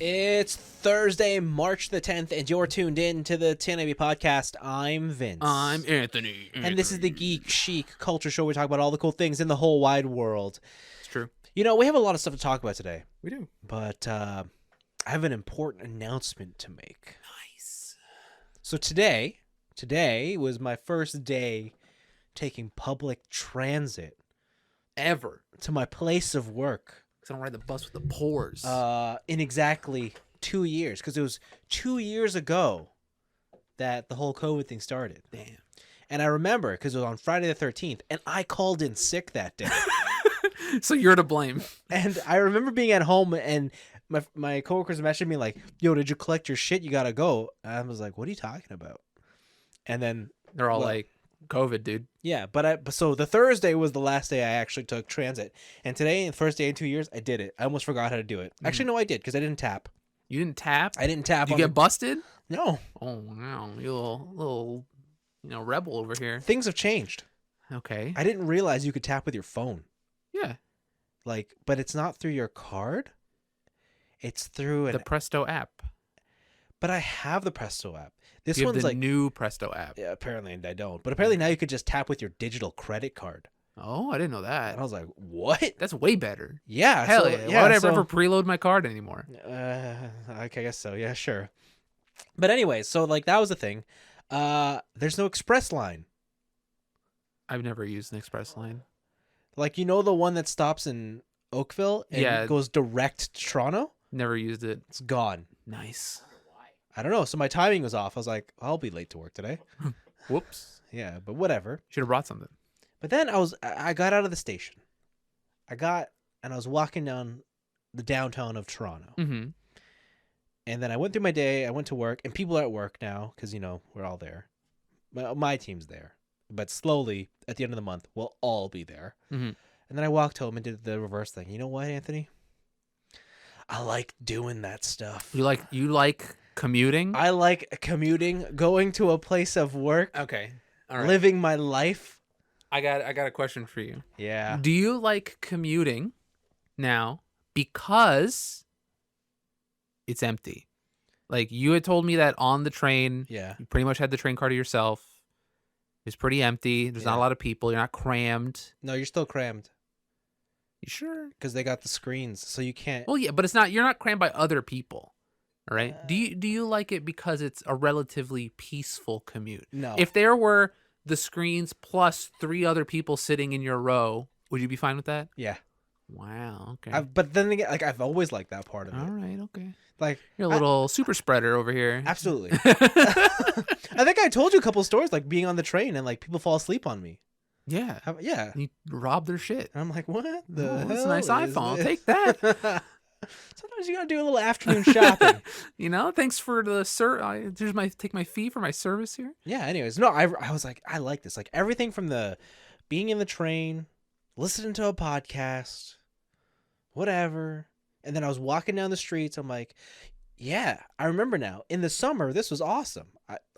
It's Thursday, March the 10th, and you're tuned in to the TNIAB podcast. I'm Vince. I'm Anthony. And this is the Geek Chic Culture Show. We talk about all the cool things in the whole wide world. It's true. You know, we have a lot of stuff to talk about today. We do. But I have an important announcement to make. Nice. So today was my first day taking public transit Ever. to my place of work. Because I don't ride the bus with the pores. In exactly 2 years, because it was 2 years ago that the whole COVID thing started. Damn. And I remember because it was on Friday the 13th, and I called in sick that day. So you're to blame. And I remember being at home, and my coworkers messaged me like, "Yo, did you collect your shit? You gotta go." And I was like, "What are you talking about?" And then They're all like, COVID, dude. yeah, so the Thursday was the last day I actually took transit, and today, the first day in 2 years, I did it. I almost forgot how to do it. Actually, no, I did because I didn't tap. You didn't tap? I didn't tap. Did you get busted? No. Oh, wow. You little, rebel over here. Things have changed. Okay. I didn't realize you could tap with your phone. Yeah. But it's not through your card. It's through The Presto app. But I have the Presto app. This You have one's the like new Presto app. yeah, apparently I don't. But apparently now you could just tap with your digital credit card. Oh, I didn't know And that. I was like, "What?" That's way better. Yeah. Hell so, yeah. yeah. Why would I so, ever preload my card anymore? I guess so. Yeah, sure. But anyway, so like that was the thing. There's no express line. I've never used an express line. Like the one that stops in Oakville and Yeah. goes direct to Toronto? Never used it. It's gone. Nice. I don't know. So my timing was off. I was like, I'll be late to work today. Whoops. Yeah, but whatever. Should have brought something. But then I got out of the station. And I was walking down the downtown of Toronto. Mm-hmm. And then I went through my day. I went to work, and people are at work now because, we're all there. My team's there. But slowly, at the end of the month, we'll all be there. Mm-hmm. And then I walked home and did the reverse thing. You know what, Anthony? I like doing that stuff. You like commuting? I like commuting, going to a place of work, Okay. All right. living my life. I got a question for you. Yeah. Do you like commuting now because it's empty? Like you had told me that on the train, Yeah. you pretty much had the train car to yourself. It was pretty empty. There's not a Yeah. lot of people. You're not crammed. No, you're still crammed You sure? because they got the screens, so you can't. Well, yeah, but it's not. You're not crammed by other people. All right. Do you like it because it's a relatively peaceful commute? No. If there were the screens plus 3 other people sitting in your row, would you be fine with that? Yeah. Wow. Okay. But then again, like I've always liked that part of All it. right. Okay. Like You're a little super spreader over here. absolutely. I think I told you a couple stories, like being on the train and like people fall asleep on me. Yeah. Yeah. You rob their shit. And I'm like, what the Oh, hell? that's a nice is iPhone. this? Take that. Sometimes you gotta do a little afternoon shopping. Thanks for the take my fee for my service here. Yeah. Anyways, no, I was like, I like this. Like everything from the being in the train, listening to a podcast, whatever. And then I was walking down the streets. I'm like, yeah, I remember now. In the summer, this was awesome.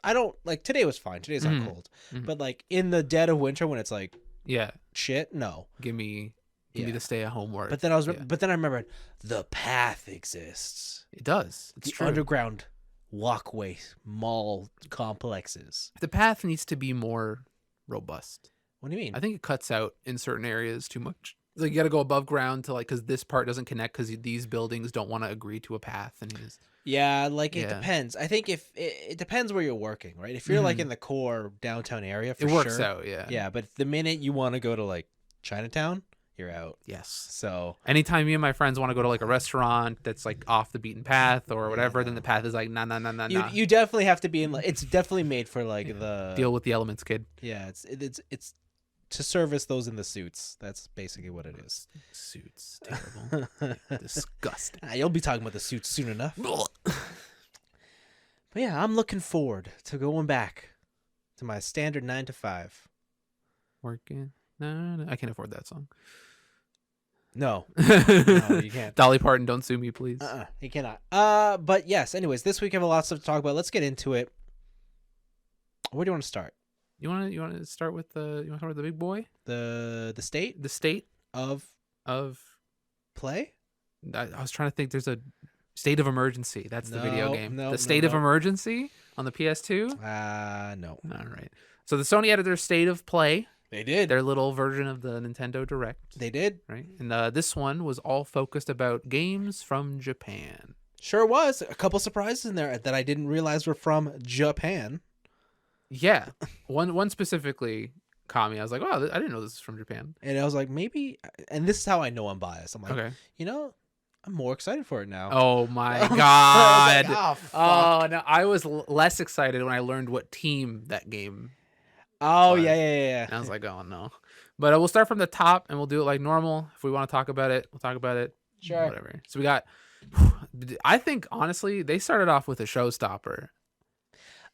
I don't like today was fine. Today's not cold, but like in the dead of winter when it's like Yeah. shit, no. Give me Yeah. the stay at home work. But then but then I remembered the path exists. It does. It's The true. underground walkway mall complexes. The path needs to be more robust. What do you mean? I think it cuts out in certain areas too much. Like you got to go above ground to because this part doesn't connect because these buildings don't want to agree to a path and Yeah, like it Yeah. depends. I think if it depends where you're working, right? If you're like in the core downtown area, for it works sure, out. Yeah. Yeah, but the minute you want to go to like Chinatown, you're out. Yes. So Anytime me and my friends want to go to like a restaurant that's like off the beaten path or whatever, then the path is like nah. you definitely have to be in like it's definitely made for like the Deal with the elements, kid. Yeah, it's to service those in the suits. That's basically what it is. Suits, terrible, disgusting. You'll be talking about the suits soon enough. But yeah, I'm looking forward to going back to my standard 9 to 5. Working. No, I can't afford that song. No, no, you can't. Dolly Parton, don't sue me, please. You cannot. But yes. Anyways, this week I have a lot of stuff to talk about. Let's get into it. Where do you want to start? You want to start with the big boy? The state The state of of play. I was trying to think. There's a State of Emergency. That's the video game. No, The State of Emergency on the PS2. No. All right. So the Sony had their State of Play. They did. Their little version of the Nintendo Direct. They did. Right. And this one was all focused about games from Japan. Sure was. A couple surprises in there that I didn't realize were from Japan. Yeah. One specifically caught me. I was like, wow, I didn't know this was from Japan. And I was like, maybe, and this is how I know I'm biased. I'm like, Okay. I'm more excited for it now. Oh my I was God. like, oh, fuck. Oh, no. I was less excited when I learned what team that game. Oh, was. yeah. And I was like, oh no. But we'll start from the top and we'll do it like normal. If we want to talk about it, we'll talk about it. Sure. Whatever. So we got, I think honestly, they started off with a showstopper.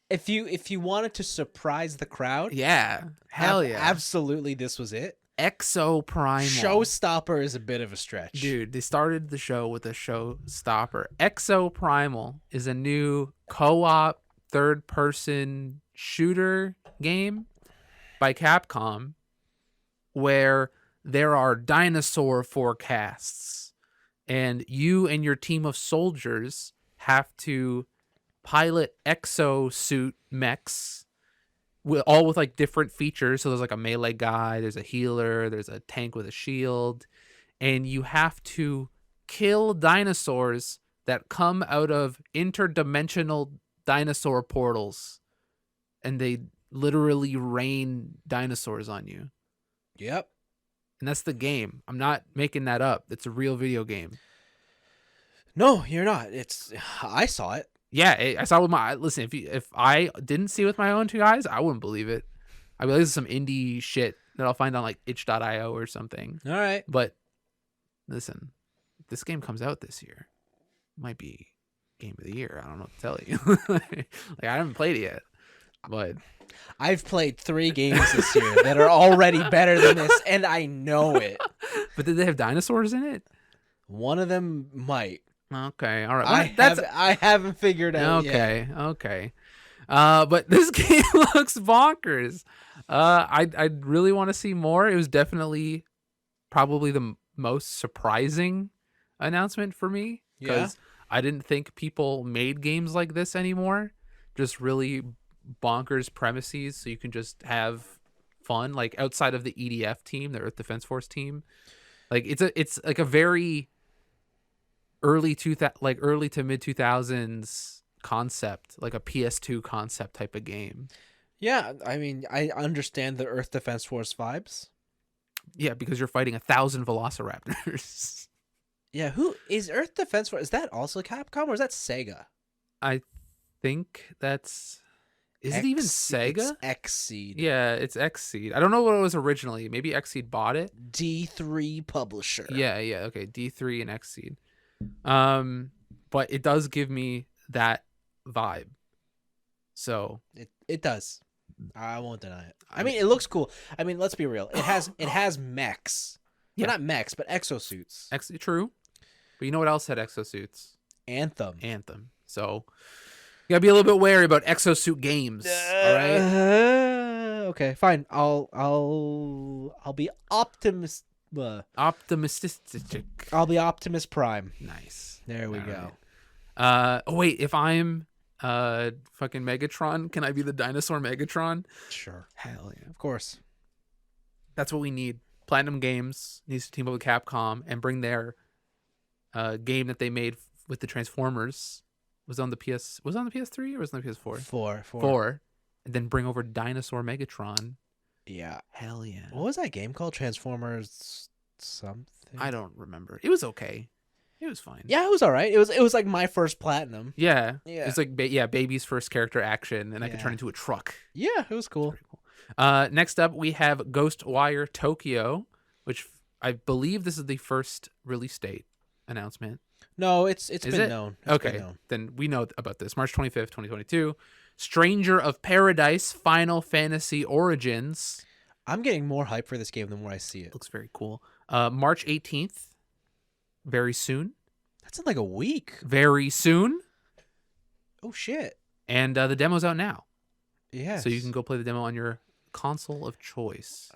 If you wanted to surprise the crowd, Yeah. Hell yeah. absolutely, this was it. Exo Primal. Showstopper is a bit of a stretch. Dude, they started the show with a showstopper. Exo Primal is a new co-op third-person shooter game by Capcom where there are dinosaur forecasts and you and your team of soldiers have to pilot exosuit mechs all with like different features. So there's like a melee guy, there's a healer, there's a tank with a shield, and you have to kill dinosaurs that come out of interdimensional dinosaur portals, and they literally rain dinosaurs on you. Yep. And that's the game. I'm not making that up. It's a real video game. No, you're not. I saw it. Yeah, I saw it with my listen. If I didn't see it with my own two eyes, I wouldn't believe it. I believe this is some indie shit that I'll find on like itch.io or something. All right. But listen, if this game comes out this year, it might be game of the year. I don't know what to tell you. Like I haven't played it yet, but I've played 3 games this year that are already better than this, and I know it. But did they have dinosaurs in it? One of them might. Okay, all right. Well, I haven't figured out yet. Okay. But this game looks bonkers. I really want to see more. It was definitely probably the most surprising announcement for me because I didn't think people made games like this anymore. Just really bonkers premises, so you can just have fun, like outside of the EDF team, the Earth Defense Force team. Like it's like a very early to mid 2000s concept, like a PS2 concept type of game. Yeah, I mean, I understand the Earth Defense Force vibes. Yeah, because you're fighting 1,000 velociraptors. Yeah, who is Earth Defense Force? Is that also Capcom or is that Sega? I think that's... Is it even Sega? It's Xseed. Yeah, it's Xseed. I don't know what it was originally. Maybe Xseed bought it. D3 publisher. Yeah, okay. D3 and Xseed. But it does give me that vibe. So it does. I won't deny it. I mean, it looks cool. I mean, let's be real. It has mechs. Yeah. Well, not mechs, but exosuits. True. But you know what else had exosuits? Anthem. So you gotta be a little bit wary about exosuit games. All right. Okay, fine. I'll be optimistic. Optimistic. I'll be Optimus Prime. Nice. There we go. Right. Wait, if I'm fucking Megatron, can I be the dinosaur Megatron? Sure. Hell yeah. Of course. That's what we need. Platinum Games needs to team up with Capcom and bring their game that they made with the Transformers. Was it on the PS3 or was it on the PS4? 4. And then bring over Dinosaur Megatron. Yeah. Hell yeah. What was that game called? Transformers something? I don't remember. It was okay. It was fine. Yeah, it was all right. It was like my first Platinum. Yeah. Yeah. It's like baby's first character action, and I could turn into a truck. Yeah, it was cool. Next up, we have Ghostwire Tokyo, which I believe this is the first release date announcement. No, it's been known. Okay, then we know about this. March 25th, 2022. Stranger of Paradise Final Fantasy Origins. I'm getting more hype for this game the more I see it. Looks very cool. March 18th. Very soon. That's in like a week. Very soon. Oh, shit. And the demo's out now. Yeah. So you can go play the demo on your console of choice.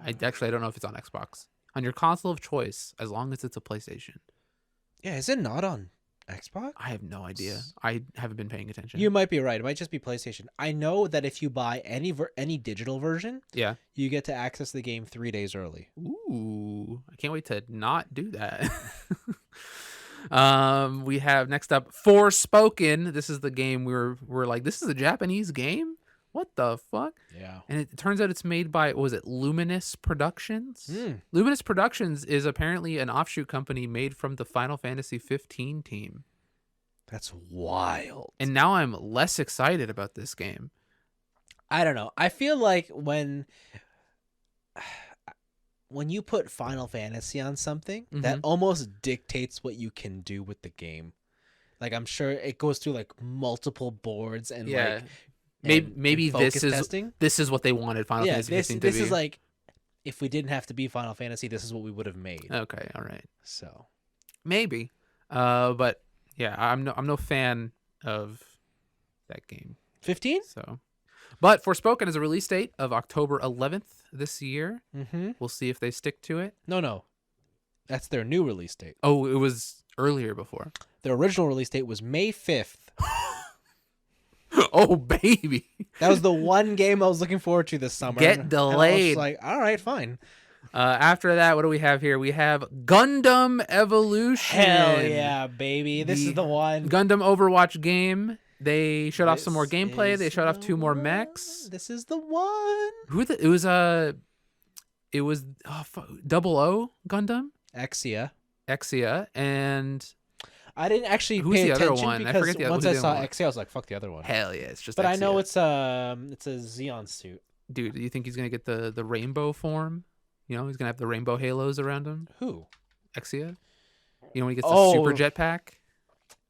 I don't know if it's on Xbox. On your console of choice, as long as it's a PlayStation. Yeah, is it not on Xbox? I have no idea. I haven't been paying attention. You might be right. It might just be PlayStation. I know that if you buy any digital version, Yeah. you get to access the game 3 days early. Ooh, I can't wait to not do that. We have next up Forspoken. This is the game we're like, this is a Japanese game? What the fuck? Yeah. And it turns out it's made by, what was it, Luminous Productions? Luminous Productions is apparently an offshoot company made from the Final Fantasy 15 team. That's wild. And now I'm less excited about this game. I don't know. I feel like when you put Final Fantasy on something, that almost dictates what you can do with the game. Like, I'm sure it goes through like multiple boards and like maybe focus testing. This is what they wanted Final Fantasy 15 to be. This is like, if we didn't have to be Final Fantasy, this is what we would have made. Okay, all right. So maybe. But yeah, I'm no fan of that game. 15? So, but Forspoken is a release date of October 11th this year. Mm-hmm. We'll see if they stick to it. No. That's their new release date. Oh, it was earlier before. Their original release date was May 5th. Oh, baby. That was the one game I was looking forward to this summer. Get delayed. And I was just like, all right, fine. After that, what do we have here? We have Gundam Evolution. Hell yeah, baby. This is the one. Gundam Overwatch game. They showed off some more gameplay. They showed off 2 more mechs. This is the one. It was 00 Gundam? Exia. And I didn't actually who's pay the other attention one? I because forget the once who's I the saw other one. Exia, I was like, fuck the other one. Hell yeah, it's just But Exia. I know it's a Xeon suit. Dude, do you think he's going to get the rainbow form? You know, he's going to have the rainbow halos around him? Who? Exia? You know, when he gets the super jetpack?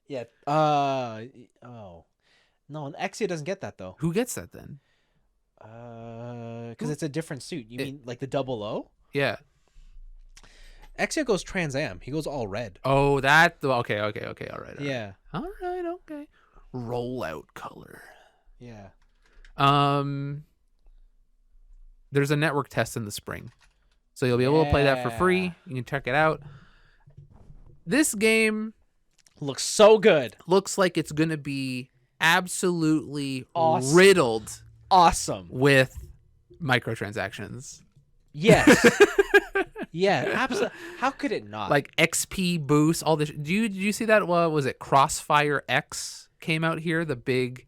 Yeah. No, an Exia doesn't get that though. Who gets that then? Because it's a different suit. You mean like the 00? Yeah. Exia goes Trans Am. He goes all red. Oh, that. Okay. All right. Yeah. All right. Okay. Rollout color. Yeah. There's a network test in the spring, so you'll be able to play that for free. You can check it out. This game looks so good. Looks like it's gonna be absolutely awesome. Riddled. Awesome. With microtransactions. Yes. Yeah, absolutely. How could it not? Like XP boost, all this. Did you see that? Was it Crossfire X came out here? The big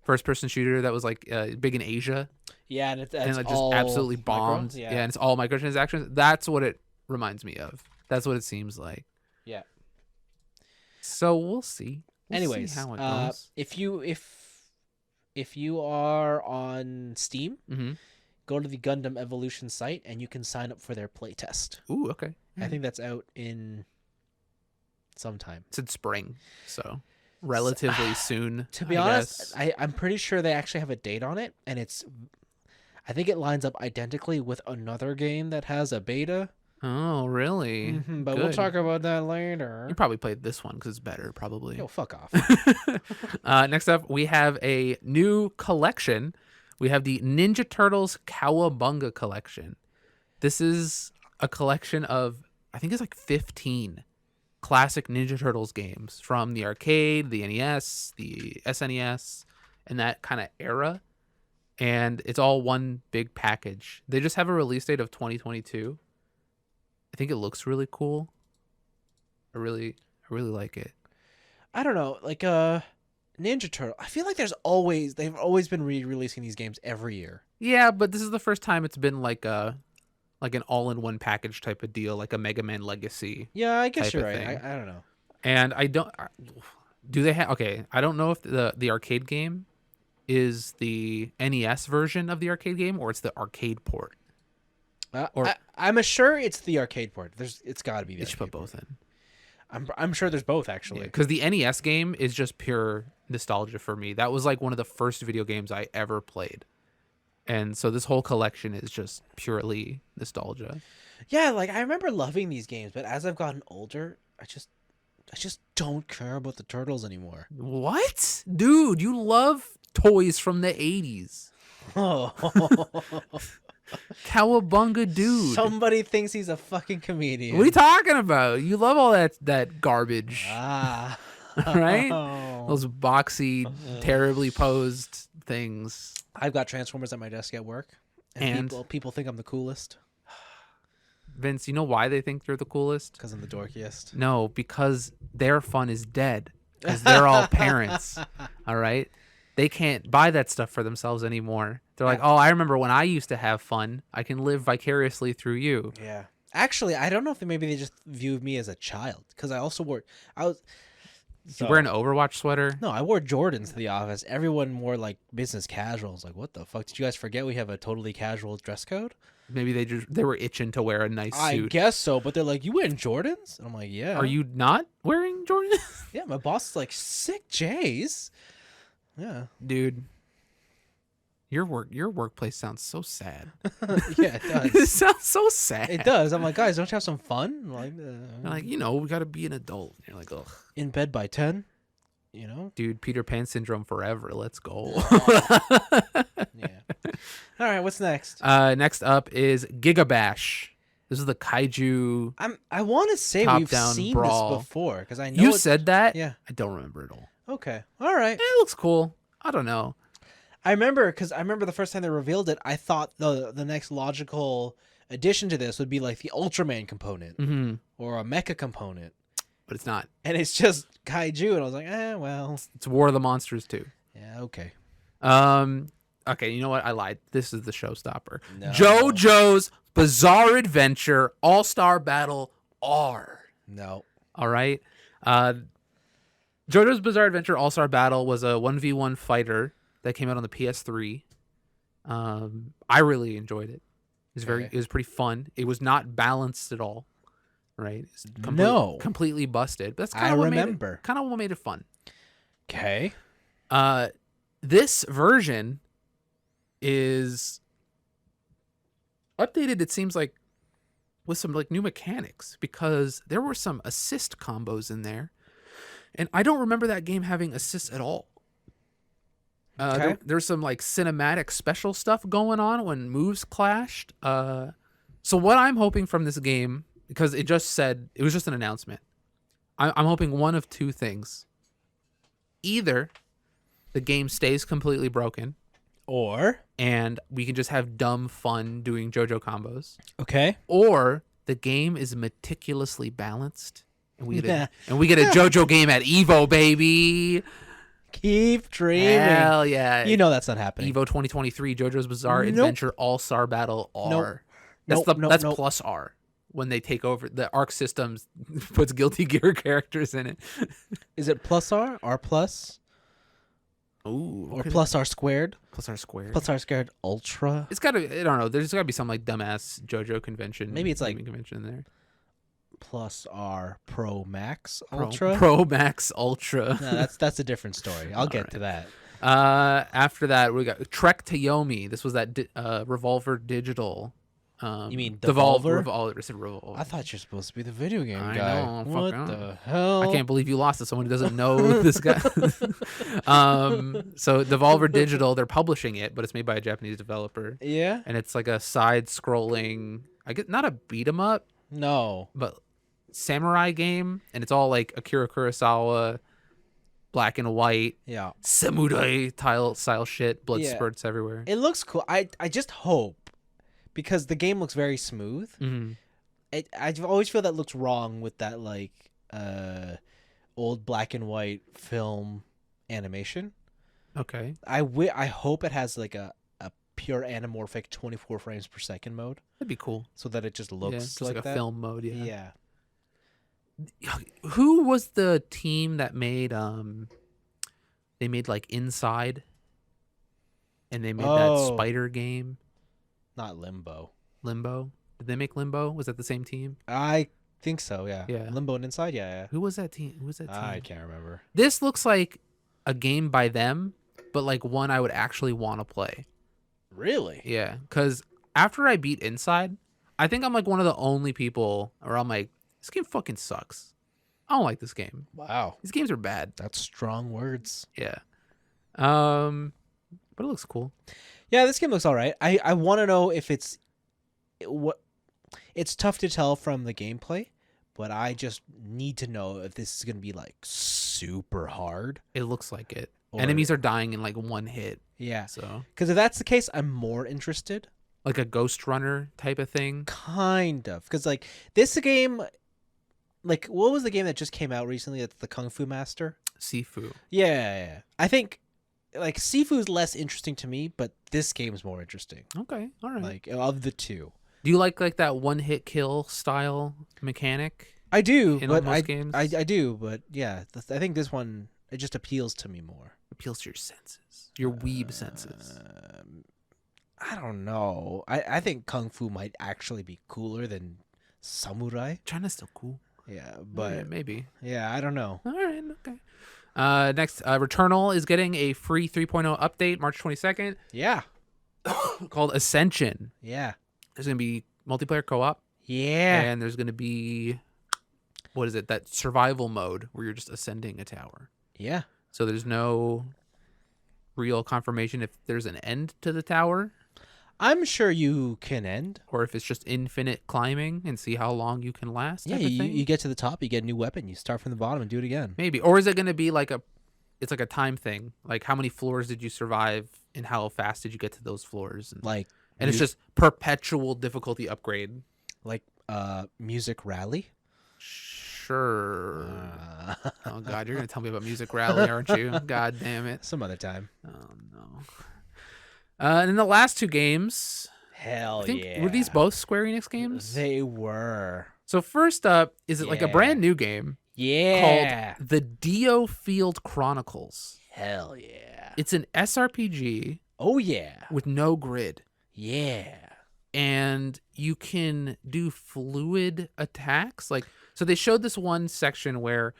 first-person shooter that was like big in Asia. Yeah, and it just absolutely bombed. Yeah, and it's all microtransactions. That's what it reminds me of. That's what it seems like. Yeah. So we'll see. Anyways, see how it goes. if you are on Steam. Go to the Gundam Evolution site, and you can sign up for their playtest. Ooh, okay. I think that's out in sometime. It's in spring, so relatively soon. To be honest, I'm pretty sure they actually have a date on it, and I think it lines up identically with another game that has a beta. Oh, really? But we'll talk about that later. You probably played this one because it's better, probably. Yo, fuck off. Next up, we have a new collection. We have the Ninja Turtles Cowabunga collection. This is a collection of, I think it's like 15 classic Ninja Turtles games from the arcade, the NES, the SNES, and that kind of era. And it's all one big package. They just have a release date of 2022. I think it looks really cool. I really like it. I don't know, like Ninja Turtle. I feel like they've always been re-releasing these games every year. Yeah, but this is the first time it's been like an all-in-one package type of deal, like a Mega Man Legacy. Yeah, I guess you're right. I don't know. And do they have? Okay, I don't know if the arcade game is the NES version of the arcade game or it's the arcade port. I'm sure it's the arcade port. It's got to be. They should put both in. I'm sure there's both actually. Because the NES game is just pure nostalgia for me. That was like one of the first video games I ever played, and so this whole collection is just purely nostalgia. Yeah, like I remember loving these games, but as I've gotten older, I just don't care about the Turtles anymore. What, dude? You love toys from the 80s. Oh. Cowabunga dude. Somebody thinks he's a fucking comedian. What are you talking about? You love all that garbage. right? Those boxy, terribly posed things. I've got Transformers at my desk at work, and people think I'm the coolest Vince, you know why they think they're the coolest? because I'm the dorkiest. No, because their fun is dead. Because they're all parents. All right? They can't buy that stuff for themselves anymore. They're like, oh, I remember when I used to have fun. I can live vicariously through you. Yeah. Actually, I don't know if maybe they just viewed me as a child because I also wore. You wear an Overwatch sweater? No, I wore Jordans to the office. Everyone wore like business casuals. Like, what the fuck? Did you guys forget we have a totally casual dress code? Maybe they were itching to wear a nice suit. I guess so, but they're like, you wearing Jordans? And I'm like, yeah. Are you not wearing Jordans? Yeah, my boss is like, sick J's. Yeah. Dude, your workplace sounds so sad. Yeah, it does. It sounds so sad. It does. I'm like, guys, don't you have some fun? I'm like, They're like, we got to be an adult. You're like, ugh. In bed by 10, you know? Dude, Peter Pan syndrome forever. Let's go. Yeah. All right, what's next? Next up is Gigabash. This is the kaiju. I want to say we've top-down seen brawl. this before because I know You said that? Yeah. I don't remember it all. Okay. All right. It looks cool. I don't know. I remember the first time they revealed it, I thought the next logical addition to this would be like the Ultraman component or a mecha component, but it's not. and it's just kaiju, and I was like, well, It's War of the Monsters too. yeah, okay. Okay, you know what? I lied. This is the showstopper. No. JoJo's Bizarre Adventure All-Star Battle R. No. All right. JoJo's Bizarre Adventure All-Star Battle was a 1v1 fighter that came out on the PS3. I really enjoyed it. It was pretty fun. It was not balanced at all. Right? Completely busted. But that's kind of what made it fun. Okay. This version is updated, it seems like, with some like new mechanics, because there were some assist combos in there, and I don't remember that game having assists at all. There's some like cinematic special stuff going on when moves clashed. So what I'm hoping from this game, because it was just an announcement, I'm hoping one of two things. Either the game stays completely broken, and we can just have dumb fun doing JoJo combos. Okay. Or the game is meticulously balanced, and we get a JoJo game at Evo, baby. Keep dreaming. Hell yeah! You know that's not happening. Evo 2023, JoJo's Bizarre Adventure All-Star Battle R. That's plus R. When they take over, the Arc Systems puts Guilty Gear characters in it. Is it plus R? R plus? Ooh. Or plus R squared? Plus R squared. Plus R squared ultra? It's gotta, I don't know. There's gotta be some like dumbass JoJo convention. Maybe it's like convention in there. Plus R Pro Max Ultra? Pro Max Ultra. No, that's a different story. I'll get to that. After that, we got Trek to Yomi. This was that Revolver Digital. You mean Devolver? Revolver. I said Revolver. I thought you're supposed to be the video game I guy. know, What the hell? I can't believe you lost to someone who doesn't know this guy. So Devolver Digital, they're publishing it, but it's made by a Japanese developer. Yeah? And it's like a side-scrolling, I guess not a beat 'em up, No. but samurai game, and it's all like Akira Kurosawa, black and white, Yeah. samurai style shit, blood spurts everywhere. It looks cool. I just hope, because the game looks very smooth. Mm-hmm. I always feel that looks wrong with that like old black and white film animation. Okay. I hope it has like a pure anamorphic 24 frames per second mode, That'd be cool. so that it just looks Just like a that. film mode, Yeah. Who was the team that made they made like Inside, and they made that spider game? Not Limbo. Limbo. Did they make Limbo? Was that the same team? I think so, yeah. Yeah. Limbo and Inside, yeah. Who was that team? I can't remember. This looks like a game by them, but like one I would actually want to play. Really? Yeah, because after I beat Inside, I think I'm like one of the only people where I'm like, this game fucking sucks. I don't like this game. Wow. These games are bad. That's strong words. Yeah. But it looks cool. Yeah, this game looks all right. I want to know if it's tough to tell from the gameplay, but I just need to know if this is going to be like super hard. It looks like it. Or- Enemies are dying in like one hit. Yeah. So Because if that's the case, I'm more interested. like a Ghost Runner type of thing. Kind of. Because, like, this game, like, what was the game that just came out recently? That's the Kung Fu Master? Sifu. Yeah. I think, like, Sifu's less interesting to me, but this game's more interesting. Okay. All right. Like, of the two. Do you like that one hit kill style mechanic? I do, In but most games? I do, but yeah, I think this one, it just appeals to me more. Appeals to your senses. Your weeb senses. I don't know. I think Kung Fu might actually be cooler than Samurai. China's still cool. Yeah, but Yeah, maybe. yeah, I don't know. All right, okay. Next, Returnal is getting a free 3.0 update March 22nd Yeah, called Ascension. yeah, There's going to be multiplayer co-op, yeah. and there's going to be, what is it, that survival mode where you're just ascending a tower. Yeah. So there's no real confirmation if there's an end to the tower I'm sure you can end. or if it's just infinite climbing and see how long you can last. Yeah, type of thing. you get to the top, you get a new weapon, you start from the bottom and do it again. Maybe. Or is it going to be like it's like a time thing? Like how many floors did you survive and how fast did you get to those floors? Like, And it's just perpetual difficulty upgrade. like Music Rally. Sure. Oh, God. You're going to tell me about Music Rally, aren't you? God damn it. Some other time. Oh, no. And then the last two games. Hell I think, yeah. were these both Square Enix games? They were. So first up, is it like a Yeah. brand new game Yeah. called The Dio Field Chronicles? Hell yeah. It's an SRPG Oh yeah. with no grid. Yeah. And you can do fluid attacks. Like, so they showed this one section where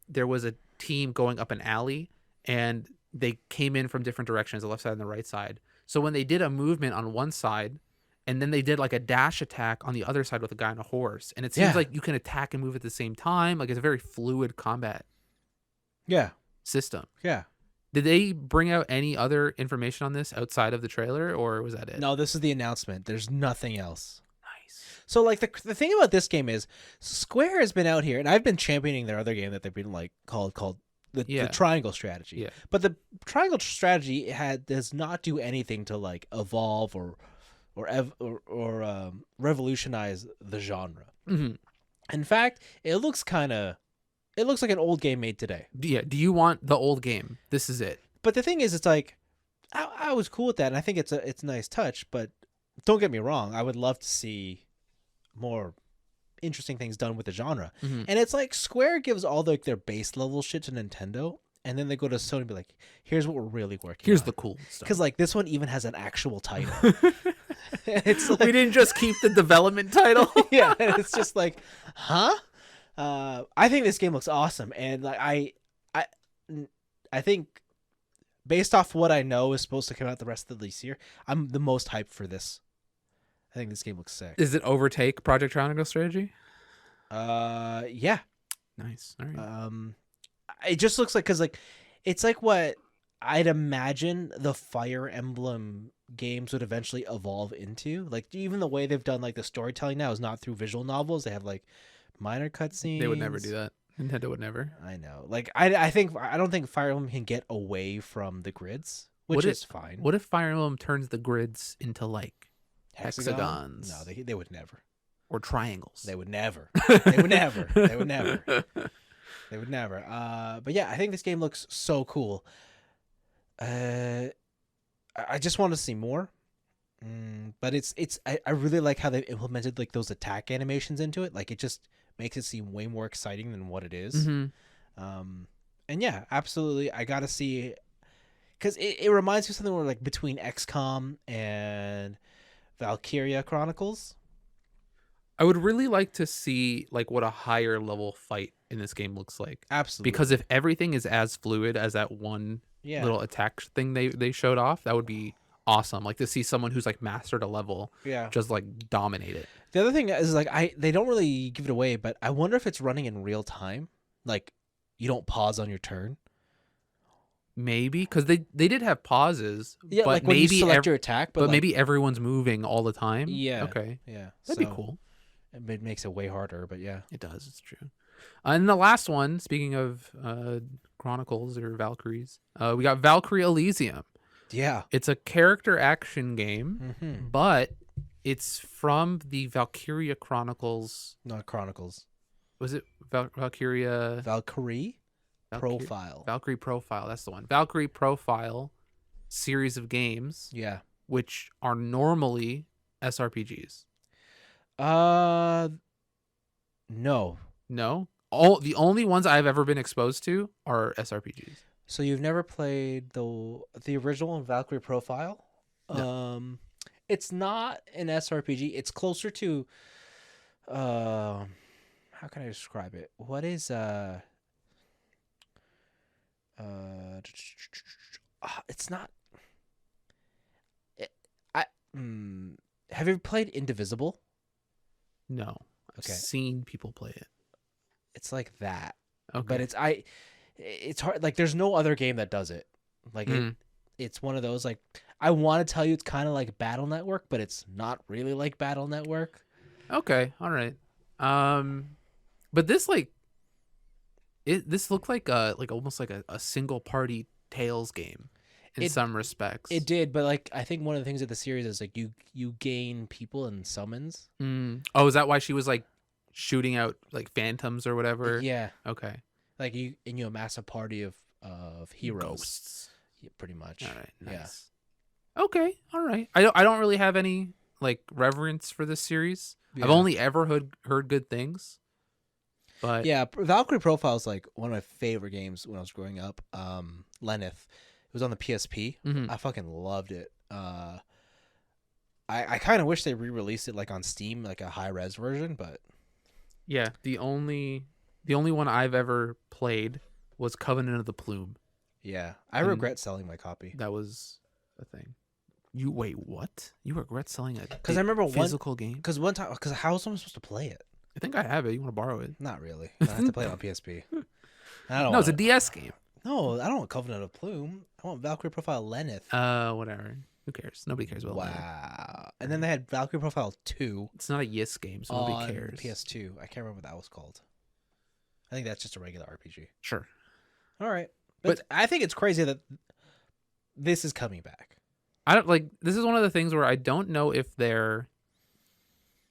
there was a team going up an alley and they came in from different directions, the left side and the right side. So when they did a movement on one side and then they did like a dash attack on the other side with a guy on a horse, and it seems Yeah. like you can attack and move at the same time. Like, it's a very fluid combat Yeah. system. Yeah. Did they bring out any other information on this outside of the trailer, or was that it? No, this is the announcement. There's nothing else. Nice. So, like, the thing about this game is Square has been out here, and I've been championing their other game that they've been like called the Triangle Strategy. Yeah. But the Triangle Strategy does not do anything to like evolve or revolutionize the genre. Mm-hmm. In fact, it looks like an old game made today. Yeah. Do you want the old game? This is it. But the thing is, it's like I was cool with that, and I think it's a nice touch. But don't get me wrong, I would love to see more interesting things done with the genre. Mm-hmm. And it's like Square gives all their base level shit to Nintendo, and then they go to Sony and be like, "Here's what we're really working. Here's on." the cool stuff. Because like this one even has an actual title. It's like, we didn't just keep the development title. yeah, and it's just like, huh? I think this game looks awesome, and like I think based off what I know is supposed to come out the rest of this year, I'm the most hyped for this. I think this game looks sick. Is it overtake Project Triangle Strategy? Yeah. Nice. All right. It just looks like, because like it's like what I'd imagine the Fire Emblem games would eventually evolve into. Like even the way they've done like the storytelling now is not through visual novels. They have like minor cutscenes. They would never do that. Nintendo would never. I know. Like I don't think Fire Emblem can get away from the grids, which is fine. What if Fire Emblem turns the grids into like hexagons? No, they would never. Or triangles. They would never. They would never. They would never. They would never. But yeah, I think this game looks so cool. I just want to see more. But I really like how they implemented like those attack animations into it. Like it just makes it seem way more exciting than what it is. Mm-hmm. And yeah, absolutely. I gotta see, because it reminds me of something where like between XCOM and Valkyria Chronicles. I would really like to see like what a higher level fight in this game looks like. Absolutely. Because if everything is as fluid as that one little attack thing they showed off, that would be awesome. Like to see someone who's like mastered a level just like dominate it. The other thing is like they don't really give it away, but I wonder if it's running in real time. Like you don't pause on your turn. Maybe because they did have pauses. Yeah, but like when maybe you select your attack, but like, maybe everyone's moving all the time. Yeah. Okay. Yeah. That'd be cool. It makes it way harder, but yeah. It does. It's true. And the last one, speaking of Chronicles or Valkyries, we got Valkyrie Elysium. Yeah. It's a character action game, Mm-hmm. but it's from the Valkyria Chronicles. Not Chronicles. Was it Valkyria? Valkyrie Profile. Valkyrie Profile. That's the one. Valkyrie Profile series of games, Yeah. which are normally SRPGs. No. No, the only ones I've ever been exposed to are SRPGs. So you've never played the original Valkyrie Profile? No. It's not an SRPG. It's closer to how can I describe it? What is it's not I have you played Indivisible? No, I've Okay. seen people play it. It's like that. Okay, But it's hard, like there's no other game that does it. Like Mm. it's one of those, like, I want to tell you it's kind of like Battle Network, but it's not really like Battle Network. Okay, all right. But this this looked like almost like a single party Tales game in some respects. It did, but like I think one of the things of the series is like you gain people and summons. Oh, is that why she was like shooting out like phantoms or whatever? Yeah, Okay. like you amass a party of heroes. Ghosts. Yeah, pretty much. All right. Yeah. Nice. Okay. All right. I don't really have any like reverence for this series. Yeah. I've only ever heard good things. But Yeah, Valkyrie Profile is like one of my favorite games when I was growing up. Lenneth. It was on the PSP. Mhm. I fucking loved it. I kind of wish they re-released it like on Steam, like a high-res version, but yeah, the only one I've ever played was Covenant of the Plume. yeah, I And- regret selling my copy. That was a thing. You wait, what? You regret selling a Because I remember physical game? Because one time, because how was I supposed to play it? I think I have it. You want to borrow it? Not really. I have to play it on PSP. I don't. No, it's a want DS game. No, I don't want Covenant of Plume. I want Valkyrie Profile Lenneth. Whatever. Who cares? Nobody cares about that. Wow. And then they had Valkyrie Profile 2 It's not a Yes game, so on nobody cares. PS2. I can't remember what that was called. I think that's just a regular RPG. Sure. All right. But I think it's crazy that this is coming back. I don't like. This is one of the things where I don't know if they're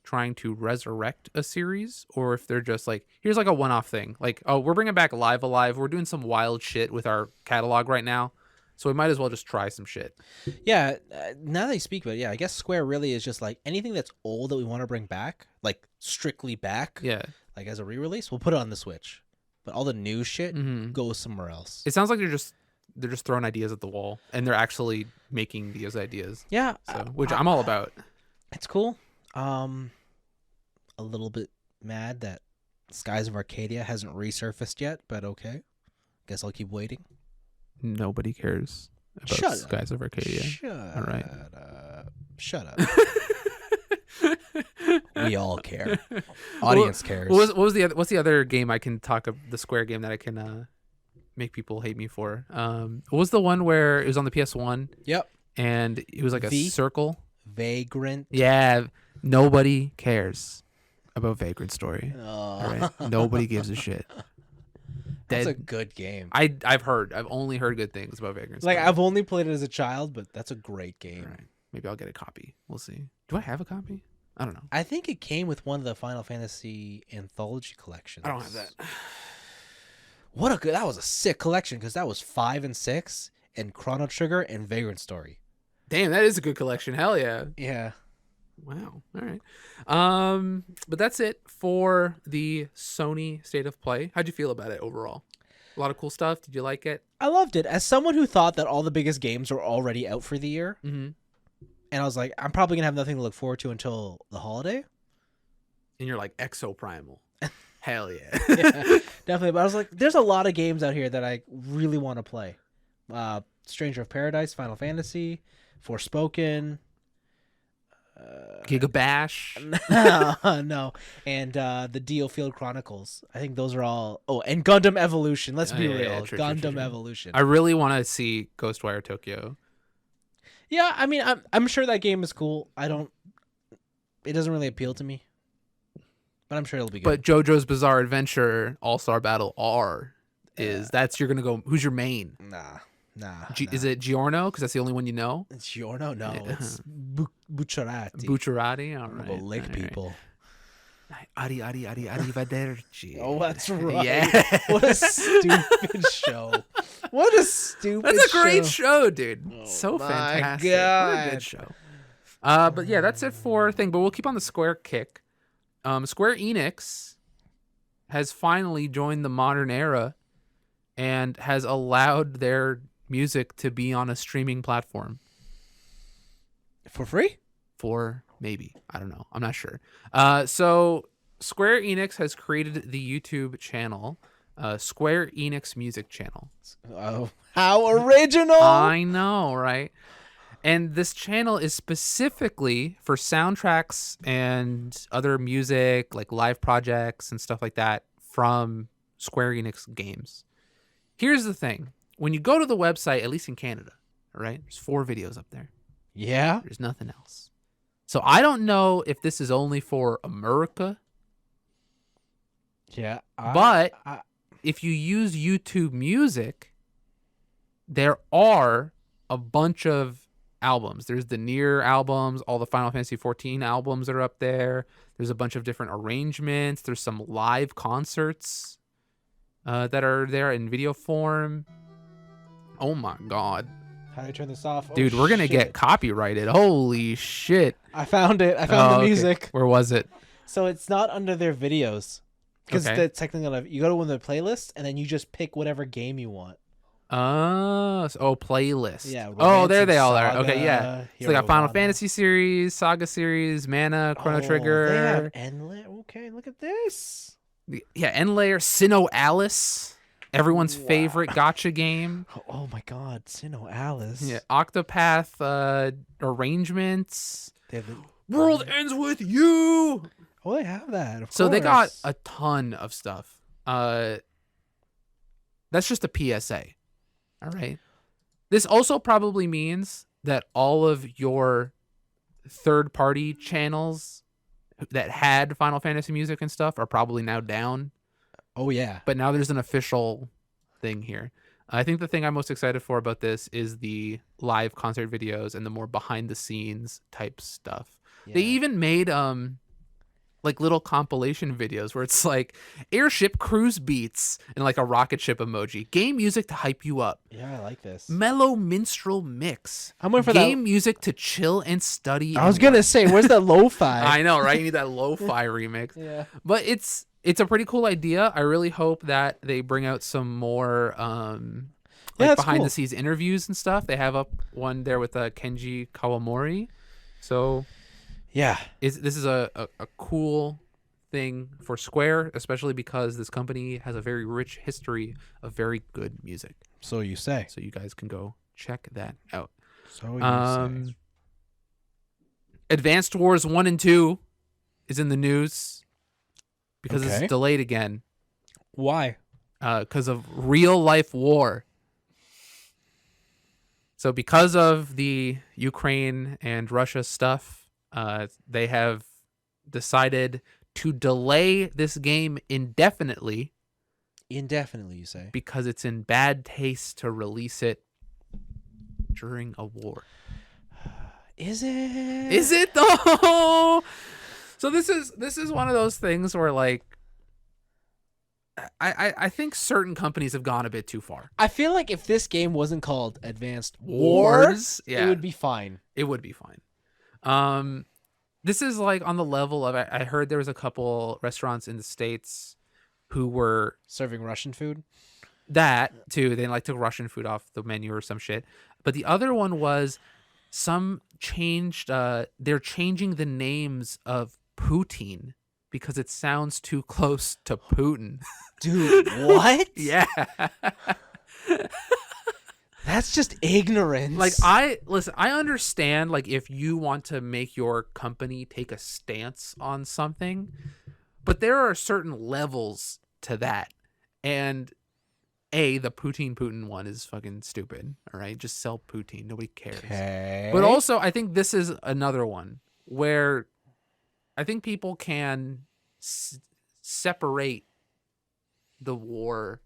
trying to resurrect a series or if they're just like, here's like a one-off thing. Like, oh, we're bringing back Live Alive. We're doing some wild shit with our catalog right now, so we might as well just try some shit. Yeah. Now that you speak about it, yeah, I guess Square really is just like anything that's old that we want to bring back, like strictly back, Yeah. like as a re-release, we'll put it on the Switch. But all the new shit Mhm. goes somewhere else. It sounds like they're just throwing ideas at the wall and they're actually making these ideas. Yeah. So, which I'm all about. It's cool. A little bit mad that Skies of Arcadia hasn't resurfaced yet, but okay. Guess I'll keep waiting. Nobody cares about Shut up. Skies of Arcadia. Shut right. up. Shut up. We all care. Audience cares. What's the other game I can talk of, the Square game that I can make people hate me for? What was the one where it was on the PS1 Yep. and it was like a V? circle? Vagrant. Yeah, nobody cares about Vagrant Story. Oh. All right, nobody gives a shit. That's a Dead. good game. I've only heard good things about Vagrant Story. Like, I've only played it as a child, but that's a great game. All right. Maybe I'll get a copy. We'll see. Do I have a copy? I don't know. I think it came with one of the Final Fantasy anthology collections. I don't have that. That was a sick collection, because that was 5 and 6 and Chrono Trigger and Vagrant Story. Damn, that is a good collection. Hell yeah. Yeah. Wow. All right. But that's it for the Sony State of Play. How'd you feel about it overall? A lot of cool stuff. Did you like it? I loved it. As someone who thought that all the biggest games were already out for the year, Mm-hmm. and I was like, I'm probably going to have nothing to look forward to until the holiday. And you're like Exo Primal. Hell yeah. Yeah, definitely. But I was like, there's a lot of games out here that I really want to play. Stranger of Paradise, Final Fantasy, Forspoken. Gigabash. No. And the Dio Field Chronicles. I think those are all... Oh, and Gundam Evolution. Let's be real. Gundam Evolution. I really want to see Ghostwire Tokyo. Yeah, I mean, I'm sure that game is cool. It doesn't really appeal to me. but I'm sure it'll be good. But JoJo's Bizarre Adventure All-Star Battle R that's you're gonna go. Who's your main? Nah. Is it Giorno? Because that's the only one you know. It's Giorno? No, it's Bucciarati. Bucciarati. All I'm right. gonna go lick people. Arrivederci. Oh, that's right. Yeah. What a stupid show. What a stupid That's a great show, dude. Oh So my fantastic. God. What a good show. But yeah, that's it for thing. But we'll keep on the Square kick. Square Enix has finally joined the modern era and has allowed their music to be on a streaming platform. For free? For maybe. I don't know. I'm not sure. So Square Enix has created the YouTube channel, Square Enix Music Channel. Oh, how original! I know, right? And this channel is specifically for soundtracks and other music, like live projects and stuff like that from Square Enix games. Here's the thing. When you go to the website, at least in Canada, right? There's 4 videos up there. Yeah? There's nothing else. So I don't know if this is only for America. Yeah. But if you use YouTube Music, there are a bunch of albums. There's the Nier albums, all the Final Fantasy 14 albums are up there. There's a bunch of different arrangements. There's some live concerts that are there in video form. Oh my God. How do I turn this off? Dude, we're going to get copyrighted. Holy shit. I found it. I found the music. Okay. Where was it? So it's not under their videos. Because Okay. that's technically, you go to one of their playlists, and then you just pick whatever game you want. Playlist. Yeah. Oh, there Romance they all and are. Okay, yeah. Saga, So they got Final Hirogana. Fantasy series, Saga series, Mana, Chrono They Trigger. have Endless. Okay, look at this. Yeah, End Layer, Sinnoh Alice, everyone's Wow. favorite gotcha game. Oh my God, Sinnoh Alice. Yeah, Octopath arrangements. They have the... World ends with you. Oh, they have that. Of So they got course. a ton of stuff. That's just a PSA. All right. This also probably means that all of your third-party channels that had Final Fantasy music and stuff are probably now down. Oh yeah. But now there's an official thing here. I think the thing I'm most excited for about this is the live concert videos and the more behind-the-scenes type stuff. Yeah. They even made like little compilation videos where it's like airship cruise beats and like a rocket ship emoji, game music to hype you up, Yeah, I like this. mellow minstrel mix, I'm waiting for game music to chill and study. I was and gonna work. say, where's that lo-fi? I know, right? You need that lo-fi remix. Yeah. But it's a pretty cool idea. I really hope that they bring out some more like that's behind cool. the scenes interviews and stuff. They have up one there with Kenji Kawamori. So Yeah. this is a cool thing for Square, especially because this company has a very rich history of very good music. So you say. So you guys can go check that out. So you say. Advanced Wars 1 and 2 is in the news because Okay. it's delayed again Why? because of real life war. So because of the Ukraine and Russia stuff, they have decided to delay this game indefinitely Indefinitely, you say. because it's in bad taste to release it during a war. Is it? Is it though? So this is one of those things where like I think certain companies have gone a bit too far. I feel like if this game wasn't called Advanced Wars, Yeah. it would be fine. It would be fine. This is like on the level of I heard there was a couple restaurants in the States who were Serving Russian food. that too. They like took Russian food off the menu or some shit. But the other one was some changed. They're changing the names of Putin because it sounds too close to Putin. Dude, what? Yeah. That's just ignorance. Like I understand like if you want to make your company take a stance on something, but there are certain levels to that. And the Putin one is fucking stupid. All right, just sell Putin. Nobody cares. Okay. But also, I think this is another one where I think people can separate the war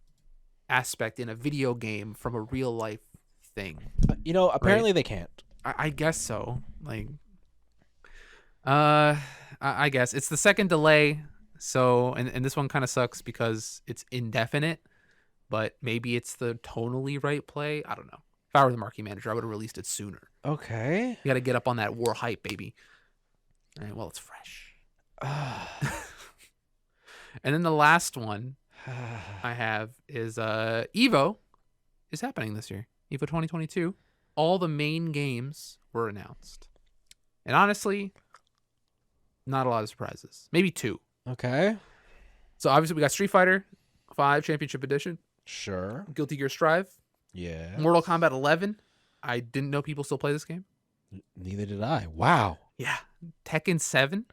aspect in a video game from a real life thing. Apparently they can't. I guess so. Like, I guess it's the second delay. So, and this one kind of sucks because it's indefinite, but maybe it's the tonally right play. I don't know. If I were the marketing manager, I would have released it sooner. Okay. You got to get up on that war hype, baby. All right, well, it's fresh. And then the last one I have is Evo is happening this year. Evo 2022. All the main games were announced. And honestly, not a lot of surprises. Maybe 2. Okay. So obviously we got Street Fighter 5 Championship Edition. Sure. Guilty Gear Strive. Yeah. Mortal Kombat 11. I didn't know people still play this game. Neither did I. Wow. Yeah. Tekken 7,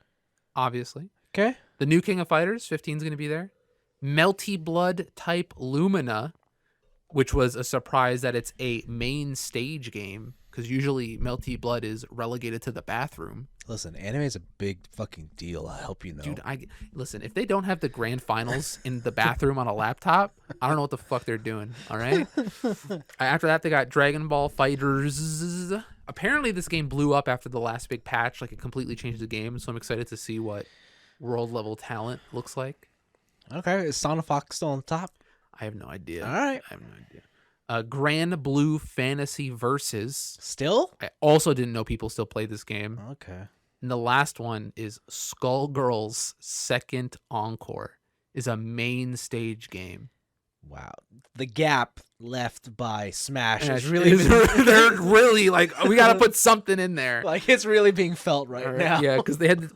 obviously. Okay. The new King of Fighters 15 is going to be there. Melty Blood type Lumina, which was a surprise that it's a main stage game because usually Melty Blood is relegated to the bathroom. Listen, anime is a big fucking deal. I'll help you know. Dude, listen, if they don't have the grand finals in the bathroom on a laptop, I don't know what the fuck they're doing, all right? After that, they got Dragon Ball Fighters. Apparently, this game blew up after the last big patch. Like, it completely changed the game, so I'm excited to see what world-level talent looks like. Okay, is Sonic Fox still on top? I have no idea. All right. I have no idea. Grand Blue Fantasy Versus. Still? I also didn't know people still play this game. Okay. And the last one is Skullgirls Second Encore. Is a main stage game. Wow. The gap left by Smash And is really they're really like, we got to put something in there. like it's really being felt right now. Yeah, because they had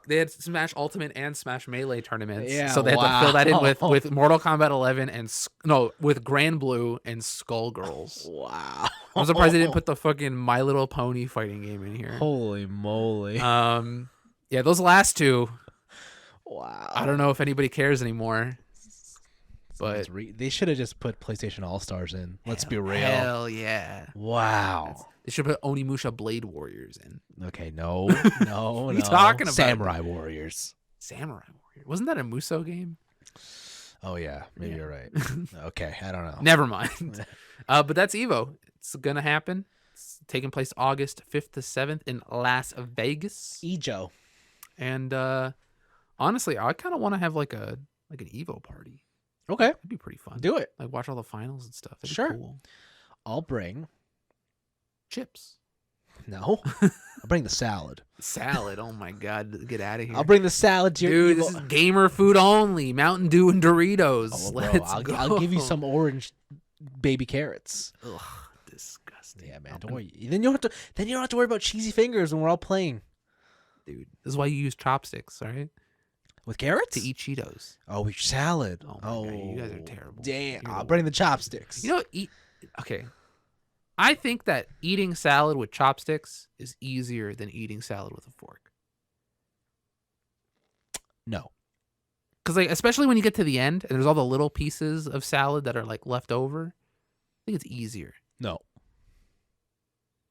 they had Smash Ultimate and Smash Melee tournaments. Yeah, so they had to fill that in with Mortal Kombat 11 and with Grand Blue and Skullgirls. Wow. I'm surprised they didn't put the fucking My Little Pony fighting game in here. Holy moly. Yeah, those last 2. Wow. I don't know if anybody cares anymore. But they should have just put PlayStation All-Stars in. Let's be real. Hell yeah. Wow. They should put Onimusha Blade Warriors in. Okay, no. What are you talking about? Samurai Warriors. Samurai Warriors. Wasn't that a Muso game? Oh, yeah. Maybe you're right. Okay, I don't know. Never mind. But that's Evo. It's going to happen. It's taking place August 5th to 7th in Las Vegas. Ejo. And honestly, I kind of want to have like an Evo party. Okay. That'd be pretty fun. Do it. Like watch all the finals and stuff. That'd Sure. be cool. I'll bring Chips. No. I'll bring the salad. Salad. Oh my God. Get out of here. I'll bring the salad to your Dude, this is gamer food only. Mountain Dew and Doritos. Oh, bro, Let's go. I'll give you some orange baby carrots. Ugh, disgusting. Yeah, man. Don't worry. Then you don't have to worry about cheesy fingers when we're all playing. Dude, this is why you use chopsticks, all right? With carrots? To eat Cheetos. Oh, with salad. Oh, my God, you guys are terrible. Damn. You're I'll the bring the chopsticks. You know, okay. I think that eating salad with chopsticks is easier than eating salad with a fork. No. Because, like, especially when you get to the end and there's all the little pieces of salad that are, like, left over, I think it's easier. No.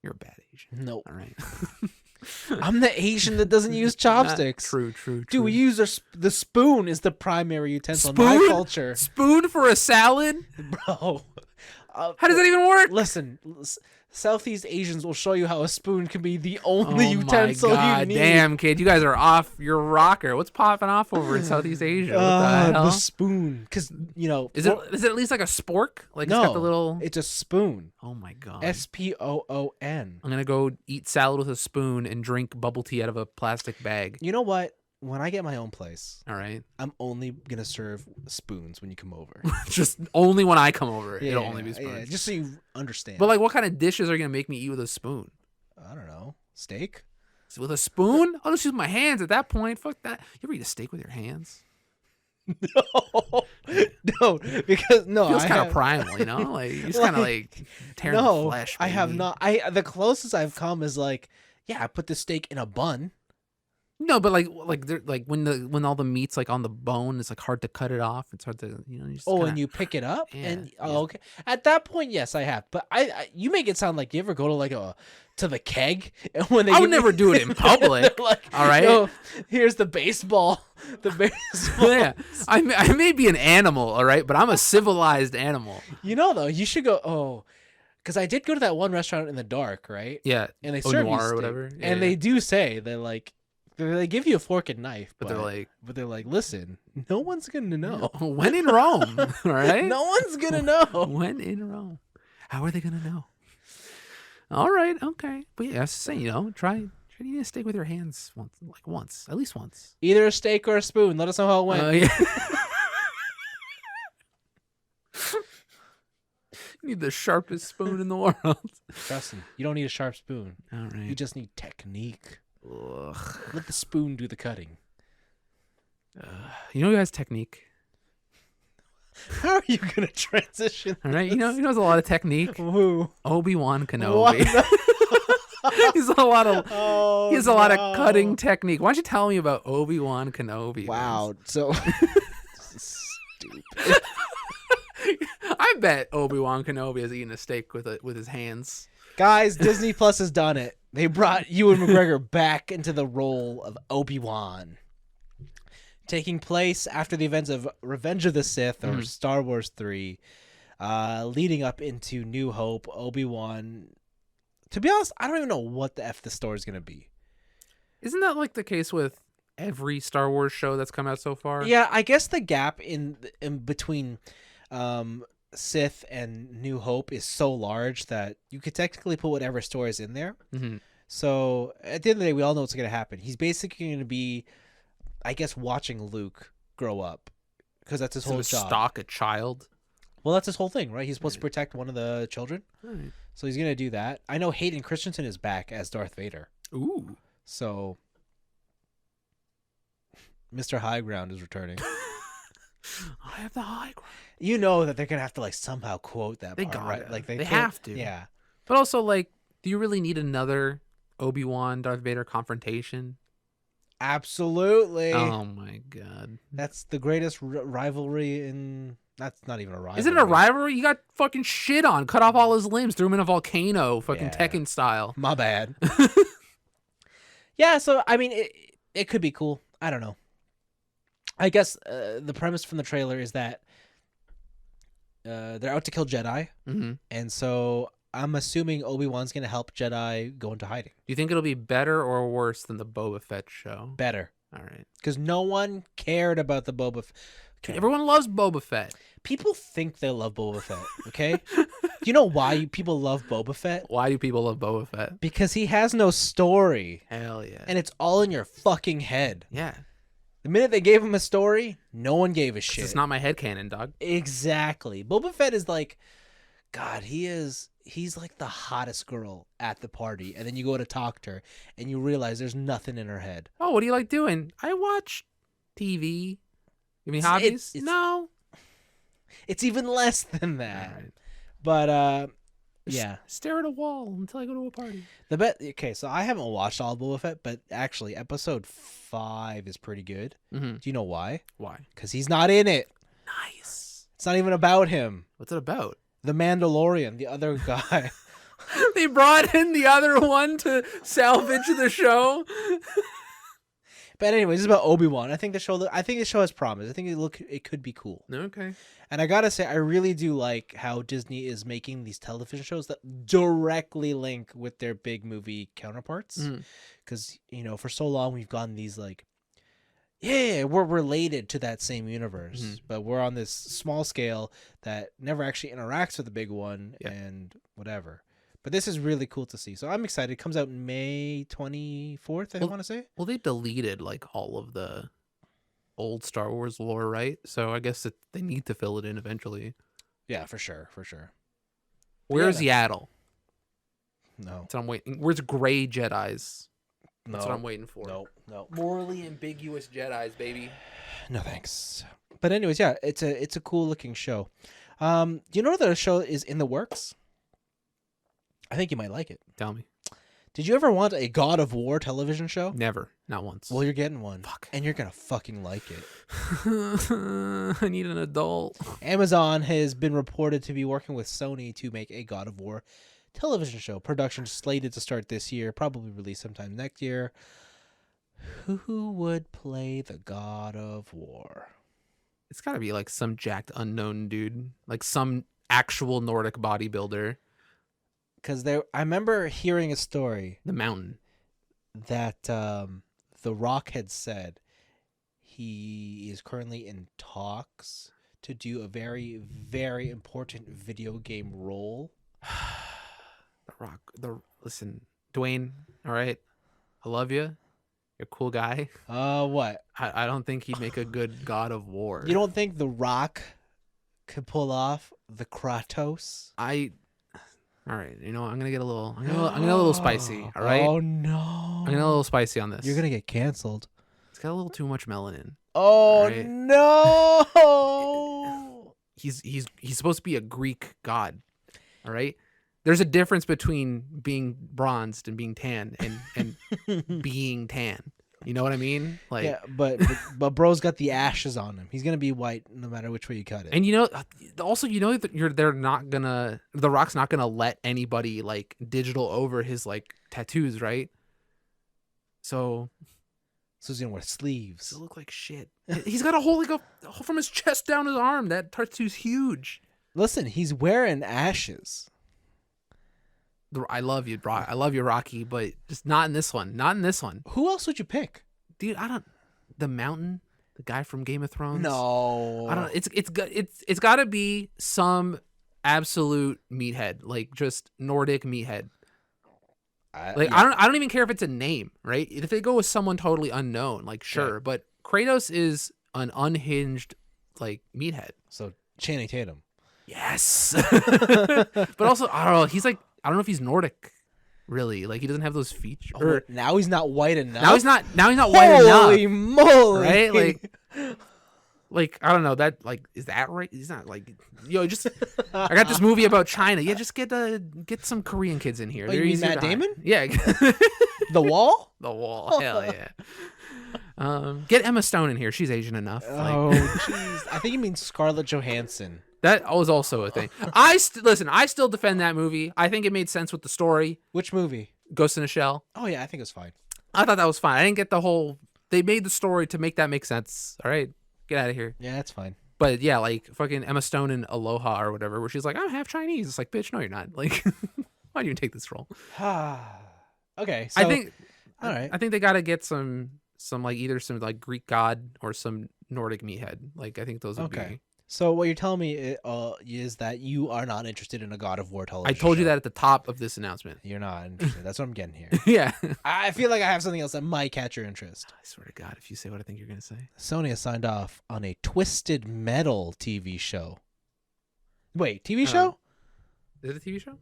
You're a bad Asian. No. All right. I'm the Asian that doesn't use chopsticks. True. Dude, we use the spoon is the primary utensil in Spoon? my culture. Spoon for a salad? Bro. How does that even work? Listen, Southeast Asians will show you how a spoon can be the only utensil my God, you need. Damn, kid, you guys are off your rocker. What's popping off over in Southeast Asia? What the hell? The spoon, because Is it at least like a spork? Like no, it's got the little. it's a spoon. Oh my God. Spoon. I'm gonna go eat salad with a spoon and drink bubble tea out of a plastic bag. You know what? When I get my own place, All right. I'm only gonna serve spoons when you come over. Just only when I come over, it'll only be spoons. Yeah, just so you understand. But like, what kind of dishes are you gonna make me eat with a spoon? I don't know, steak. With a spoon? I'll just use my hands at that point. Fuck that. You ever eat a steak with your hands? No, because no, Feels I kind of have- primal, you know? Like you just kind of like tearing the No, flesh. I have baby. not. The closest I've come is like, yeah, I put the steak in a bun. No, but like they're like when all the meat's like on the bone, it's like hard to cut it off. It's hard to you just Oh, kinda, and you pick it up, yeah. and okay. At that point, yes, I have. But you make it sound like you ever go to like to the keg, and when they I give would never you- do it in public. they're like, all right. "Yo, here's the baseball, the baseball." Yeah, I may be an animal, all right, but I'm a civilized animal. You know, though, you should go. Oh, because I did go to that one restaurant in the dark, right? Yeah, And they Au serve you Noir or steak. whatever. Yeah, And they do say they give you a fork and knife, but they're like, listen, no one's gonna know. when in Rome, all right? No one's gonna know. When in Rome, how are they gonna know? All right, okay, but yeah, say try eating a steak with your hands once, at least once. Either a steak or a spoon. Let us know how it went. Yeah. You need the sharpest spoon in the world. Trust me, you don't need a sharp spoon. All right. You just need technique. Ugh. Let the spoon do the cutting. You know who has technique? How are you gonna transition? All right, he knows a lot of technique. Who? Obi-Wan Kenobi. What? He's a lot of Oh, he has a lot of cutting technique. Why don't you tell me about Obi-Wan Kenobi? Wow. So stupid. I bet Obi-Wan Kenobi has eaten a steak with his hands. Guys, Disney Plus has done it. They brought Ewan McGregor back into the role of Obi-Wan. Taking place after the events of Revenge of the Sith or Star Wars 3, leading up into New Hope, Obi-Wan. To be honest, I don't even know what the F the story is going to be. Isn't that like the case with every Star Wars show that's come out so far? Yeah, I guess the gap in between Sith and New Hope is so large that you could technically put whatever story is in there. Mm-hmm. So at the end of the day, we all know what's going to happen. He's basically going to be, I guess, watching Luke grow up because that's his whole job. Stalk a child. Well, that's his whole thing, right? He's supposed to protect one of the children. Right. So he's going to do that. I know Hayden Christensen is back as Darth Vader. Ooh. So Mr. High Ground is returning. I have the high ground. You know that they're going to have to somehow quote that They part, got right? it. Like They can't- have to. Yeah. But also, do you really need another Obi-Wan Darth Vader confrontation? Absolutely. Oh my god. That's the greatest rivalry in... That's not even a rivalry. Is it a rivalry? He got fucking shit on, cut off all his limbs, threw him in a volcano, fucking Yeah. Tekken style. My bad. Yeah, so, I mean, it could be cool. I don't know. I guess the premise from the trailer is that they're out to kill Jedi, Mm-hmm. and so I'm assuming Obi-Wan's going to help Jedi go into hiding. Do you think it'll be better or worse than the Boba Fett show? Better. All right. Because no one cared about the Boba Fett. Everyone loves Boba Fett. People think they love Boba Fett, okay? Do you know why people love Boba Fett? Why do people love Boba Fett? Because he has no story, Hell yeah. and it's all in your fucking head. Yeah. The minute they gave him a story, no one gave a shit. It's not my headcanon, dog. Exactly. Boba Fett is like, God, he's like the hottest girl at the party. And then you go to talk to her and you realize there's nothing in her head. Oh, what do you like doing? I watch TV. You mean hobbies? No. It's even less than that. All right. But, Just yeah. stare at a wall until I go to a party. Okay, so I haven't watched all of Boba Fett, but actually episode 5 is pretty good. Mm-hmm. Do you know why? Why? Because he's not in it. Nice. It's not even about him. What's it about? The Mandalorian, the other guy. They brought in the other one to salvage the show. But anyways, it's about Obi-Wan. I think the show has promise. I think it could be cool. Okay. And I gotta say, I really do like how Disney is making these television shows that directly link with their big movie counterparts. Because for so long we've gotten these we're related to that same universe, but we're on this small scale that never actually interacts with the big one and whatever. But this is really cool to see. So I'm excited. It comes out May 24th, I want to say. Well, they deleted all of the old Star Wars lore, right? So I guess they need to fill it in eventually. Yeah, for sure, for sure. Where's Yaddle? No. That's what I'm waiting. Where's Gray Jedis? That's what I'm waiting for. No. Morally ambiguous Jedis, baby. No thanks. But anyways, yeah, it's a cool looking show. Do you know that a show is in the works? I think you might like it. Tell me. Did you ever want a God of War television show? Never. Not once. Well, you're getting one. Fuck. And you're going to fucking like it. I need an adult. Amazon has been reported to be working with Sony to make a God of War television show. Production slated to start this year, probably release sometime next year. Who would play the God of War? It's got to be like some jacked unknown dude. Like some actual Nordic bodybuilder. Because I remember hearing a story. The Mountain. That The Rock had said he is currently in talks to do a very, very important video game role. The Rock. Listen, Dwayne, all right? I love you. You're a cool guy. What? I don't think he'd make a good God of War. You don't think The Rock could pull off the Kratos? All right, I'm gonna get a little. I'm gonna get a little spicy. All right. Oh no! I'm gonna get a little spicy on this. You're gonna get canceled. It's got a little too much melanin. Oh right? No! He's supposed to be a Greek god. All right. There's a difference between being bronzed and being tan and being tan. You know what I mean? Like, yeah, but bro's got the ashes on him. He's gonna be white no matter which way you cut it. And also that they're not gonna. The Rock's not gonna let anybody like digital over his like tattoos, right? So he's gonna wear sleeves. He'll look like shit. He's got a hole from his chest down his arm. That tattoo's huge. Listen, he's wearing ashes. I love you, bro. I love you, Rocky, but just not in this one. Not in this one. Who else would you pick? Dude, The Mountain, the guy from Game of Thrones. No. I don't know. It's got to be some absolute meathead, like just Nordic meathead. I don't even care if it's a name, right? If they go with someone totally unknown, like sure, but Kratos is an unhinged like meathead. So Channing Tatum. Yes. But also, I don't know. He's like, I don't know if he's Nordic, really. Like he doesn't have those features. Now he's not white enough. Now he's not white enough. Holy moly! Right? Like I don't know that. Like, is that right? He's not like just. I got this movie about China. Yeah, just get some Korean kids in here. Oh, you mean Matt Damon? Yeah. The Wall. The Wall. Hell yeah. Get Emma Stone in here. She's Asian enough. Oh jeez. I think you mean Scarlett Johansson. That was also a thing. I still defend that movie. I think it made sense with the story. Which movie? Ghost in a Shell. Oh yeah, I think it was fine. I thought that was fine. I didn't get the whole. They made the story to make that make sense. All right, get out of here. Yeah, that's fine. But yeah, like fucking Emma Stone in Aloha or whatever, where she's like, I'm half Chinese. It's like, bitch, no, you're not. Like, why do you take this role? Okay, so I think. All right. I think they got to get some like either some like Greek god or some Nordic meathead. Like I think those would be. So what you're telling me is that you are not interested in a God of War television I told you show. that at the top of this announcement. You're not interested. That's what I'm getting here. Yeah. I feel like I have something else that might catch your interest. I swear to God, if you say what I think you're going to say. Sony has signed off on a Twisted Metal TV show. Wait, TV show? Is it a TV show?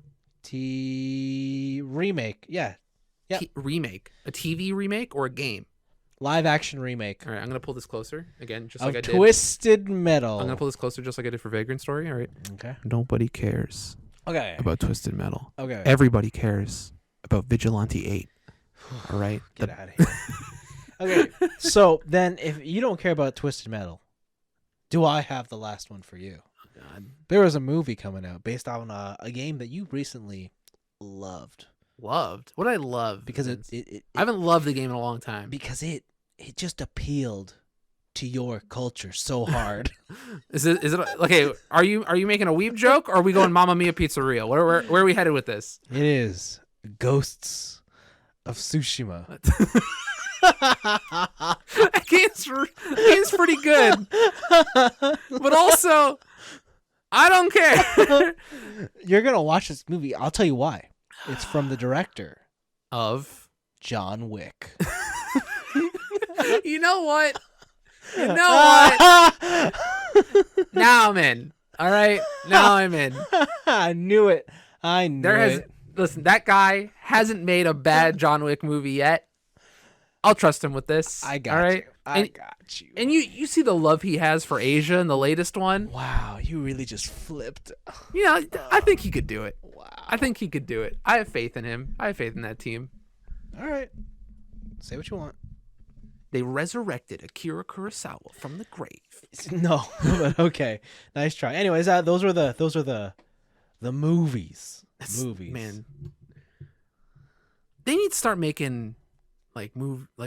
Remake. Yeah. Yep. Remake. A TV remake or a game? Live action remake. All right, I'm going to pull this closer again, just of like I did. Twisted Metal. I'm going to pull this closer just like I did for Vagrant Story. All right. Okay. Nobody cares about Twisted Metal. Okay. Everybody cares about Vigilante 8. All right. Get out of here. Okay. So then if you don't care about Twisted Metal, do I have the last one for you? Oh, God. There was a movie coming out based on a game that you recently loved. Loved? What did I love? Because I haven't loved the game in a long time. Because it just appealed to your culture so hard. Is it okay? Are you making a weeb joke, or are we going Mamma Mia Pizzeria? Where are we headed with this? It is Ghosts of Tsushima. That game's pretty good, but also I don't care. You're gonna watch this movie. I'll tell you why. It's from the director of John Wick. You know what? Now I'm in. All right. Now I'm in. I knew it. Listen, that guy hasn't made a bad John Wick movie yet. I'll trust him with this. I got all right? you. I got you. And you see the love he has for Asia in the latest one. Wow, you really just flipped. Yeah, I think he could do it. Wow. I think he could do it. I have faith in him. I have faith in that team. All right. Say what you want. They resurrected Akira Kurosawa from the grave. No, but okay. Nice try. Anyways, those are the movies. Movies. Man, they need to start making like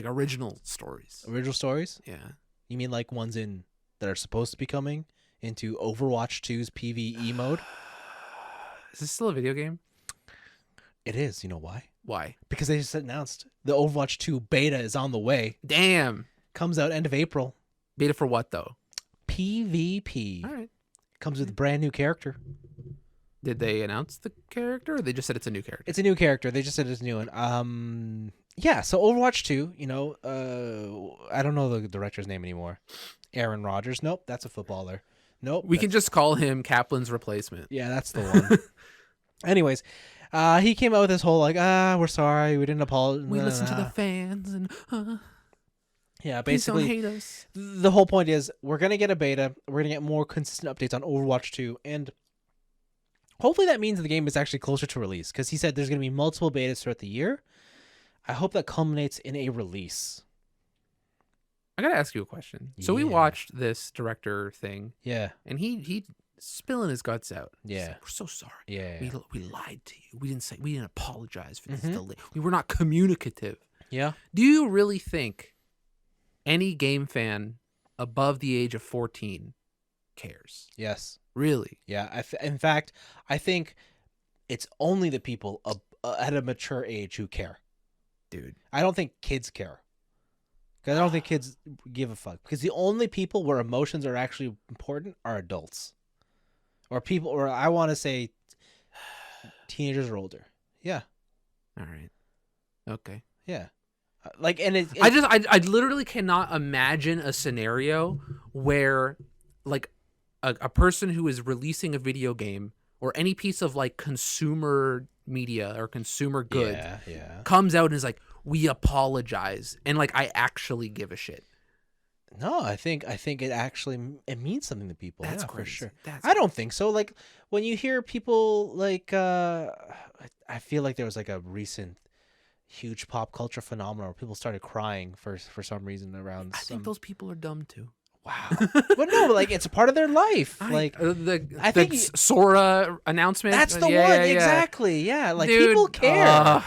original stories. Original stories? Yeah. You mean like ones that are supposed to be coming into Overwatch 2's PvE mode? Is this still a video game? It is. You know why? Why? Because they just announced the Overwatch 2 beta is on the way. Damn. Comes out end of April. Beta for what though? PvP. All right. Comes with a brand new character. Did they announce the character, or they just said it's a new character? It's a new character. They just said it's a new one. Yeah, so Overwatch 2, I don't know the director's name anymore. Aaron Rodgers. Nope, that's a footballer. Nope. We can just call him Kaplan's replacement. Yeah, that's the one. Anyways, he came out with this whole like, we're sorry, we didn't apologize. We listen to the fans and yeah, please don't basically hate us. the whole point is we're gonna get a beta. We're gonna get more consistent updates on Overwatch 2, and hopefully that means the game is actually closer to release. Because he said there's gonna be multiple betas throughout the year. I hope that culminates in a release. I gotta ask you a question. So we Yeah. watched this director thing, Yeah, and he spilling his guts out. He's Yeah. like, we're so sorry. yeah, We lied to you. We didn't apologize for this Mhm. delay. We were not communicative. yeah. Do you really think any game fan above the age of 14 cares? Yes. Really? Yeah. In fact, I think it's only the people at a mature age who care. Dude. I don't think kids care. Because I don't think kids give a fuck. Because the only people where emotions are actually important are adults. Or I want to say teenagers or older. Yeah. All right. Okay. Yeah. Like, and I literally cannot imagine a scenario where like a person who is releasing a video game or any piece of like consumer media or consumer good Yeah. comes out and is like, we apologize, and like I actually give a shit. No, I think it means something to people. That's yeah, for crazy. sure. That's I don't think so. Like when you hear people like I feel like there was like a recent huge pop culture phenomenon where people started crying for some reason around I think those people are dumb too. wow. But no, like it's a part of their life. Like I think the Sora announcement. that's the Yeah, one yeah, yeah. exactly. Yeah, like Dude, people care.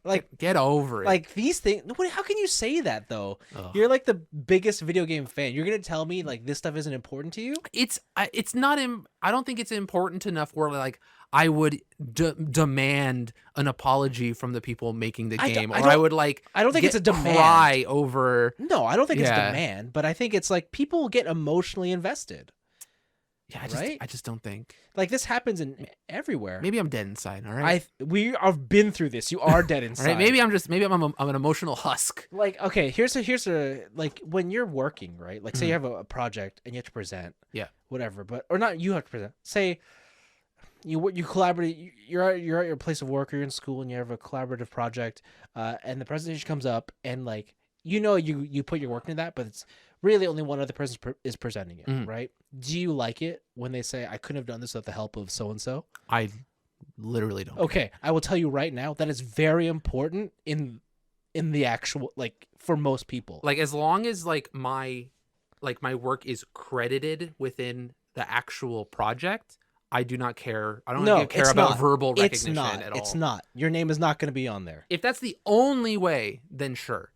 Like get over it. Like these things. How can you say that though? Ugh. You're like the biggest video game fan. You're gonna tell me like this stuff isn't important to you? It's not. I don't think it's important enough where like I would demand an apology from the people making the game, I would like. I don't think it's a demand. Cry over. No, I don't think it's Yeah. demand, but I think it's like people get emotionally invested. Yeah, Right? I just don't think. Like this happens in everywhere. Maybe I'm dead inside. All right. We have been through this. You are dead All inside. right. Maybe I'm an emotional husk. like okay. Here's a like when you're working right. Like say you have a project and you have to present. Yeah. Whatever, but or not you have to present. Say you collaborate. You're at your place of work or you're in school and you have a collaborative project. And the presentation comes up and like you put your work into that, but it's really only one other person is presenting it, right? Do you like it when they say, I couldn't have done this without the help of so-and-so? I literally don't. Okay, I will tell you right now, that is very important in the actual, like, for most people. Like, as long as, like, my work is credited within the actual project, I do not care. I don't care about verbal recognition at all. It's not. Your name is not going to be on there. If that's the only way, then sure.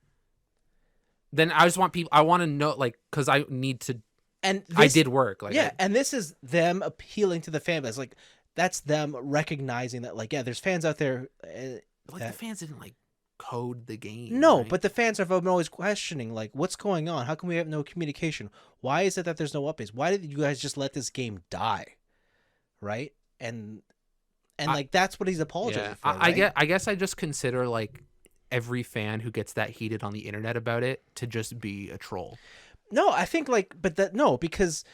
Then I just want people, I want to know, like, because I need to, and I did work. Like, yeah, and this is them appealing to the fan base. Like, that's them recognizing that, like, yeah, there's fans out there. the fans didn't, like, code the game. No, right? but the fans are always questioning, like, what's going on? How come we have no communication? Why is it that there's no updates? Why did you guys just let this game die? Right? And like, that's what he's apologizing for, right? I guess I just consider, like, every fan who gets that heated on the internet about it to just be a troll. No, I think because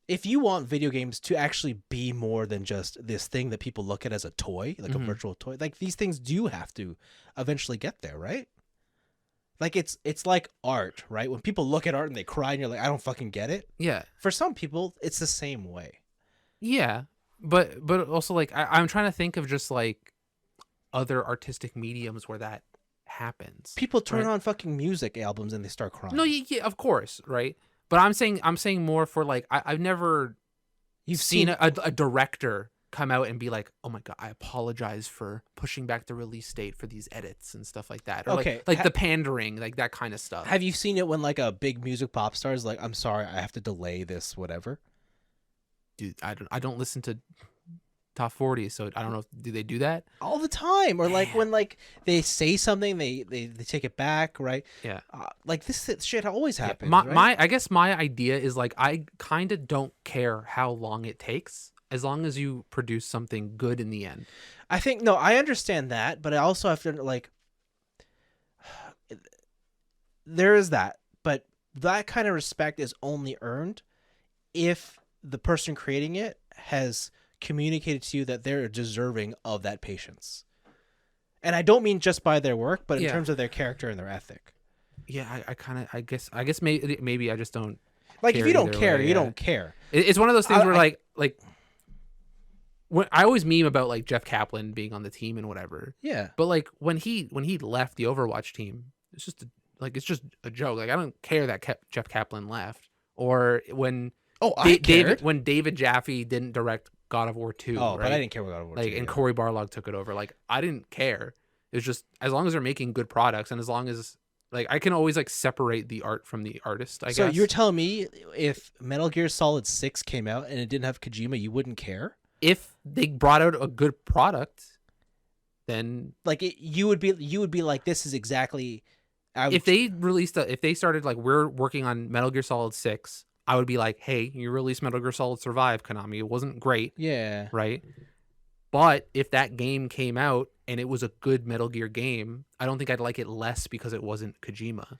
if you want video games to actually be more than just this thing that people look at as a toy, like a virtual toy, like these things do have to eventually get there, right? Like it's like art, right? When people look at art and they cry and you're like, I don't fucking get it. Yeah. For some people, it's the same way. Yeah. But also, like, I'm trying to think of just, like, other artistic mediums where that happens. People turn right? on fucking music albums and they start crying. No, yeah, of course, right? But I'm saying more for like I've never You've seen seen a director come out and be like, "Oh my god, I apologize for pushing back the release date for these edits and stuff like that," or Okay, like the pandering, like that kind of stuff. have you seen it when like a big music pop star is like, I'm sorry, I have to delay this, whatever? Dude, I don't listen to top 40, so I don't know. Do they do that? All the time. Or like Man. when like they say something, they take it back, right? Yeah. Like this shit always Yeah, happens. my right? I guess my idea is like I kind of don't care how long it takes as long as you produce something good in the end. I think no, I understand that, but I also have to like there is that, but that kind of respect is only earned if the person creating it has communicated to you that they're deserving of that patience. And I don't mean just by their work, but in Yeah. terms of their character and their ethic. Yeah, I guess maybe I just don't Like if care you don't either care, way, you yeah. don't care. It's one of those things where I- like when I always meme about like Jeff Kaplan being on the team and whatever. Yeah. But like when he left the Overwatch team, it's just a joke. Like I don't care that Jeff Kaplan left, or when Oh, I cared. when David Jaffe didn't direct God of War 2, Oh, right? but I didn't care what God of War Like 2, and yeah. Cory Barlog took it over. Like I didn't care. It was just as long as they're making good products and as long as like I can always like separate the art from the artist, I So guess. you're telling me if Metal Gear Solid 6 came out and it didn't have Kojima, you wouldn't care? If they brought out a good product, then Like you would be like, this is exactly. if they started like we're working on Metal Gear Solid 6, I would be like, hey, you released Metal Gear Solid Survive, Konami. It wasn't great, Yeah. right? But if that game came out and it was a good Metal Gear game, I don't think I'd like it less because it wasn't Kojima.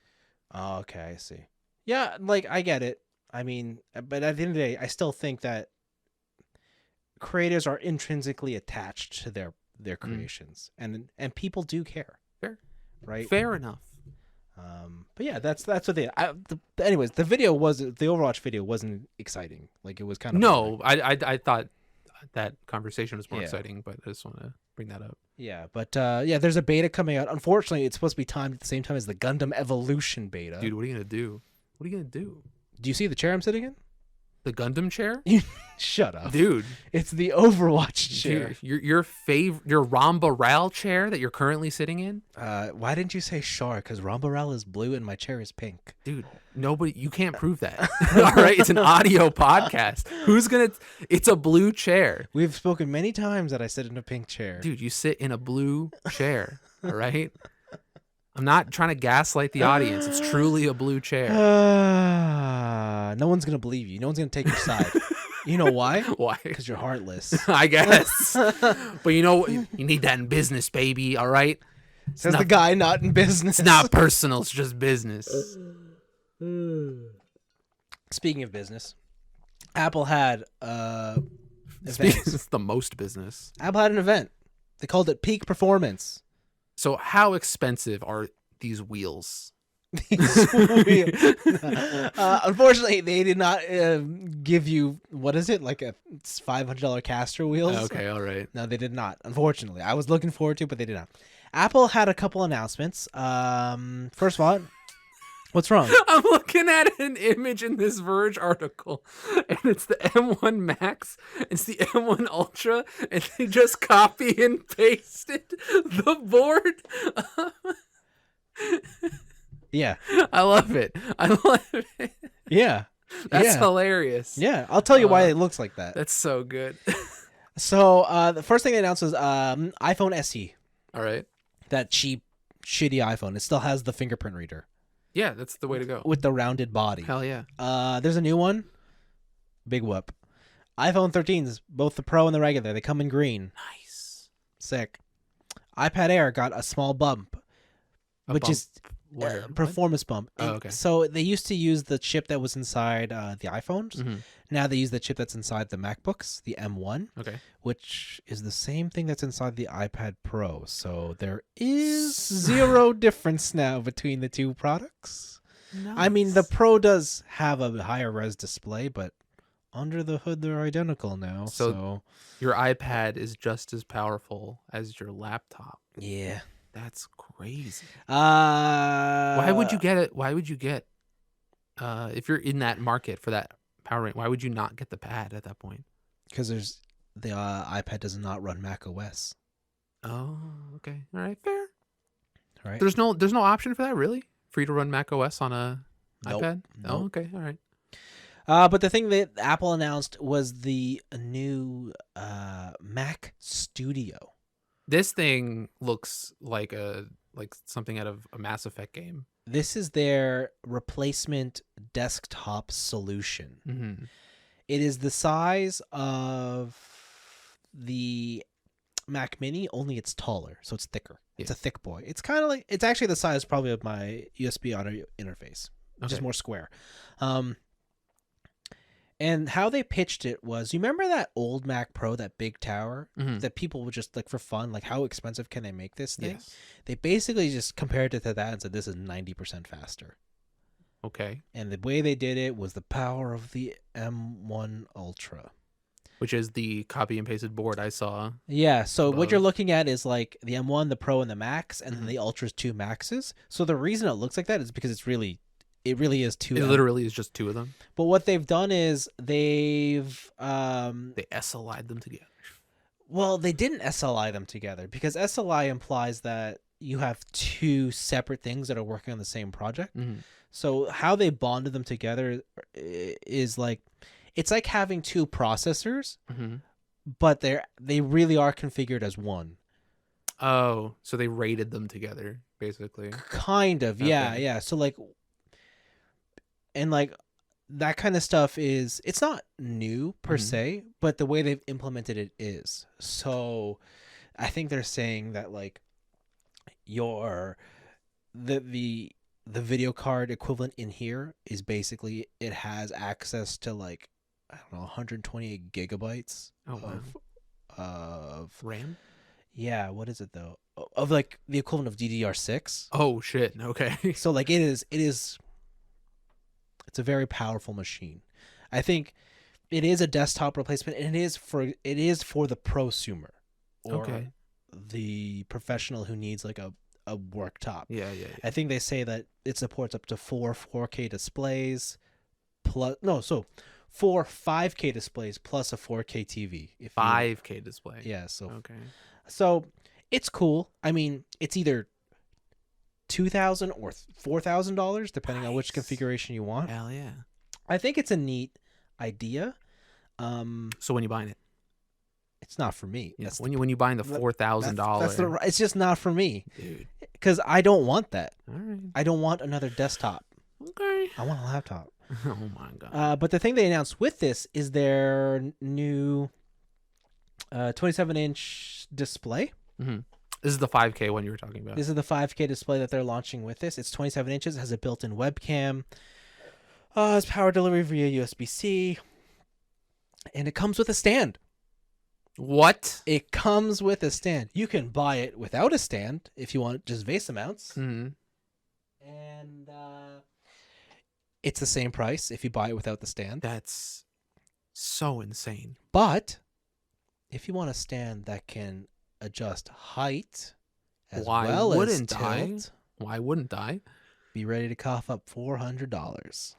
Oh, okay, I see. Yeah, like I get it. I mean, but at the end of the day, I still think that creators are intrinsically attached to their creations, and people do care. Fair. Right? Fair enough. But yeah, that's what they. Anyways, the Overwatch video wasn't exciting. Like it was kind of No, I thought that conversation was more Yeah. exciting, but I just want to bring that up. Yeah, but yeah, there's a beta coming out. Unfortunately, it's supposed to be timed at the same time as the Gundam Evolution beta. Dude, what are you gonna do? What are you gonna do? Do you see the chair I'm sitting in? The Gundam chair? Shut up, Dude. It's the Overwatch chair. Dude, your Ramba Ral chair that you're currently sitting in? Why didn't you say Char? Because Rambaral is blue and my chair is pink. Dude, you can't prove that. All right, it's an audio podcast. It's a blue chair. We've spoken many times that I sit in a pink chair. Dude, you sit in a blue chair, all right? I'm not trying to gaslight the audience. It's truly a blue chair. No one's gonna believe you. No one's gonna take your side. You know why? Why? Because you're heartless. I guess. But you know what? You need that in business, baby, all right? Says the guy not in business. It's not personal, it's just business. Speaking of business, Apple had It's the most business. Apple had an event. They called it Peak Performance. So how expensive are these wheels? Unfortunately, they did not give you, what is it, like a $500 caster wheels? Okay, all right. No, they did not. Unfortunately, I was looking forward to it, but they did not. Apple had a couple announcements. First of all, what's wrong? I'm looking at an image in this Verge article, and it's the M1 Max, it's the M1 Ultra, and they just copy and pasted the board. Yeah, I love it. I love it. yeah, That's hilarious. yeah. I'll tell you why it looks like that. That's so good. So the first thing they announced was iPhone SE. All right. That cheap, shitty iPhone. It still has the fingerprint reader Yeah, that's the way to go. with the rounded body. Hell yeah. There's a new one. Big whoop. iPhone 13s, both the Pro and the regular, they come in green. Nice. Sick. iPad Air got a small bump, which is Where? performance bump. Oh, okay. So they used to use the chip that was inside the iPhones. Mm-hmm. Now they use the chip that's inside the MacBooks, the M1, Okay. which is the same thing that's inside the iPad Pro. So there is zero difference now between the two products. Nice. I mean, the Pro does have a higher res display, but under the hood they're identical now. So your iPad is just as powerful as your laptop. yeah. That's crazy. Uh, Why would you get it? Why would you get if you're in that market for that power rank? Why would you not get the pad at that point? Because there's the iPad does not run Mac OS, Oh, okay, all right, fair. right? There's no option for that, really, for you to run Mac OS on a Nope. iPad. Nope. Oh, okay, all right. But the thing that Apple announced was the new Mac Studio. This thing looks like something out of a Mass Effect game. This is their replacement desktop solution. Mm-hmm. It is the size of the Mac Mini, only it's taller, so it's thicker. It's a thick boy. It's kind of like, it's actually the size probably of my USB audio interface, just more square. And how they pitched it was, you remember that old Mac Pro, that big tower, that people would just like for fun, like how expensive can they make this thing? Yes. They basically just compared it to that and said this is 90% faster. Okay. And the way they did it was the power of the M1 Ultra. Which is the copy and pasted board I saw. Yeah, so above. what you're looking at is like the M1, the Pro, and the Max, and then the Ultra's 2 Maxes. So the reason it looks like that is because it really is 2. It literally is just 2 of them. But what they've done is they've They SLI'd them together. well, they didn't SLI them together because SLI implies that you have 2 separate things that are working on the same project. Mm-hmm. So how they bonded them together is like, it's like having 2 processors, but they really are configured as one. Oh, so they rated them together, basically. Kind of, yeah, Okay. yeah. So like, and like that kind of stuff it's not new per se, but the way they've implemented it is. So I think they're saying that like the video card equivalent in here is basically, it has access to like, I don't know, 128 gigabytes of RAM? Yeah, what is it though? Of like the equivalent of DDR6. Oh shit. Okay. So like it's a very powerful machine. I think it is a desktop replacement, and it is for the prosumer or the professional who needs like a worktop. Yeah. I think they say that it supports up to 4 4K displays plus 4 5K displays plus a 4K TV. 5K display. Yeah, so okay. So it's cool. I mean, it's either $2,000 or $4,000 depending on which configuration you want. Hell yeah. I think it's a neat idea. So when you buying it? It's not for me. Yeah, when you buying the $4,000. It's just not for me. Dude. Because I don't want that. All right. I don't want another desktop. Okay. I want a laptop. Oh my god. But the thing they announced with this is their new 27-inch display. This is the 5K one you were talking about. This is the 5K display that they're launching with this. It's 27 inches. It has a built-in webcam. It's power delivery via USB-C. And it comes with a stand. What? It comes with a stand. You can buy it without a stand if you want just VESA mounts. Mm-hmm. And it's the same price if you buy it without the stand. That's so insane. But if you want a stand that can adjust height as well as tilt, why wouldn't I? Be ready to cough up $400.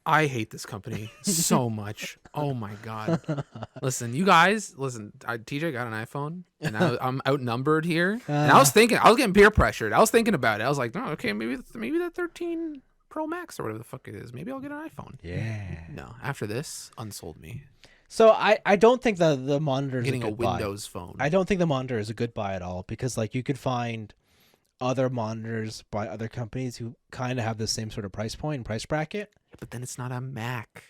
I hate this company so much. Oh my god! Listen, you guys, TJ got an iPhone, and I'm outnumbered here. And I was getting peer pressured. I was thinking about it. I was like, oh, okay, maybe the 13 Pro Max or whatever the fuck it is. Maybe I'll get an iPhone. Yeah. No, after this, unsold me. So I don't think the monitor is Getting a a good buy. Windows phone. I don't think the monitor is a good buy at all, because like you could find other monitors by other companies who kind of have the same sort of price point and price bracket. But then it's not a Mac.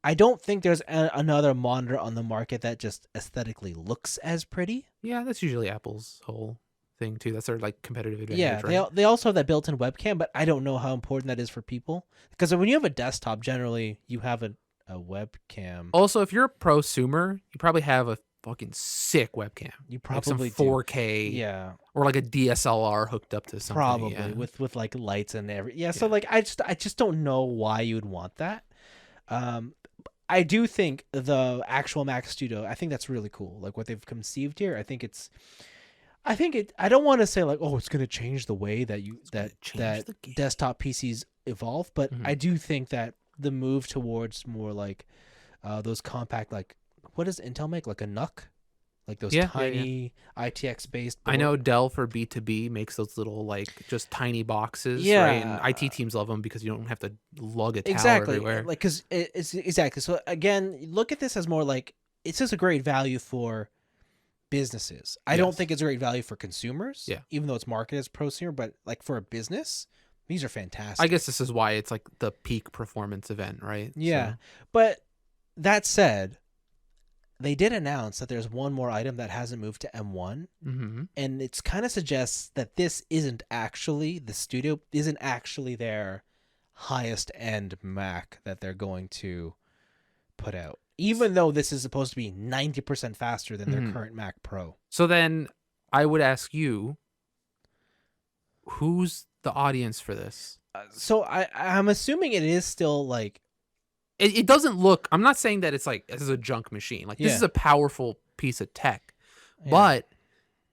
I don't think there's another monitor on the market that just aesthetically looks as pretty. Yeah, that's usually Apple's whole thing too. That's their like competitive advantage. Yeah, right? they also have that built-in webcam, but I don't know how important that is for people, because when you have a desktop, generally you have a webcam. Also, if you're a prosumer, you probably have a fucking sick webcam. You like some probably 4K, yeah, or like a DSLR hooked up to something. probably yeah. with like lights and yeah. So like I just don't know why you would want that. I do think the actual Mac Studio, I think that's really cool. Like what they've conceived here, I think it's I think I don't want to say like, oh, it's going to change the way that Change the game. desktop PCs evolve, but Mhm. I do think that the move towards more like those compact, like what does Intel make, like a NUC, like those Yeah. tiny ITX based. I know Dell for B2B makes those little like just tiny boxes, right? And Yeah, IT teams love them because you don't have to lug a tower exactly. everywhere. Like because it's exactly. So again, look at this as more like it's just a great value for businesses. I don't Yes. think it's a great value for consumers. Yeah. Even though it's marketed as prosumer, but like for a business, these are fantastic. I guess this is why it's like the peak performance event, right? Yeah. So, But that said, they did announce that there's one more item that hasn't moved to M1, and it's kind of suggests that this isn't actually the studio isn't actually their highest end Mac that they're going to put out. Even though this is supposed to be 90% faster than their current Mac Pro. So then I would ask you, who's the audience for this? So I'm assuming it is still like It doesn't look, I'm not saying that it's like, this is a junk machine. Like, this Yeah. is a powerful piece of tech. Yeah. But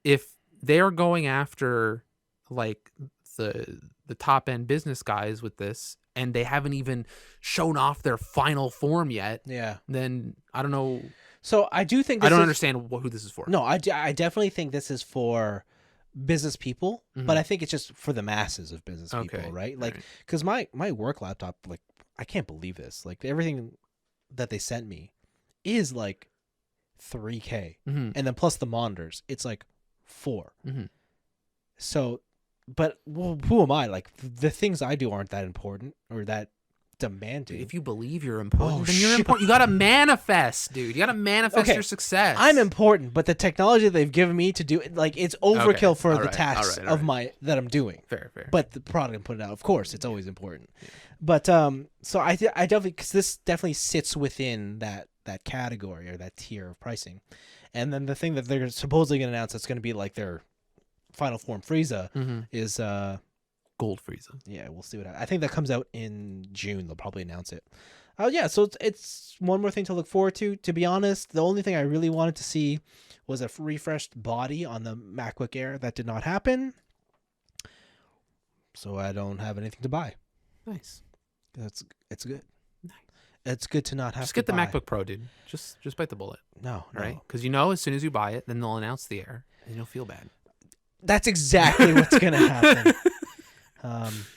if they're going after like the top end business guys with this, and they haven't even shown off their final form yet, yeah. then I don't know. So I do think I this don't is, understand who this is for. No, I definitely think this is for business people, but I think it's just for the masses of business people, right? Like, because my work laptop, like, I can't believe this. Like, everything that they sent me is like 3K, and then plus the monitors, it's like 4. So, but who am I? Like, the things I do aren't that important or that demanding. If you believe you're important, then you're important. You gotta manifest, dude. You gotta manifest your success. I'm important, but the technology they've given me to do it, like, it's overkill for the tasks of my that I'm doing. Fair. But the product I'm putting out, of course, it's always important. Yeah. But so I definitely, because this definitely sits within that category or that tier of pricing. And then the thing that they're supposedly going to announce that's going to be like their final form Frieza is Gold Frieza. Yeah, we'll see what I think that comes out in June. They'll probably announce it. Yeah, so it's one more thing to look forward to. To be honest, the only thing I really wanted to see was a refreshed body on the MacBook Air. That did not happen. So I don't have anything to buy. Nice. It's good. Nice. It's good to not have just to get the buy. MacBook Pro, dude. Just bite the bullet. No. Right? Because you know, as soon as you buy it, then they'll announce the Air, and you'll feel bad. That's exactly what's gonna happen.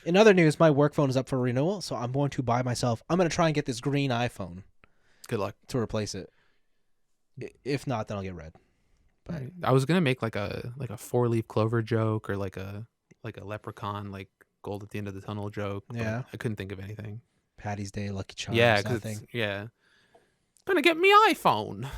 In other news, my work phone is up for renewal, so I'm going to buy myself. I'm going to try and get this green iPhone. Good luck to replace it. If not, then I'll get red. But I was gonna make like a 4-leaf clover joke or like a leprechaun like gold at the end of the tunnel joke. Yeah, I couldn't think of anything. Patty's Day, Lucky Charms. Yeah, because gonna get me iPhone.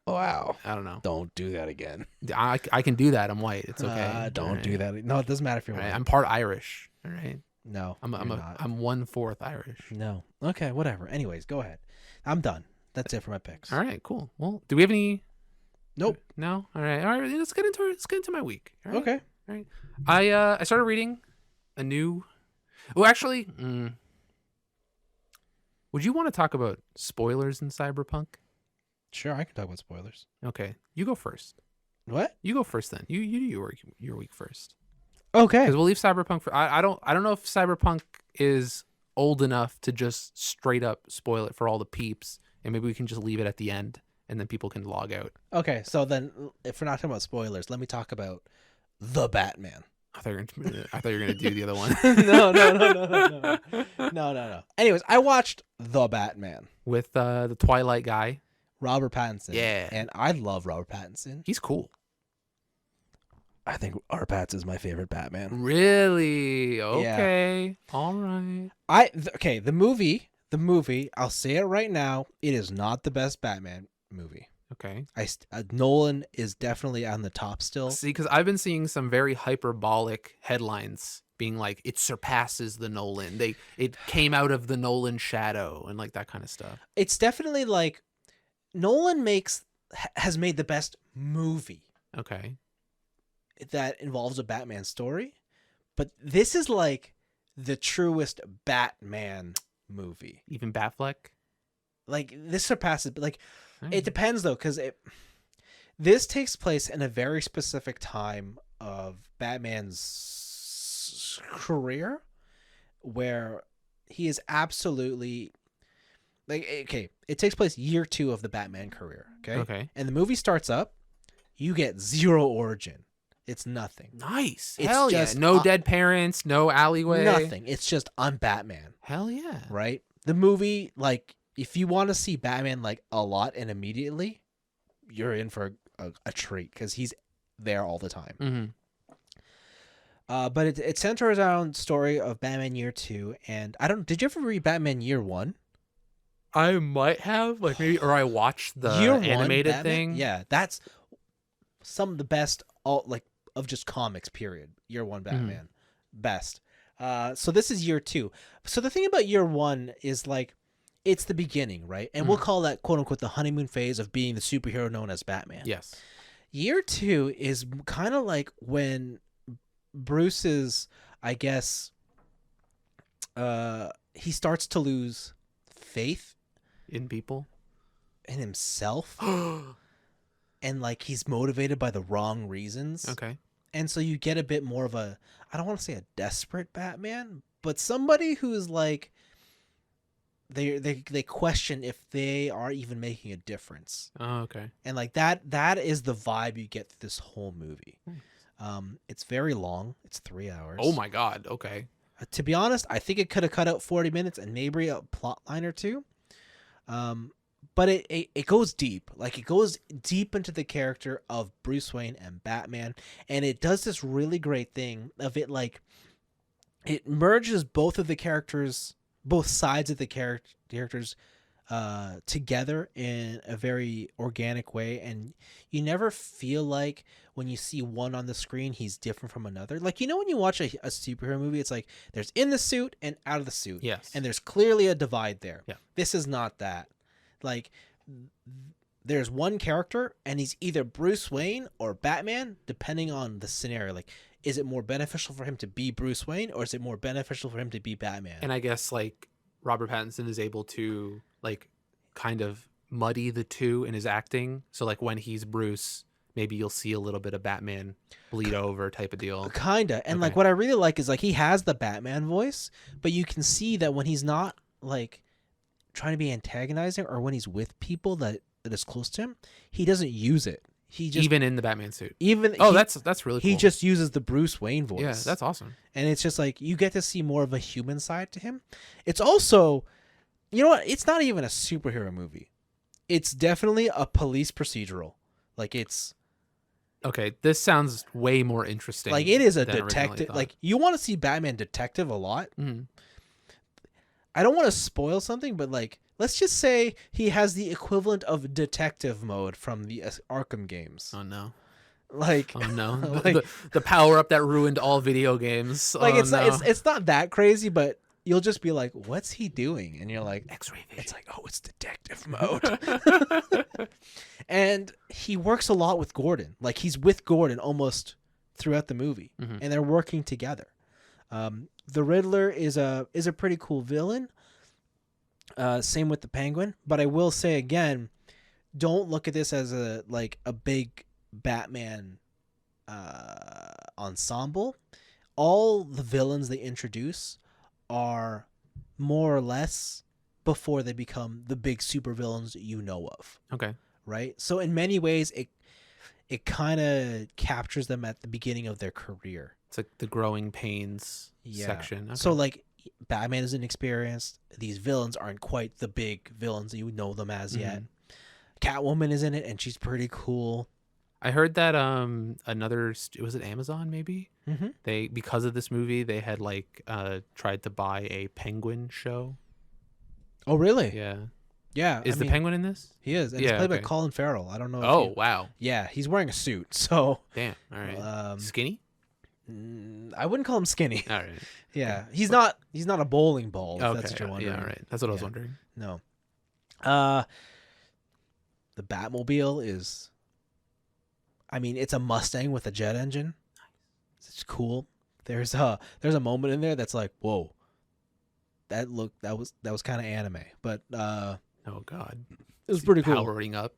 Oh, wow. I don't know. Don't do that again. I can do that. I'm white. It's okay. Don't do that. No, it doesn't matter if you're white. I'm part Irish. All right. No, I'm 1/4 Irish. No. Okay, whatever. Anyways, go ahead. I'm done. That's it for my picks. All right, cool. Well, do we have any? Nope. No. All right. Let's get into my week. All right? Okay. All right. I started reading a new. Well, actually, would you want to talk about spoilers in Cyberpunk? Sure, I can talk about spoilers. Okay, you go first. What? You go first then. You do your week first. Okay. Because we'll leave Cyberpunk for. I don't know if Cyberpunk is old enough to just straight up spoil it for all the peeps, and maybe we can just leave it at the end, and then people can log out. Okay, so then if we're not talking about spoilers, let me talk about the Batman. I thought you were gonna do the other one. No. Anyways, I watched The Batman with the Twilight guy, Robert Pattinson. Yeah, and I love Robert Pattinson. He's cool. I think Robert Pattinson is my favorite Batman. Really? Okay. Yeah. All right. Okay. The movie. I'll say it right now. It is not the best Batman movie. Okay. Nolan is definitely on the top still. See, because I've been seeing some very hyperbolic headlines being like, it surpasses the Nolan. It came out of the Nolan shadow and like that kind of stuff. It's definitely like Nolan has made the best movie. Okay. That involves a Batman story, but this is like the truest Batman movie. Even Batfleck? Like this surpasses. Like it depends though, because This takes place in a very specific time of Batman's career where he is absolutely like, okay, it takes place year 2 of the Batman career, okay? Okay. And the movie starts up, you get zero origin. It's nothing. Nice. It's Hell just, yeah. No dead parents, no alleyway. Nothing. It's just I'm Batman, Hell yeah. right? The movie, like, if you want to see Batman like a lot and immediately, you're in for a treat because he's there all the time. Mm-hmm. But it centers around story of Batman Year 2, and did you ever read Batman Year 1? I might have, like, maybe, or I watched the Year 1 animated Batman? thing. Yeah, that's some of the best of just comics, period. Year 1 Batman. Best. So this is Year 2. So the thing about Year 1 is, like, it's the beginning, right? And we'll call that, quote unquote, the honeymoon phase of being the superhero known as Batman. Yes. Year 2 is kind of like when Bruce's, I guess, he starts to lose faith In people. in himself. And, like, he's motivated by the wrong reasons. Okay. And so you get a bit more of I don't want to say a desperate Batman, but somebody who's like, they question if they are even making a difference. Oh, okay. And, like, that is the vibe you get through this whole movie. It's very long. It's 3 hours. Oh my God. Okay. To be honest, I think it could have cut out 40 minutes and maybe a plot line or two. But it goes deep. Like, it goes deep into the character of Bruce Wayne and Batman. And it does this really great thing of it, like, it merges both of the characters, both sides of the characters together in a very organic way. And you never feel like when you see one on the screen, he's different from another. Like, you know, when you watch a superhero movie, it's like there's in the suit and out of the suit. Yes. And there's clearly a divide there. Yeah. This is not that. Like, there's one character and he's either Bruce Wayne or Batman, depending on the scenario. Like, is it more beneficial for him to be Bruce Wayne or is it more beneficial for him to be Batman? And I guess, like, Robert Pattinson is able to, like, kind of muddy the two in his acting. So, like, when he's Bruce, maybe you'll see a little bit of Batman bleed over type of deal. Kinda. And, Okay. like, what I really like is, like, he has the Batman voice, but you can see that when he's not, like, trying to be antagonizing or when he's with people that is close to him, he doesn't use it. He just Even in the Batman suit. That's really cool. He just uses the Bruce Wayne voice. Yeah, that's awesome. And it's just like you get to see more of a human side to him. It's also, you know what? It's not even a superhero movie. It's definitely a police procedural. Like, it's Okay, this sounds way more interesting. like it is a than originally detective. thought. Like, you want to see Batman detective a lot. Mhm. I don't want to spoil something, but, like, let's just say he has the equivalent of detective mode from the Arkham games. Oh no. Like, Oh no. like, the power up that ruined all video games. like, Oh, it's no. not it's not that crazy, but you'll just be like, what's he doing? And you're like, X-ray vision. it's like, oh, it's detective mode. And he works a lot with Gordon. Like, he's with Gordon almost throughout the movie, and they're working together. The Riddler is a pretty cool villain. Same with the Penguin, but I will say again, don't look at this as a big Batman ensemble. All the villains they introduce are more or less before they become the big supervillains you know of. Okay. Right? So in many ways it kind of captures them at the beginning of their career. It's like the growing pains section. Okay. So, like, Batman is inexperienced. These villains aren't quite the big villains that you know them as yet. Catwoman is in it, and she's pretty cool. I heard that was it Amazon maybe? Mm-hmm. They, because of this movie, they had tried to buy a Penguin show. Oh, really? Yeah. Yeah. Is the Penguin in this? He is. And Yeah, he's played by okay. Colin Farrell. I don't know. Oh, wow. Yeah, he's wearing a suit. So Damn. All right. Skinny? I wouldn't call him skinny. All right. Yeah, he's not a bowling ball. If Okay. that's what you're wondering. Yeah, all right. That's what I was Yeah. wondering. No. The Batmobile is, I mean, it's a Mustang with a jet engine. It's cool. There's a moment in there that's like, whoa. That was kind of anime, but Oh God. it was pretty cool. Powering up.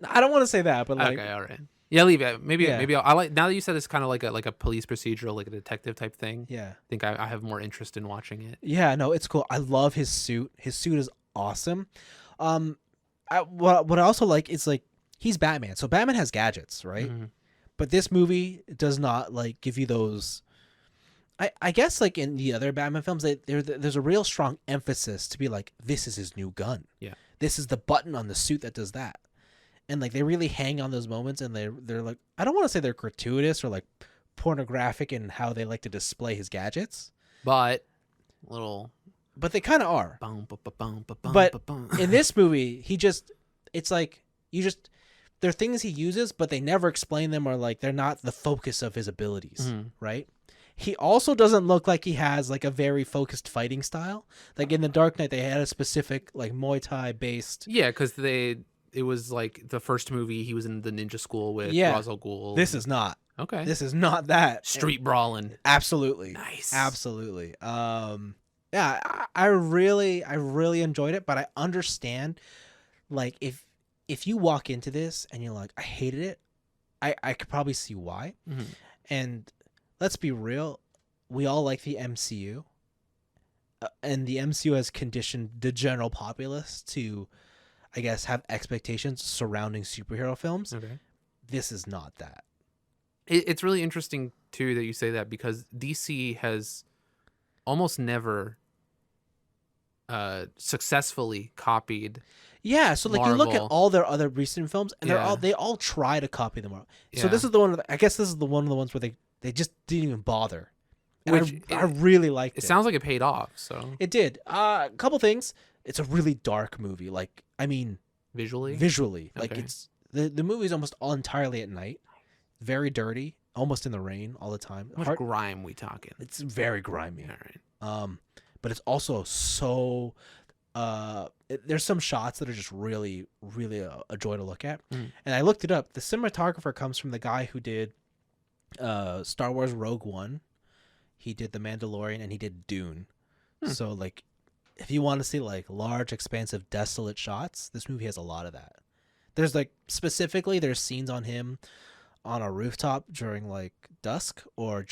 I don't want to say that, but like, Okay, all right. Yeah, leave it. Maybe yeah, maybe I like now that you said it's kind of like a police procedural, like a detective type thing. yeah, I think I have more interest in watching it. yeah. No, it's cool. I love his suit. His suit is awesome. Um, what I also like is like he's Batman, so Batman has gadgets, right? Mhm. But this movie does not like give you those. I guess like in the other Batman films, there's a real strong emphasis to be like, this is his new gun. Yeah. This is the button on the suit that does that. And like they really hang on those moments, and they're like, I don't want to say they're gratuitous or like pornographic in how they like to display his gadgets, But little but they kind of are. bum, ba, ba, bum, ba, bum, But ba, bum. in this movie, it's like they're things he uses, but they never explain them, or like they're not the focus of his abilities, Mhm. right? He also doesn't look like he has like a very focused fighting style. Like in the Dark Knight, they had a specific like Muay Thai based. Yeah, because it was like the first movie he was in the ninja school with Yeah. Ra's al Ghul. This is not. okay. This is not that. Street brawling. Absolutely. Nice. Absolutely. Yeah, I really enjoyed it, but I understand like if you walk into this and you're like, I hated it, I could probably see why. Mhm. And let's be real, we all like the MCU. And the MCU has conditioned the general populace to, I guess, have expectations surrounding superhero films. Okay. This is not that. It's really interesting too that you say that because DC has almost never successfully copied. Yeah, so like you look at Marvel. all their other recent films, and Yeah. they all try to copy them. So Yeah. this is the one. I guess this is the one of the ones where they just didn't even bother. And Which I really liked It it. sounds like it paid off. So It did. A couple things. It's a really dark movie. Like I mean, visually, like Okay. it's the movie's almost all entirely at night, very dirty, almost in the rain all the time. how much grime we talking? It's very grimy. All right. But it's also so there's some shots that are just really a joy to look at. Mhm. And I looked it up. The cinematographer comes from the guy who did Star Wars Rogue One. He did The Mandalorian, and he did Dune. So like if you want to see like large, expansive, desolate shots, this movie has a lot of that. There's like specifically there's scenes on him on a rooftop during like dusk or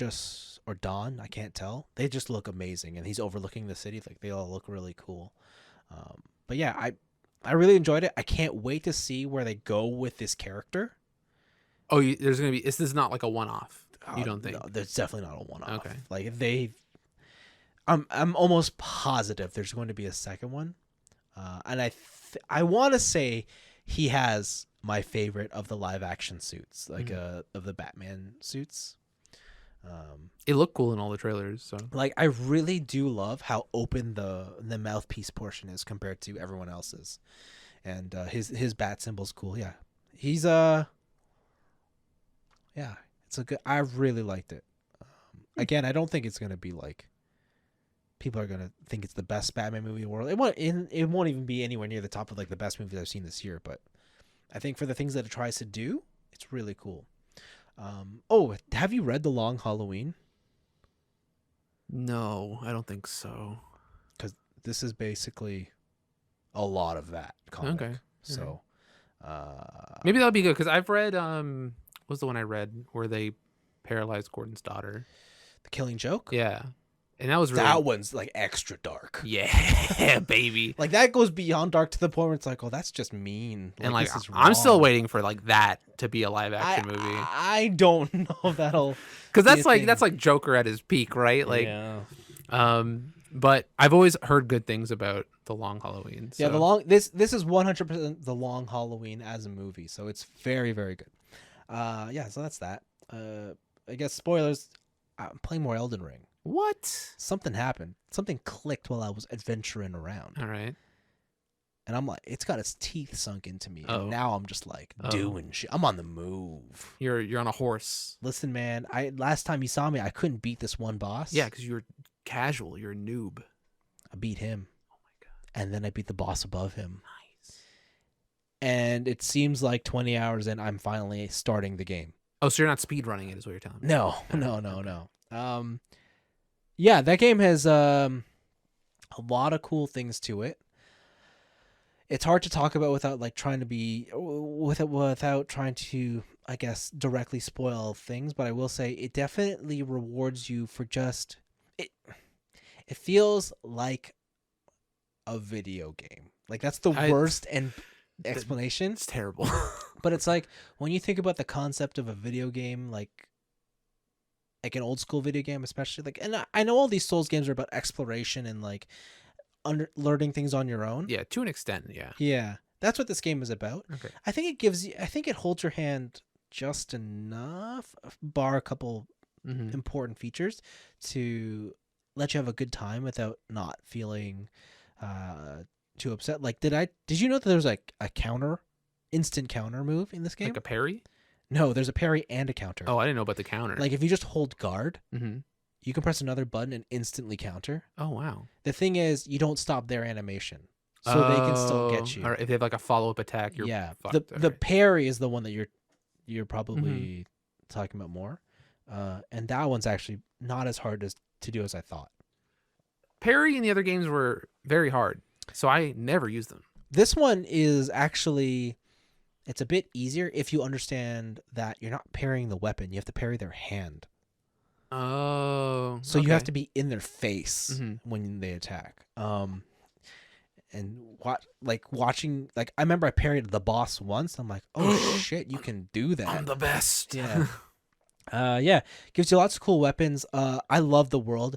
dawn. I can't tell. They just look amazing, and he's overlooking the city. Like they all look really cool. But yeah, I really enjoyed it. I can't wait to see where they go with this character. Oh, there's gonna be. This is not like a one-off. You don't think? No, there's definitely not a one-off. Okay. Like I'm almost positive there's going to be a second one, and I want to say he has my favorite of the live action suits, like of the Batman suits. It looked cool in all the trailers. So Like I really do love how open the mouthpiece portion is compared to everyone else's, and his bat symbol's cool. Yeah, he's yeah, it's a good. I really liked it. Again, I don't think it's gonna be like people are gonna think it's the best Batman movie in the world. It won't even be anywhere near the top of like the best movies I've seen this year. But I think for the things that it tries to do, it's really cool. Oh, have you read The Long Halloween? no, I don't think so. Because this is basically a lot of that comic. Okay. So Maybe that'll be good because I've read. What was the one I read where they paralyzed Gordon's daughter? The Killing Joke. Yeah, and that was really That one's like extra dark. yeah, baby. Like that goes beyond dark to the point where it's like, oh, that's just mean. And like this is I'm still wrong. waiting for like that to be a live action movie I don't know if that'll because be a that's thing. like Joker at his peak, right? Like, yeah. But I've always heard good things about The Long Halloween. So. Yeah, this is 100% The Long Halloween as a movie, so it's very good. Yeah, so that's that. I guess spoilers. I'm playing more Elden Ring. What? Something happened. Something clicked while I was adventuring around. All right. And I'm like, it's got its teeth sunk into me. Oh. And now I'm just like Oh. doing shit. I'm on the move. You're on a horse. Listen, man, last time you saw me, I couldn't beat this one boss. Yeah, because you're casual. You're a noob. I beat him. Oh my god. And then I beat the boss above him. Nice. And it seems like 20 hours in, I'm finally starting the game. Oh, so you're not speed running it, is what you're telling me? No. Yeah, that game has a lot of cool things to it. it's hard to talk about without like trying to be without trying to, I guess, directly spoil things, but I will say it definitely rewards you for just it. It feels like a video game. Like that's the worst and explanation. It's terrible. But it's like when you think about the concept of a video game, like an old school video game, especially like, and I know all these Souls games are about exploration and like learning things on your own. Yeah, to an extent, yeah. Yeah, that's what this game is about. Okay. I think it holds your hand just enough, bar a couple important features, to let you have a good time without not feeling too upset. Like, did you know that there's like a instant counter move in this game? Like a parry? No, there's a parry and a counter. Oh, I didn't know about the counter. Like if you just hold guard, mm-hmm. you can press another button and instantly counter. Oh, wow. The thing is, you don't stop their animation, so they can still get you. Or if they have like a follow-up attack, you're fucked. The parry is the one that you're probably talking about more, and that one's actually not as hard to do as I thought. Parry in the other games were very hard, so I never used them. This one is actually, it's a bit easier if you understand that you're not parrying the weapon; you have to parry their hand. Oh, so you have to be in their face when they attack. And watching, like, I remember I parried the boss once. I'm like, oh shit, you can do that. I'm the best. Yeah. Yeah. Gives you lots of cool weapons. I love the world.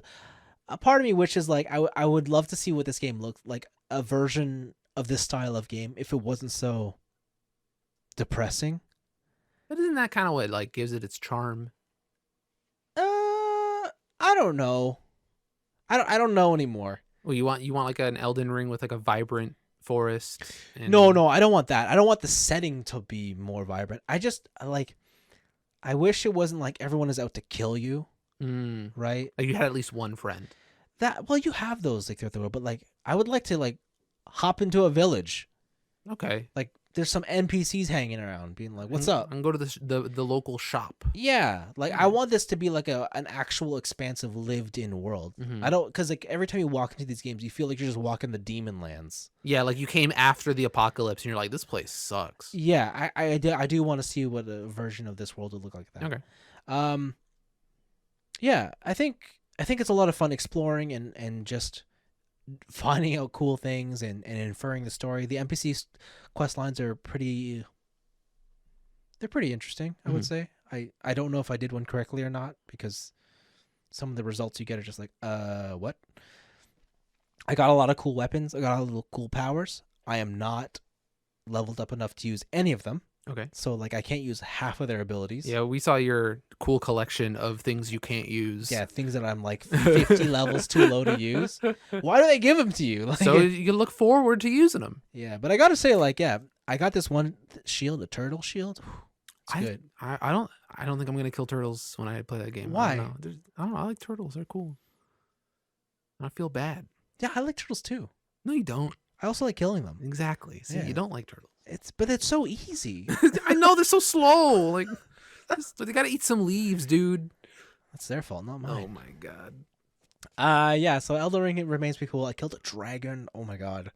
A part of me wishes like I would love to see what this game looked like, a version of this style of game, if it wasn't so depressing. But isn't that kind of what like gives it its charm? I don't know. I don't know anymore. Well, you want like an Elden Ring with like a vibrant forest? No, I don't want that. I don't want the setting to be more vibrant. I wish it wasn't like everyone is out to kill you. Right? Like you had at least one friend. Well, you have those like throughout the world, but like I would like to like hop into a village. Okay. Like there's some NPCs hanging around being like, what's up? And go to the local shop. Yeah. Like I want this to be like an actual expansive lived in world. I don't, because like every time you walk into these games, you feel like you're just walking the demon lands. Yeah. Like you came after the apocalypse and you're like, this place sucks. Yeah. I do want to see what a version of this world would look like that. Okay. Yeah. I think it's a lot of fun exploring and just finding out cool things and inferring the story. The NPC quest lines are pretty interesting, I would say. I don't know if I did one correctly or not, because some of the results you get are just like, what? I got a lot of cool weapons. I got a lot of cool powers. I am not leveled up enough to use any of them. Okay. So like I can't use half of their abilities. Yeah, we saw your cool collection of things you can't use. Yeah, things that I'm like 50 levels too low to use. Why do they give them to you? Like, so you can look forward to using them. Yeah, but I got to say, like, yeah, I got this one shield, a turtle shield. It's good. I don't think I'm gonna kill turtles when I play that game. Why? I don't know. I like turtles. They're cool. I feel bad. Yeah, I like turtles too. No, you don't. I also like killing them. Exactly. See, you don't like turtles. But it's so easy. I know, they're so slow. Like they gotta eat some leaves, dude. That's their fault, not mine. Oh my god. Yeah. So Elden Ring, it remains pretty cool. I killed a dragon. Oh my god,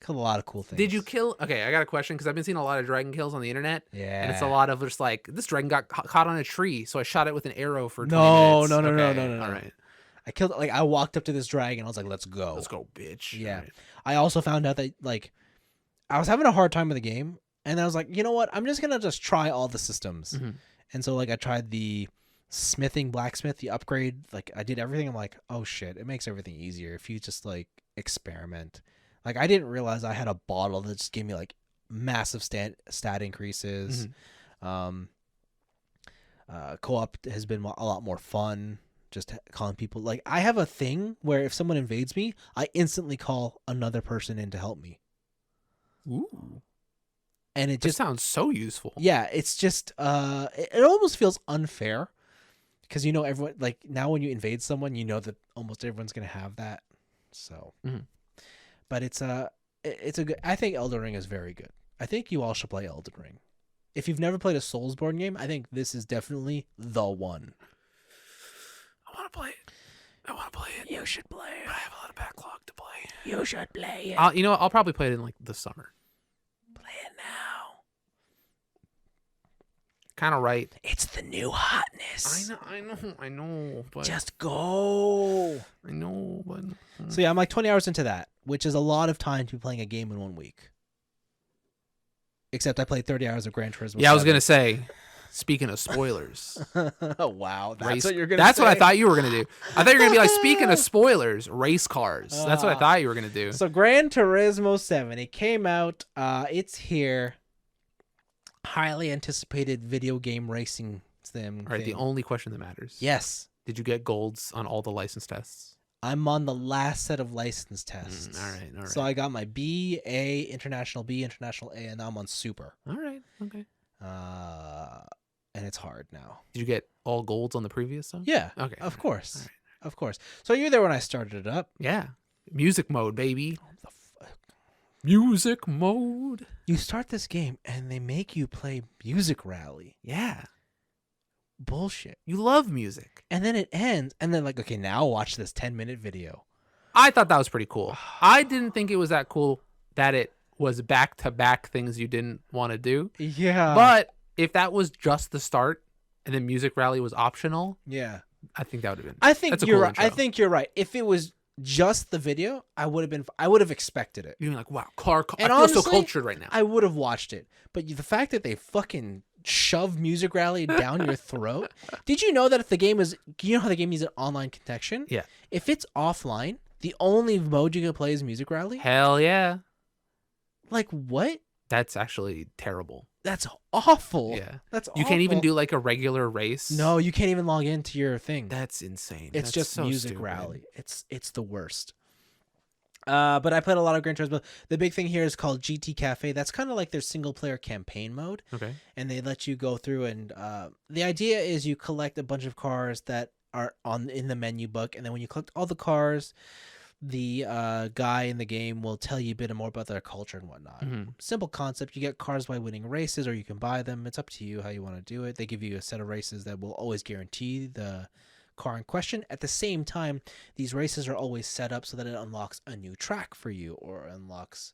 killed a lot of cool things. Did you kill? Okay, I got a question because I've been seeing a lot of dragon kills on the internet. Yeah. And it's a lot of just like, this dragon got caught on a tree, so I shot it with an arrow for 20 No. minutes. All right. I killed. Like I walked up to this dragon. I was like, "Let's go, bitch." Yeah. Right. I also found out that like I was having a hard time with the game. And I was like, you know what? I'm just going to try all the systems. And so, like, I tried the smithing, blacksmith, the upgrade. Like, I did everything. I'm like, oh, shit. It makes everything easier if you just, like, experiment. Like, I didn't realize I had a bottle that just gave me, like, massive stat increases. Co-op has been a lot more fun. Just calling people. Like, I have a thing where if someone invades me, I instantly call another person in to help me. Ooh. And it just sounds so useful. Yeah, it's just it almost feels unfair because you know everyone, like, now when you invade someone, you know that almost everyone's gonna have that. So, but it's a good. I think Elden Ring is very good. I think you all should play Elden Ring. If you've never played a Soulsborne game, I think this is definitely the one. I want to play it. You should play it. But I have a lot of backlog to play. You should play it. I'll probably play it in like the summer. Play it now. Kind of right. It's the new hotness. I know. But Just go. I know, but So yeah, I'm like 20 hours into that, which is a lot of time to be playing a game in 1 week. Except I played 30 hours of Gran Turismo. yeah, I was gonna say. Speaking of spoilers, Wow, that's race, what you're gonna. That's say? what I thought you were gonna do. I thought you were gonna be like, speaking of spoilers, race cars. That's what I thought you were gonna do. So Gran Turismo 7, it came out. It's here. Highly anticipated video game racing sim. All right, thing. the only question that matters. Yes, Did you get golds on all the license tests? I'm on the last set of license tests. All right. So I got my B, A, International B, International A, and now I'm on Super. All right, okay. And it's hard now. Did you get all golds on the previous one? Yeah. Okay. Of course. All right. Of course. So you're there when I started it up. Yeah. Music mode, baby. The fuck? Music mode. You start this game and they make you play Music Rally. Yeah. Bullshit. You love music. And then it ends, and then like, okay, now watch this 10-minute video. I thought that was pretty cool. I didn't think it was that cool that it was back-to-back things you didn't want to do. Yeah. But if that was just the start and then Music Rally was optional, yeah. I think that would have been. I think that's a you're cool right. intro. I think you're right. If it was just the video, I would have expected it. You'd be like, wow, car. And I feel so honestly, cultured right now. I would have watched it. But the fact that they fucking shove Music Rally down your throat. Did you know that if the game is, you know how the game needs an online connection? Yeah. If it's offline, the only mode you can play is Music Rally? Hell yeah. Like what? That's actually terrible. That's awful. Yeah. That's You can't even awful. do like a regular race. No, you can't even log into your thing. That's insane. It's That's just so Music stupid. Rally. It's the worst. But I played a lot of Gran Turismo. The big thing here is called GT Cafe. That's kind of like their single player campaign mode. Okay. And they let you go through and the idea is you collect a bunch of cars that are in the menu book, and then when you collect all the cars, the guy in the game will tell you a bit more about their culture and whatnot. Mm-hmm. Simple concept. You get cars by winning races, or you can buy them. It's up to you how you want to do it. They give you a set of races that will always guarantee the car in question. At the same time, these races are always set up so that it unlocks a new track for you, or unlocks...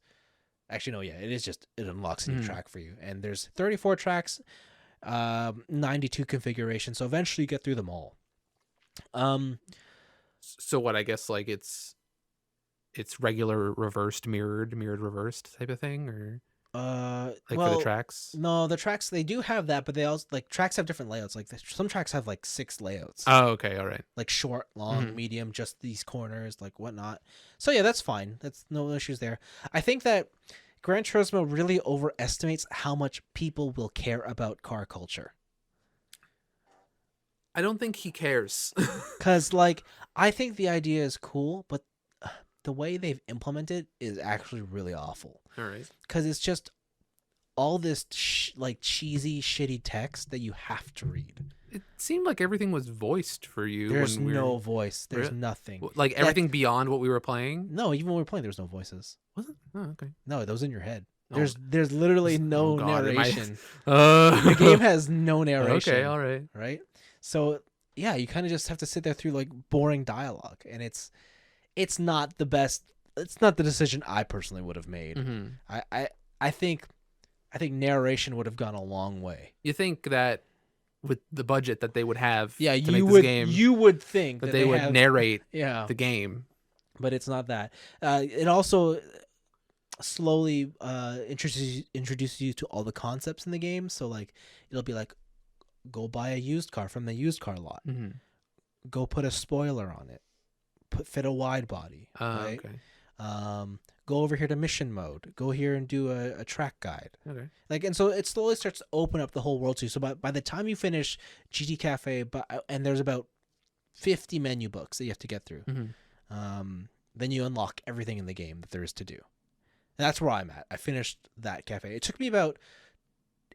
Actually, no, yeah, it unlocks a new track for you. And there's 34 tracks, 92 configurations, so eventually you get through them all. So what? I guess like it's regular reversed, mirrored reversed type of thing, or like for the tracks. No, the tracks, they do have that, but they also, like, tracks have different layouts. Like some tracks have like 6 layouts. Oh, okay, all right. Like short, long, medium, just these corners, like whatnot. So yeah, that's fine. That's no issues there. I think that Gran Turismo really overestimates how much people will care about car culture. I don't think he cares. Because, like, I think the idea is cool, but the way they've implemented is actually really awful. All right. Because it's just all this, like, cheesy, shitty text that you have to read. It seemed like everything was voiced for you. There's when we no were... voice. There's Really? nothing. Like everything beyond what we were playing? No, even when we were playing, there was no voices. Was it? Oh, okay. No, that was in your head. Oh. There's literally no Oh, God, am I- narration. The game has no narration. Okay, all right. Right? So, yeah, you kind of just have to sit there through, like, boring dialogue. And it's not the best. It's not the decision I personally would have made. Mm-hmm. I think narration would have gone a long way. You think that with the budget that they would have Yeah, to you make would. this game, You would think that they would have, narrate yeah, the game. but it's not that. It also slowly introduces you to all the concepts in the game. So, like, it'll be like, go buy a used car from the used car lot. Mm-hmm. Go put a spoiler on it. Fit a wide body. Right? Okay. Go over here to mission mode. Go here and do a track guide. Okay. Like, and so it slowly starts to open up the whole world to you. So by the time you finish GT Cafe, and there's about 50 menu books that you have to get through, then you unlock everything in the game that there is to do. And that's where I'm at. I finished that cafe. It took me about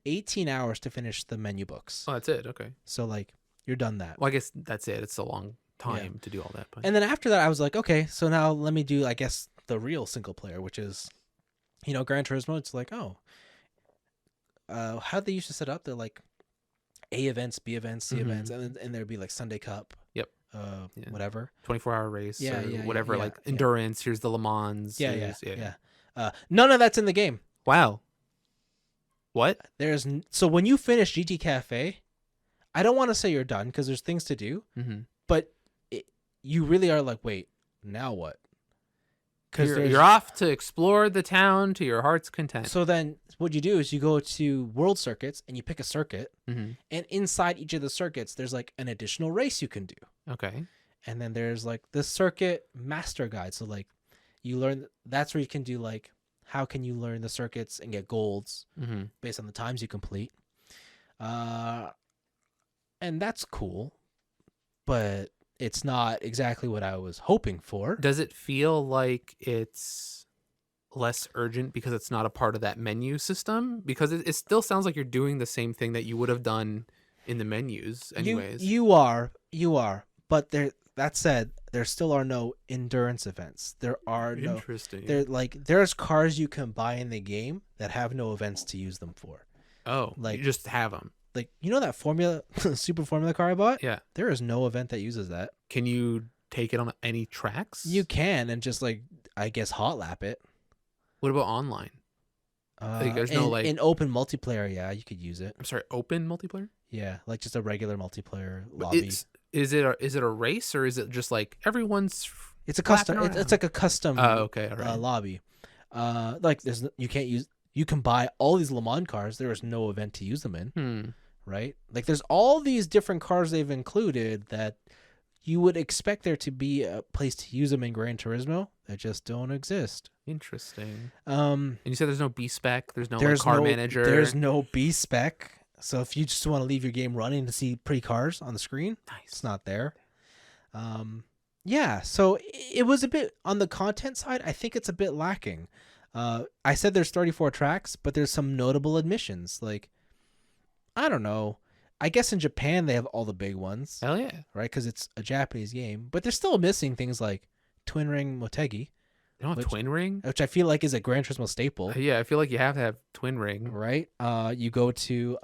18 hours to finish the menu books. Oh, that's it. Okay. So, like, you're done that. Well, I guess that's it. It's a long time to do all that. But And then after that, I was like, okay, so now let me do, I guess, the real single player, which is, Gran Turismo. It's like, how they used to set up? They're like A events, B events, C events, and there'd be like Sunday Cup. Yep. Yeah. whatever. 24-hour race Yeah, or yeah, yeah, whatever, yeah, like yeah. endurance. Here's the Le Mans. Yeah, here's, yeah. None of that's in the game. Wow. What? So when you finish GT Cafe, I don't want to say you're done because there's things to do, Mm-hmm. but you really are like, wait, now what? Because You're off to explore the town to your heart's content. So then what you do is you go to world circuits and you pick a circuit, Mm-hmm. and inside each of the circuits, there's like an additional race you can do. Okay. And then there's like the circuit master guide. So like you learn, that's where you can do like, how can you learn the circuits and get golds Mm-hmm. based on the times you complete. And that's cool, but it's not exactly what I was hoping for. Does it feel like it's less urgent because it's not a part of that menu system? Because it still sounds like you're doing the same thing that you would have done in the menus anyways. You are. But that said, there still are no endurance events. There are no. Interesting. There's cars you can buy in the game that have no events to use them for. Oh, like you just have them. Like, you know that Super Formula car I bought? Yeah. There is no event that uses that. Can you take it on any tracks? You can, and just like, I guess, hot lap it. What about online? There's no like in open multiplayer. Yeah, you could use it. I'm sorry, open multiplayer? Yeah, like just a regular multiplayer lobby. Is it a race or is it just like everyone's? It's a custom. It's like a custom. Okay, all right. Lobby. Like you can buy all these Le Mans cars. There is no event to use them in. Right? Like there's all these different cars they've included that you would expect there to be a place to use them in Gran Turismo that just don't exist. Interesting. And you said there's no B spec. There's no car manager. There's no B spec. So if you just want to leave your game running to see pretty cars on the screen, it's not there. Yeah. So it was a bit on the content side. I think it's a bit lacking. I said there's 34 tracks, but there's some notable admissions. Like, I don't know. I guess in Japan they have all the big ones. Hell yeah. Right? Because it's a Japanese game. But they're still missing things like Twin Ring Motegi. They don't have Twin Ring? Which I feel like is a Gran Turismo staple. Yeah, I feel like you have to have Twin Ring. Right? You go to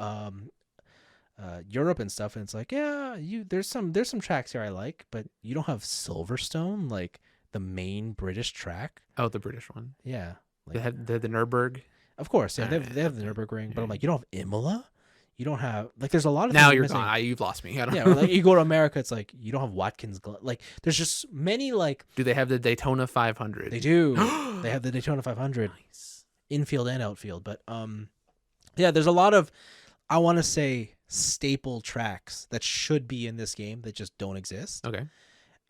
Europe and stuff, and it's like, yeah, there's some tracks here I like, but you don't have Silverstone, like the main British track. Oh, the British one. Yeah. Like, they have the Nürburgring. Of course, yeah, they have the Nürburgring, but I'm like, you don't have Imola? You don't have, like, there's a lot of now things you're missing. gone. You've lost me. I don't yeah, know. Like you go to America, it's like you don't have Watkins Glen. Like there's just many like. Do they have the Daytona 500? They do. They have the Daytona 500. Nice. Infield and outfield, but yeah, there's a lot of, I want to say, staple tracks that should be in this game that just don't exist. Okay.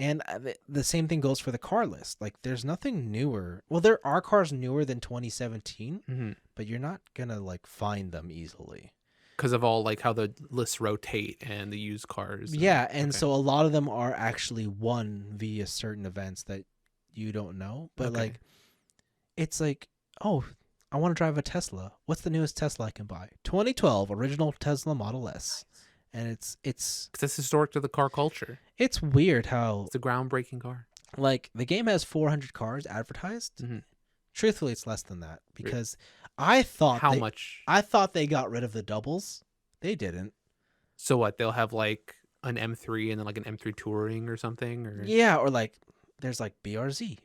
And the same thing goes for the car list. Like there's nothing newer. Well, there are cars newer than 2017, but you're not gonna like find them easily. Because of all like how the lists rotate and the used cars. Yeah, and so a lot of them are actually won via certain events that you don't know. But like, it's like, oh, I want to drive a Tesla. What's the newest Tesla I can buy? 2012 original Tesla Model S, and it's because it's historic to the car culture. It's weird how it's a groundbreaking car. Like the game has 400 cars advertised. Truthfully, it's less than that because. I thought they got rid of the doubles. They didn't. So what? They'll have like an M3 and then like an M3 Touring or something, or yeah, or like there's like BRZ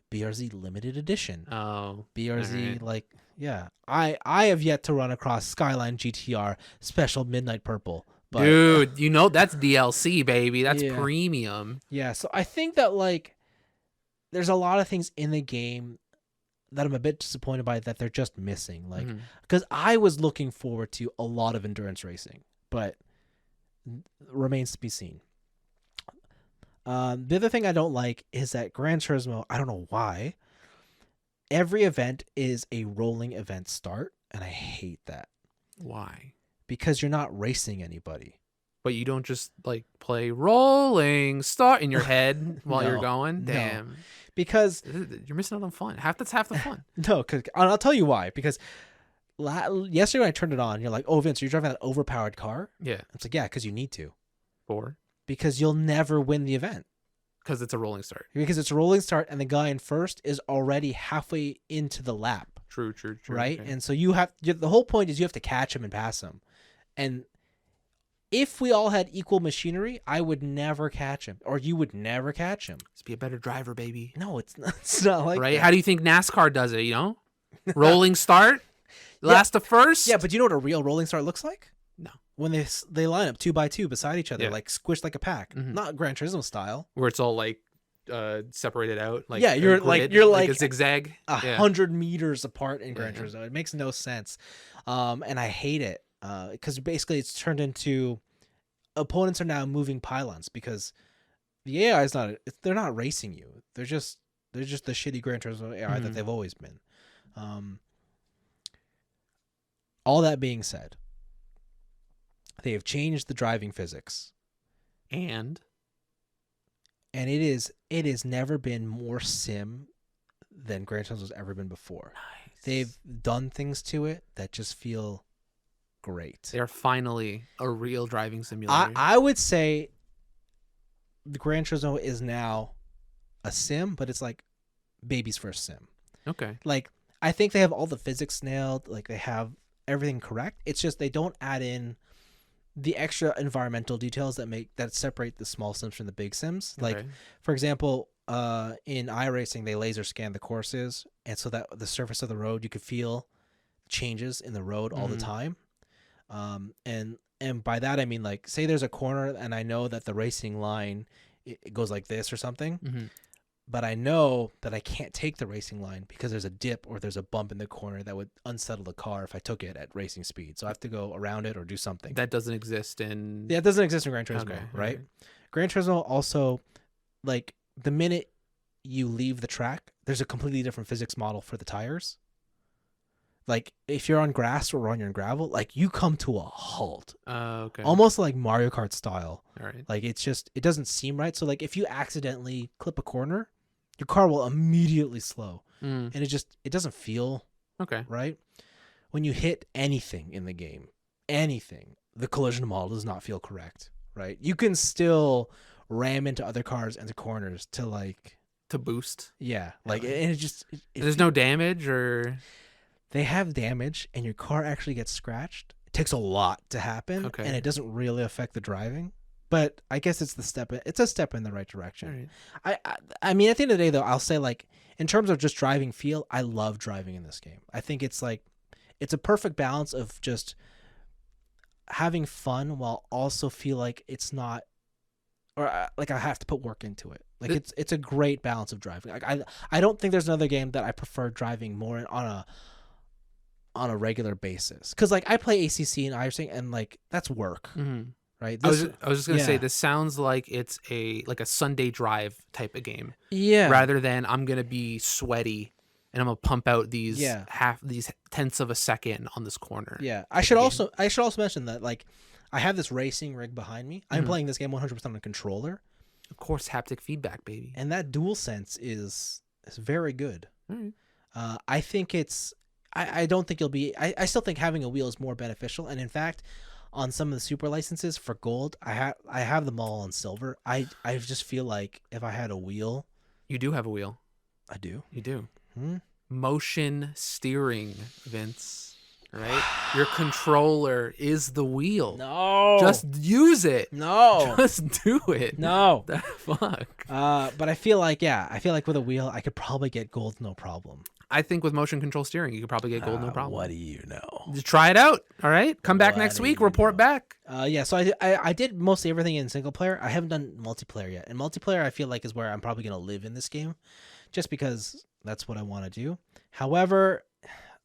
limited edition. Oh, BRZ right. Like yeah. I have yet to run across Skyline GTR Special Midnight Purple. But, dude, you know that's DLC, baby. That's premium. Yeah. So I think that like there's a lot of things in the game that I'm a bit disappointed by that they're just missing. Like, because I was looking forward to a lot of endurance racing, but remains to be seen. The other thing I don't like is that Gran Turismo, I don't know why, every event is a rolling event start, and I hate that. Why? Because you're not racing anybody. But you don't just like play rolling start in your head while you're going? Damn. No. Because you're missing out on fun. That's half the fun. No, because I'll tell you why. Because yesterday when I turned it on, you're like, "Oh, Vince, are you driving that overpowered car?" Yeah. It's like, yeah, because you need to. Because you'll never win the event. Because it's a rolling start. Because it's a rolling start, and the guy in first is already halfway into the lap. True. Right, okay. and so the whole point is you have to catch him and pass him, and if we all had equal machinery, I would never catch him, or you would never catch him. Let's be a better driver, baby. No, it's not, it's not like Right? that. How do you think NASCAR does it? Rolling start, last to first. Yeah, but do you know what a real rolling start looks like? No. When they line up 2 by 2 beside each other, Yeah. like squished like a pack, Mhm. not Gran Turismo style. Where it's all like separated out. Like Yeah, a you're grid, like a zigzag. 100 meters apart in Gran Yeah. Turismo. It makes no sense, and I hate it because basically it's turned into opponents are now moving pylons because the AI is not. They're not racing you. They're just the shitty Gran Turismo AI that they've always been. All that being said, they have changed the driving physics, And it has never been more sim than Gran Turismo's ever been before. nice. They've done things to it that just feel great. They're finally a real driving simulator. I would say the Gran Turismo is now a sim, but it's like baby's first sim. Okay. Like, I think they have all the physics nailed. Like, they have everything correct. It's just they don't add in the extra environmental details that separate the small sims from the big sims. Like, Okay. for example, in iRacing, they laser scan the courses, and so that the surface of the road, you could feel changes in the road all the time. And by that I mean, like, say there's a corner and I know that the racing line it goes like this or something, Mhm. but I know that I can't take the racing line because there's a dip or there's a bump in the corner that would unsettle the car if I took it at racing speed. So I have to go around it or do something. That doesn't exist in. Yeah, it doesn't exist in Gran Turismo, Okay, right? okay. Gran Turismo also, like, the minute you leave the track, there's a completely different physics model for the tires. Like, if you're on grass or on your gravel, like, you come to a halt. Okay. Almost like Mario Kart style. All right. Like, it's just, it doesn't seem right. So, like, if you accidentally clip a corner, your car will immediately slow. Mm. And it doesn't feel Okay. right. When you hit anything in the game, the collision model does not feel correct, right? You can still ram into other cars and the corners to, like, To boost. yeah, like, Really? and it just, There's no damage or. they have damage and your car actually gets scratched. It takes a lot to happen, Okay. and it doesn't really affect the driving. But I guess it's a step in the right All direction. right. I mean, at the end of the day, though, I'll say, like, in terms of just driving feel, I love driving in this game. I think it's like, it's a perfect balance of just having fun while also feel like it's not, or like I have to put work into it. Like, it's a great balance of driving. Like, I don't think there's another game that I prefer driving more on a regular basis. Because, like, I play ACC and iRacing, and, like, that's work, Mm-hmm. right? I was just gonna say yeah. this sounds like it's a Sunday drive type of game, Yeah. rather than I'm gonna be sweaty and I'm gonna pump out these Yeah. these tenths of a second on this corner. Yeah. I should also mention that, like, I have this racing rig behind me. I'm Mhm. playing this game 100% on a controller, Of course, haptic feedback, baby. and that DualSense is very good. All right. I think it's. I don't think you'll be. I still think having a wheel is more beneficial. And in fact, on some of the super licenses for gold, I have them all on silver. I just feel like if I had a wheel, You do have a wheel. I do. You do. Hmm? Motion steering, Vince. Right? Your controller is the wheel. No. Just use it. no. Just do it. No. The fuck. But I feel like with a wheel, I could probably get gold, no problem. I think with motion control steering, you could probably get gold, no problem. What do you know? Just try it out. All right. Come back What next do week. you Report know? back. Yeah. So I did mostly everything in single player. I haven't done multiplayer yet. And multiplayer, I feel like, is where I'm probably gonna live in this game, just because that's what I want to do. However,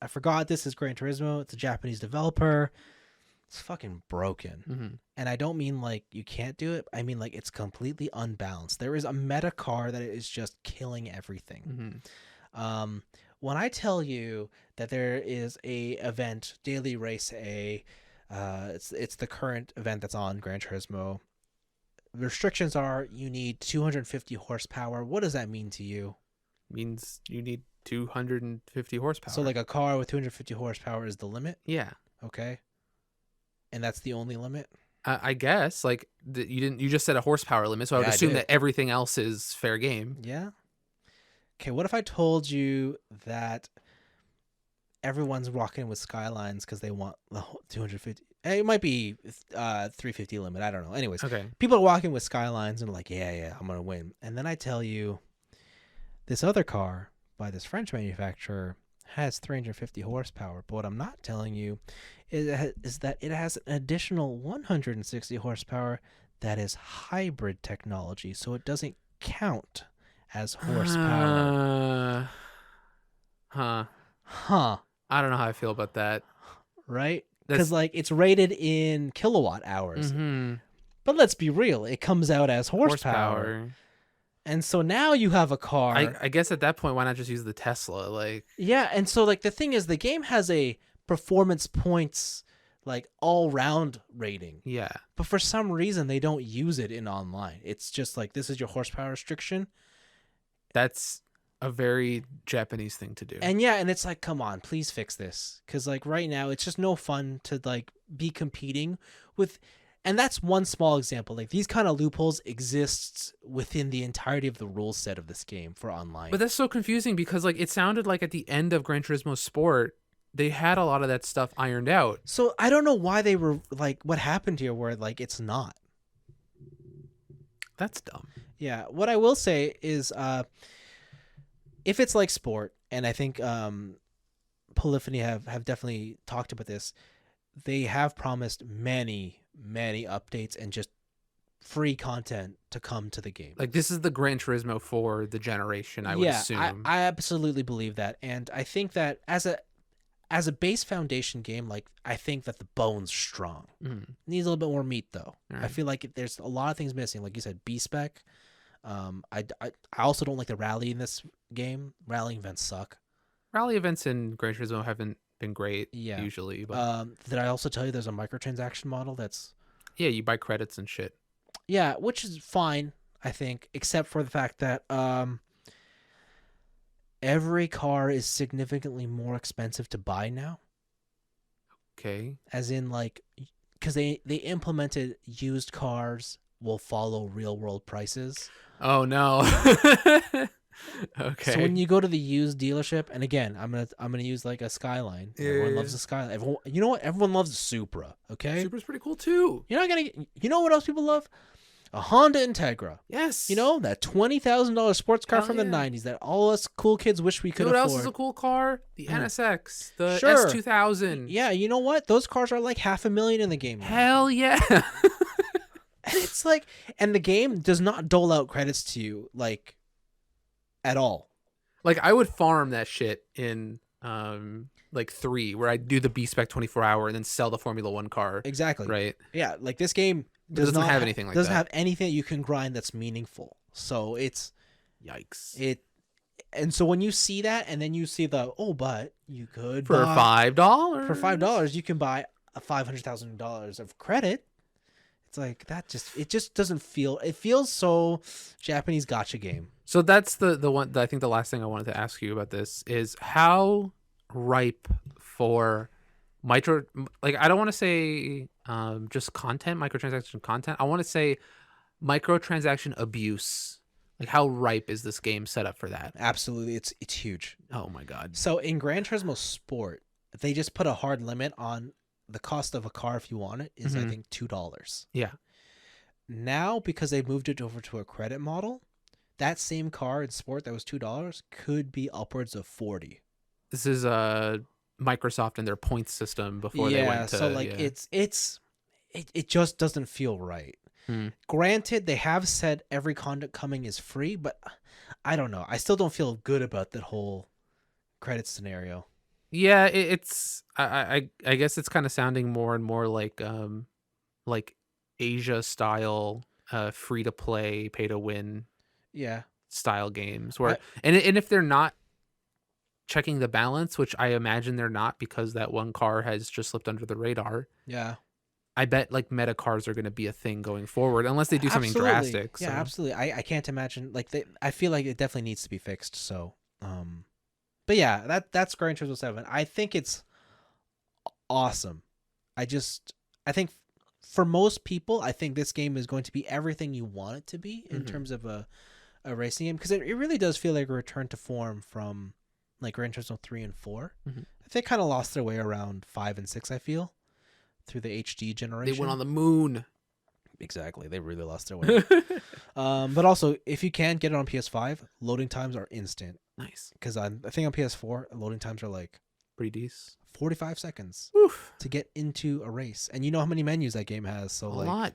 I forgot this is Gran Turismo. It's a Japanese developer. It's fucking broken. Mm-hmm. And I don't mean like you can't do it. I mean, like, it's completely unbalanced. There is a meta car that is just killing everything. Mm-hmm. When I tell you that there is a event, Daily Race A, it's the current event that's on Gran Turismo. The restrictions are you need 250 horsepower. What does that mean to you? Means you need 250 horsepower. So, like, a car with 250 horsepower is the limit, yeah. okay? And that's the only limit? I guess like you just said a horsepower limit, so I would Yeah, I assume did. that everything else is fair game. Yeah. Okay, what if I told you that everyone's rocking with Skylines because they want the 250? It might be 350 limit. I don't know. Anyways, Okay. people are walking with Skylines and like, yeah, I'm gonna win. And then I tell you, this other car by this French manufacturer has 350 horsepower. But what I'm not telling you is that it has an additional 160 horsepower that is hybrid technology, so it doesn't count as horsepower. Huh. Huh? I don't know how I feel about that. Right? That's Because like it's rated in kilowatt hours. mhm. But let's be real, it comes out as horsepower. And so now you have a car. I guess at that point, why not just use the Tesla? Like, Yeah, and so like the thing is the game has a performance points like all round rating. yeah, But for some reason they don't use it in online. It's just like this is your horsepower restriction. that's a very Japanese thing to do. And yeah, and it's like, come on, please fix this. Cause like right now it's just no fun to like be competing with. And that's one small example. Like these kind of loopholes exist within the entirety of the rule set of this game for online. But that's so confusing because like it sounded like at the end of Gran Turismo Sport, they had a lot of that stuff ironed out. So I don't know why they were like, what happened here where like it's not. That's dumb. Yeah. What I will say is if it's like sport, and I think Polyphony have definitely talked about this, they have promised many updates and just free content to come to the game. Like this is the Gran Turismo for the generation, I would assume. I absolutely believe that, and I think that as a base foundation game, like I think that the bone's strong. Needs a little bit more meat though. Right. I feel like there's a lot of things missing. Like you said, B spec. I also don't like the rally in this game. Rallying events suck. Rally events in Gran Turismo haven't been great Yeah. usually, but Did I also tell you there's a microtransaction model that's yeah, you buy credits and shit. yeah, which is fine, I think, except for the fact that every car is significantly more expensive to buy now. Okay. As in like because they implemented used cars will follow real world prices. Oh no. Okay. So when you go to the used dealership, and again, I'm gonna use like a Skyline. Everyone loves a Skyline. Everyone, you know what? Everyone loves a Supra. Okay. Supra's pretty cool too. You're not gonna. You know what else people love? A Honda Integra. Yes. You know that $20,000 sports car Hell from the yeah. '90s that all us cool kids wish we could You know what afford. else is a cool car? The NSX, the Sure. S2000. Yeah, you know what? Those cars are like $500,000 in the game now. Hell yeah. And it's like, and the game does not dole out credits to you like at all. Like I would farm that shit in like 3 where I do the B spec 24 hour and then sell the Formula 1 car. Exactly. Right. Yeah, like this game Doesn't not have anything like doesn't that. have anything you can grind that's meaningful. So it's Yikes. and so when you see that and then you see but you could For buy, $5. for $5 you can buy a $500,000 of credit. It's like that it just doesn't feel. It feels so Japanese gotcha game. So that's the one. I think the last thing I wanted to ask you about this is how ripe for micro. Like I don't want to say just content, microtransaction content. I want to say microtransaction abuse. Like how ripe is this game set up for that? Absolutely, it's huge. Oh my god. So in Gran Turismo Sport, they just put a hard limit on the cost of a car if you want it is I think $2. Yeah. Now because they moved it over to a credit model, that same car in Sport that was $2 could be upwards of $40. This is Microsoft and their points system before they went to. So like it just doesn't feel right. Granted, they have said every content coming is free, but I don't know. I still don't feel good about that whole credit scenario. Yeah, it's I guess it's kind of sounding more and more like Asia style free to play, pay to win style games where and if they're not checking the balance, which I imagine they're not because that one car has just slipped under the radar. Yeah. I bet like meta cars are going to be a thing going forward unless they do something drastic. Yeah, so. absolutely. I can't imagine like I feel like it definitely needs to be fixed. So, but yeah, that's Gran Turismo 7. I think it's awesome. I think for most people, I think this game is going to be everything you want it to be in terms of a racing game because it really does feel like a return to form from like Gran Turismo 3 and 4. They kind of lost their way around 5 and 6. I feel through the HD They generation. went on the moon. Exactly. They really lost their way. But also, if you can get it on PS5, loading times are instant. Nice. Because I think on PS4, loading times are like Pretty decent. 45 seconds Oof. to get into a race. And you know how many menus that game has. So A like lot.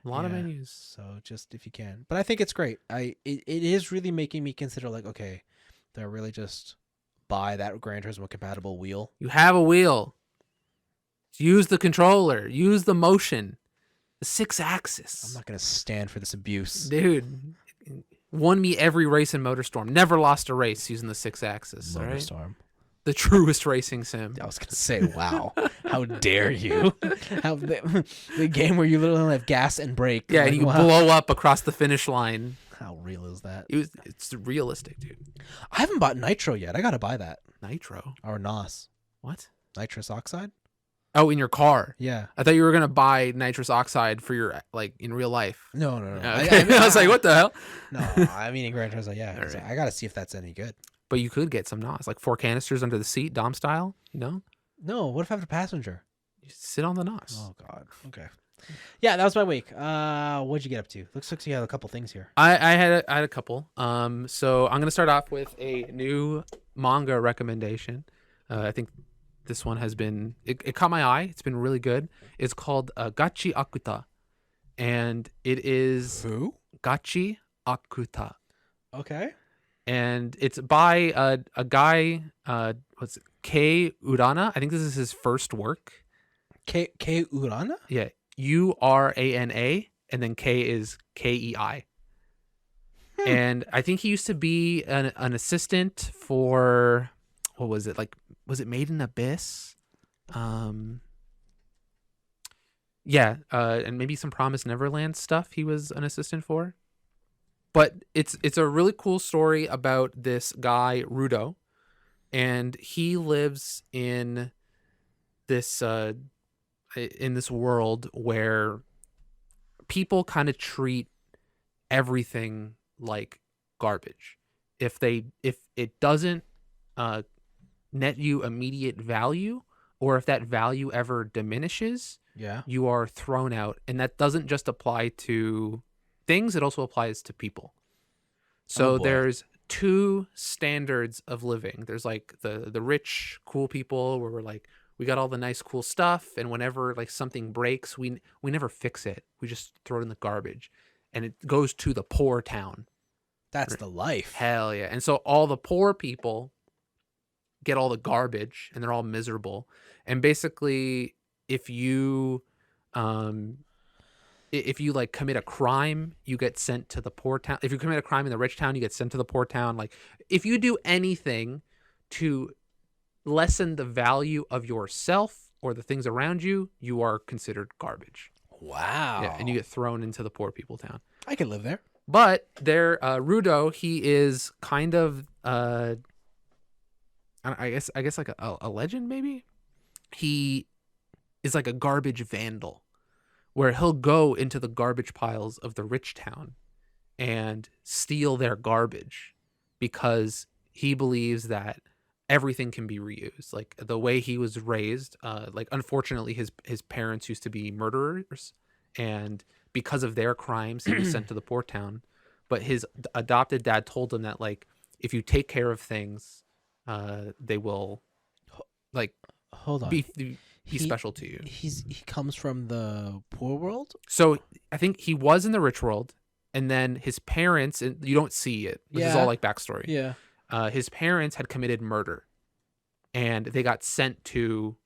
A lot of yeah. menus. So just if you can. But I think it's great. It is really making me consider like, okay, do I really just buy that Gran Turismo compatible wheel? You have a wheel. Use the controller. Use the motion. The 6-axis. I'm not going to stand for this abuse. Dude, won me every race in MotorStorm. Never lost a race using the 6-axis. All right? MotorStorm. The truest racing sim. I was going to say, wow, how dare you? How the game where you literally only have gas and brake. Yeah, Like, and you wow. blow up across the finish line. How real is that? It's realistic, dude. I haven't bought Nitro yet. I got to buy that. Nitro. Or NOS. What? Nitrous oxide? Oh, in your car. Yeah. I thought you were gonna buy nitrous oxide for your in real life. No. Okay. I was like, what the hell? No, I mean in Gran Turismo, yeah. All right. I got to see if that's any good. But you could get some NOS, like 4 canisters under the seat, Dom style. You know, No, what if I have a passenger? you sit on the NOS. Oh God. Okay. Yeah, that was my week. What'd you get up to? Looks like you had a couple things here. I had a couple. So I'm gonna start off with a new manga recommendation. I think this one has been it caught my eye. It's been really good. It's called Gachi Akuta, and it is Who? Gachi Akuta, Okay. and it's by a guy. What's it? Kei Urana. I think this is his first work. K Urana? Yeah, Urana, and then K is Kei. And I think he used to be an assistant for, what was it, like, was it Made in Abyss? Yeah, and maybe some Promised Neverland stuff he was an assistant for. But it's a really cool story about this guy, Rudo, and he lives in this world where people kind of treat everything like garbage. If it doesn't net you immediate value, or if that value ever diminishes, Yeah. you are thrown out. And that doesn't just apply to things, it also applies to people. So Oh, boy. there's 2 standards of living. There's like the rich, cool people where we're like, we got all the nice, cool stuff, and whenever like something breaks, we never fix it. We just throw it in the garbage, and it goes to the poor town. That's the life. Hell yeah! And so all the poor people get all the garbage, and they're all miserable. And basically, if you like commit a crime, you get sent to the poor town. If you commit a crime in the rich town, you get sent to the poor town. Like, if you do anything to lessen the value of yourself or the things around you, you are considered garbage. Wow. Yeah, and you get thrown into the poor people town. I could live there. But there, Rudo, he is kind of, I guess like a legend, maybe. He is like a garbage vandal, where he'll go into the garbage piles of the rich town and steal their garbage because he believes that everything can be reused. Like the way he was raised, like unfortunately his parents used to be murderers, and because of their crimes he was sent to the poor town. But his adopted dad told him that, like, if you take care of things, they will, like, Hold on. be special to you. He comes from the poor world? So I think he was in the rich world, and then his parents, and you don't see it. This is Yeah. all like backstory. Yeah. His parents had committed murder, and they got sent to.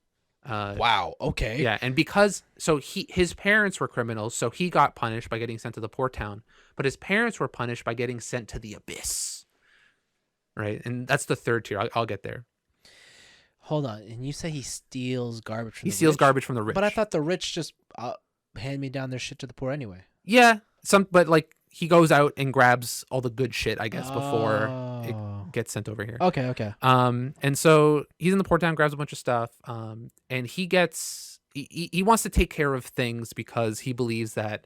Wow. Okay. Yeah, and because his parents were criminals, so he got punished by getting sent to the poor town. But his parents were punished by getting sent to the abyss. Right, and that's the third tier. I'll get there. Hold on. And you say he steals garbage from He the steals rich? garbage from the rich. But I thought the rich just hand me down their shit to the poor anyway. Yeah, but like he goes out and grabs all the good shit, I guess, before it gets sent over here. Okay. And so he's in the poor town, grabs a bunch of stuff, and he wants to take care of things because he believes that,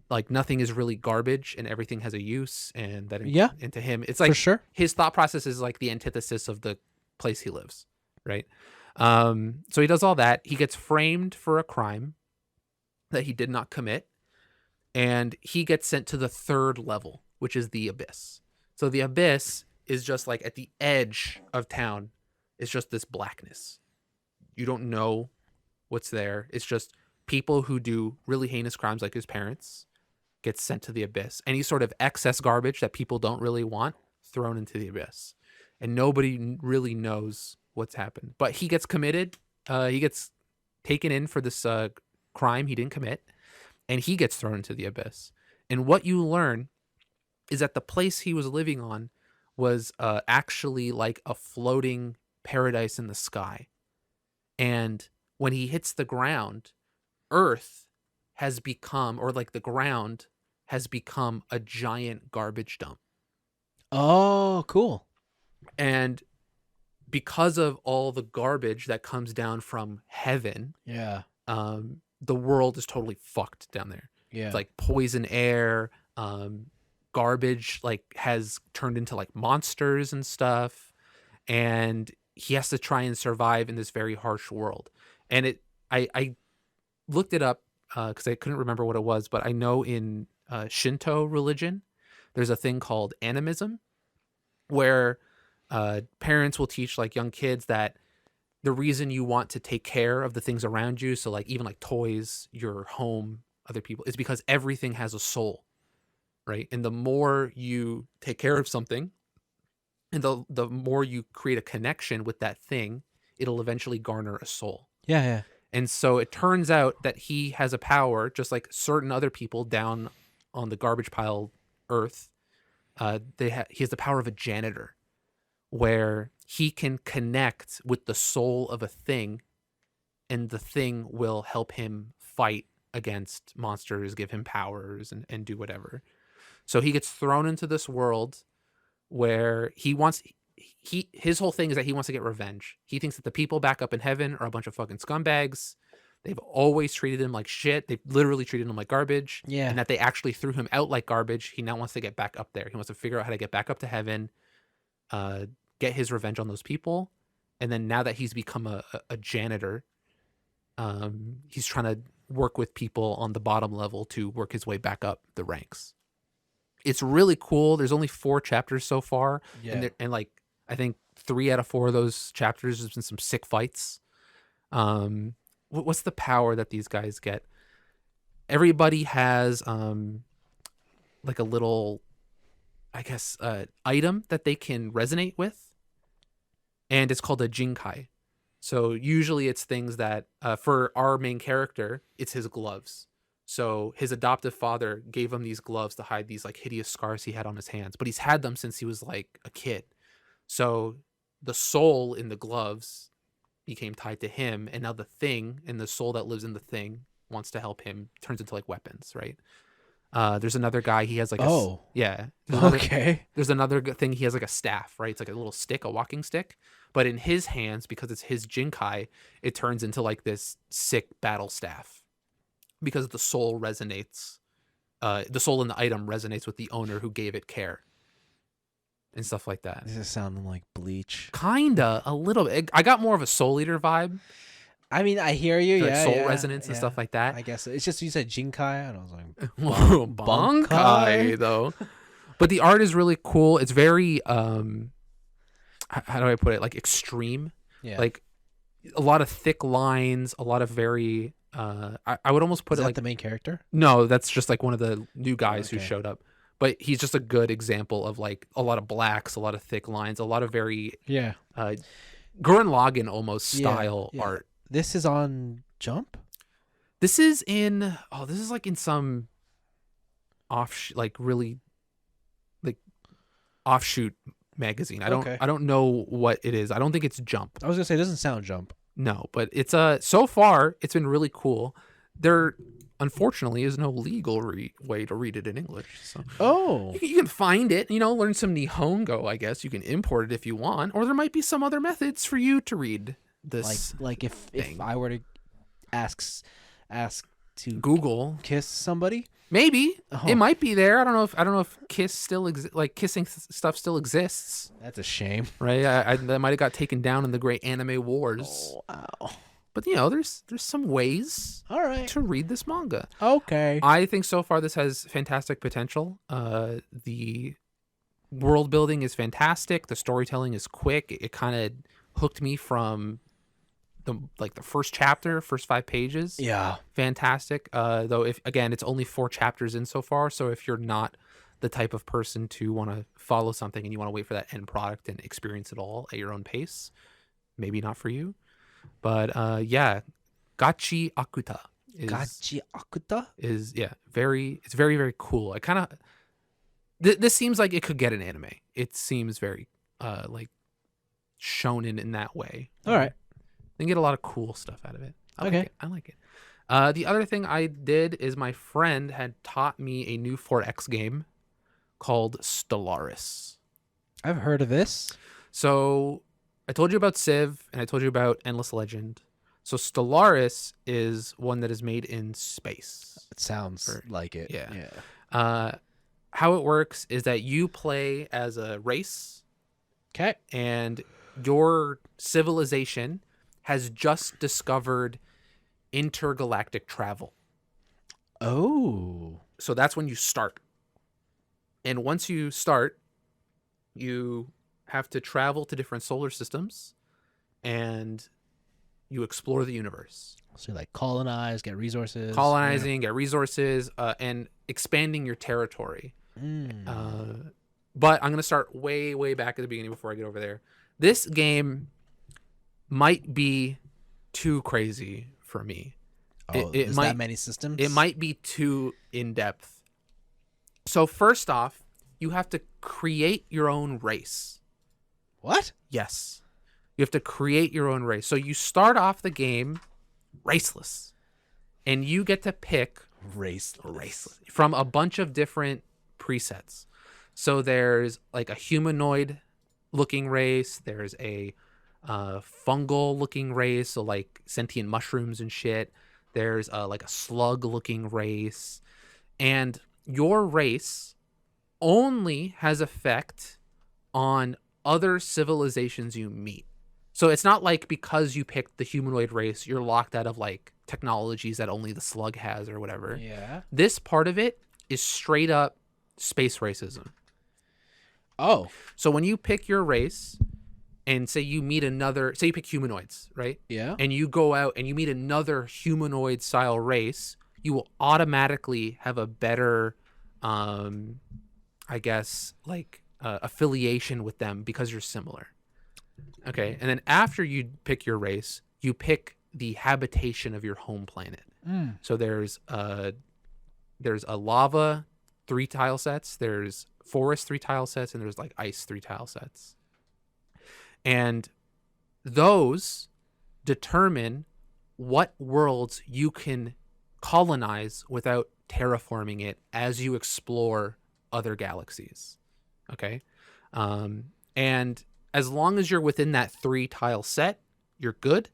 like, nothing is really garbage and everything has a use, and that and to him it's like For sure. his thought process is like the antithesis of the place he lives, right? So he does all that. He gets framed for a crime that he did not commit, and he gets sent to the 3rd level, which is the Abyss. So the Abyss is just like at the edge of town. It's just this blackness. You don't know what's there. It's just people who do really heinous crimes like his parents get sent to the Abyss. Any sort of excess garbage that people don't really want thrown into the Abyss. And nobody really knows what's happened. But he gets committed. He gets taken in for this crime he didn't commit. And he gets thrown into the Abyss. And what you learn is that the place he was living on was actually like a floating paradise in the sky. And when he hits the ground, Earth has become, or like the ground has become, a giant garbage dump. Oh, cool. And because of all the garbage that comes down from heaven, Yeah. The world is totally fucked down there. Yeah. It's like poison air, garbage like has turned into like monsters and stuff. And he has to try and survive in this very harsh world. And I looked it up because I couldn't remember what it was, but I know in Shinto religion, there's a thing called animism, where parents will teach like young kids that the reason you want to take care of the things around you, so like even like toys, your home, other people, is because everything has a soul, right? And the more you take care of something, and the more you create a connection with that thing, it'll eventually garner a soul. Yeah, yeah. And so it turns out that he has a power, just like certain other people down on the garbage pile Earth. He has the power of a janitor, where he can connect with the soul of a thing, and the thing will help him fight against monsters, give him powers, and do whatever. So he gets thrown into this world where his whole thing is that he wants to get revenge. He thinks that the people back up in heaven are a bunch of fucking scumbags. They've always treated him like shit. They've literally treated him like garbage. Yeah. And that they actually threw him out like garbage. He now wants to get back up there. He wants to figure out how to get back up to heaven, get his revenge on those people. And then now that he's become a janitor, he's trying to work with people on the bottom level to work his way back up the ranks. It's really cool. There's only 4 chapters so far. Yeah. And like, I think 3 out of 4 of those chapters has been some sick fights. What's the power that these guys get? Everybody has like a little, I guess, item that they can resonate with, and it's called a jinkai. So usually it's things that for our main character, it's his gloves. So his adoptive father gave him these gloves to hide these like hideous scars he had on his hands, but he's had them since he was like a kid. So the soul in the gloves became tied to him, and now the thing and the soul that lives in the thing wants to help him, turns into like weapons, right? There's another guy, he has like there's another thing, he has like a staff, right? It's like a little stick, a walking stick, but in his hands, because it's his jinkai, it turns into like this sick battle staff, because the soul resonates, the soul in the item resonates with the owner who gave it care and stuff like that. This is sounding like Bleach. Kinda, a little bit. I got more of a Soul Eater vibe. I mean, I hear you. Like yeah, soul yeah, resonance and yeah. stuff like that. I guess it's just you said Jinkai, and I was like, Bankai though. But the art is really cool. It's very how do I put it? Like extreme. yeah. Like a lot of thick lines, a lot of very I would almost put Is it that like the main character? No, that's just like one of the new guys who Okay. showed up. But he's just a good example of like a lot of blacks, a lot of thick lines, a lot of very Yeah. Gurren Lagann almost Yeah, style yeah. art. This is on Jump? This is like in some really like offshoot magazine. I don't know what it is. I don't think it's Jump. I was gonna say it doesn't sound Jump. No, but it's so far it's been really cool. There unfortunately is no legal way to read it in English. So Oh. you can find it, learn some Nihongo, I guess. You can import it if you want, or there might be some other methods for you to read this. Like if I were to ask to Google. kiss somebody? Maybe Oh. it might be there. I don't know if kiss still like kissing stuff still exists. That's a shame. Right? That might have got taken down in the great anime wars. Oh, wow. But there's some ways All right. to read this manga. Okay. I think so far this has fantastic potential. The world building is fantastic. The storytelling is quick. It kind of hooked me from the first chapter, first 5 pages. Yeah. Fantastic. Though if again it's only 4 chapters in so far, so if you're not the type of person to want to follow something and you want to wait for that end product and experience it all at your own pace, maybe not for you. But yeah, Gachi Akuta is very very cool. I kind of this seems like it could get an anime. It seems very like shonen in that way. All right. They get a lot of cool stuff out of it. I like it. The other thing I did is my friend had taught me a new 4X game called Stellaris. I've heard of this. So I told you about Civ and I told you about Endless Legend. So Stellaris is one that is made in space. It sounds like it. Yeah. How it works is that you play as a race. Okay. And your civilization has just discovered intergalactic travel. Oh. So that's when you start. And once you start, you have to travel to different solar systems and you explore the universe. So like colonize, get resources. Get resources, and expanding your territory. Mm. But I'm going to start way, way back at the beginning before I get over there. This game might be too crazy for me. Oh, it is might, that many systems? It might be too in-depth. So first off, you have to create your own race. What? Yes. You have to create your own race. So you start off the game raceless. And you get to pick raceless from a bunch of different presets. So there's like a humanoid looking race. There's a fungal looking race. So like sentient mushrooms and shit. There's like a slug looking race. And your race only has effect on other civilizations you meet. So it's not like because you picked the humanoid race, you're locked out of like technologies that only the slug has or whatever. Yeah. This part of it is straight up space racism. Oh. So when you pick your race and say you pick humanoids, right? Yeah. And you go out and you meet another humanoid style race, you will automatically have a better, I guess, like affiliation with them because you're similar. Okay. And then after you pick your race, you pick the habitation of your home planet. So there's a lava 3 tile sets, there's forest 3 tile sets, and there's like ice 3 tile sets. And those determine what worlds you can colonize without terraforming it as you explore other galaxies. Okay. And as long as you're within that 3 tile set, you're good.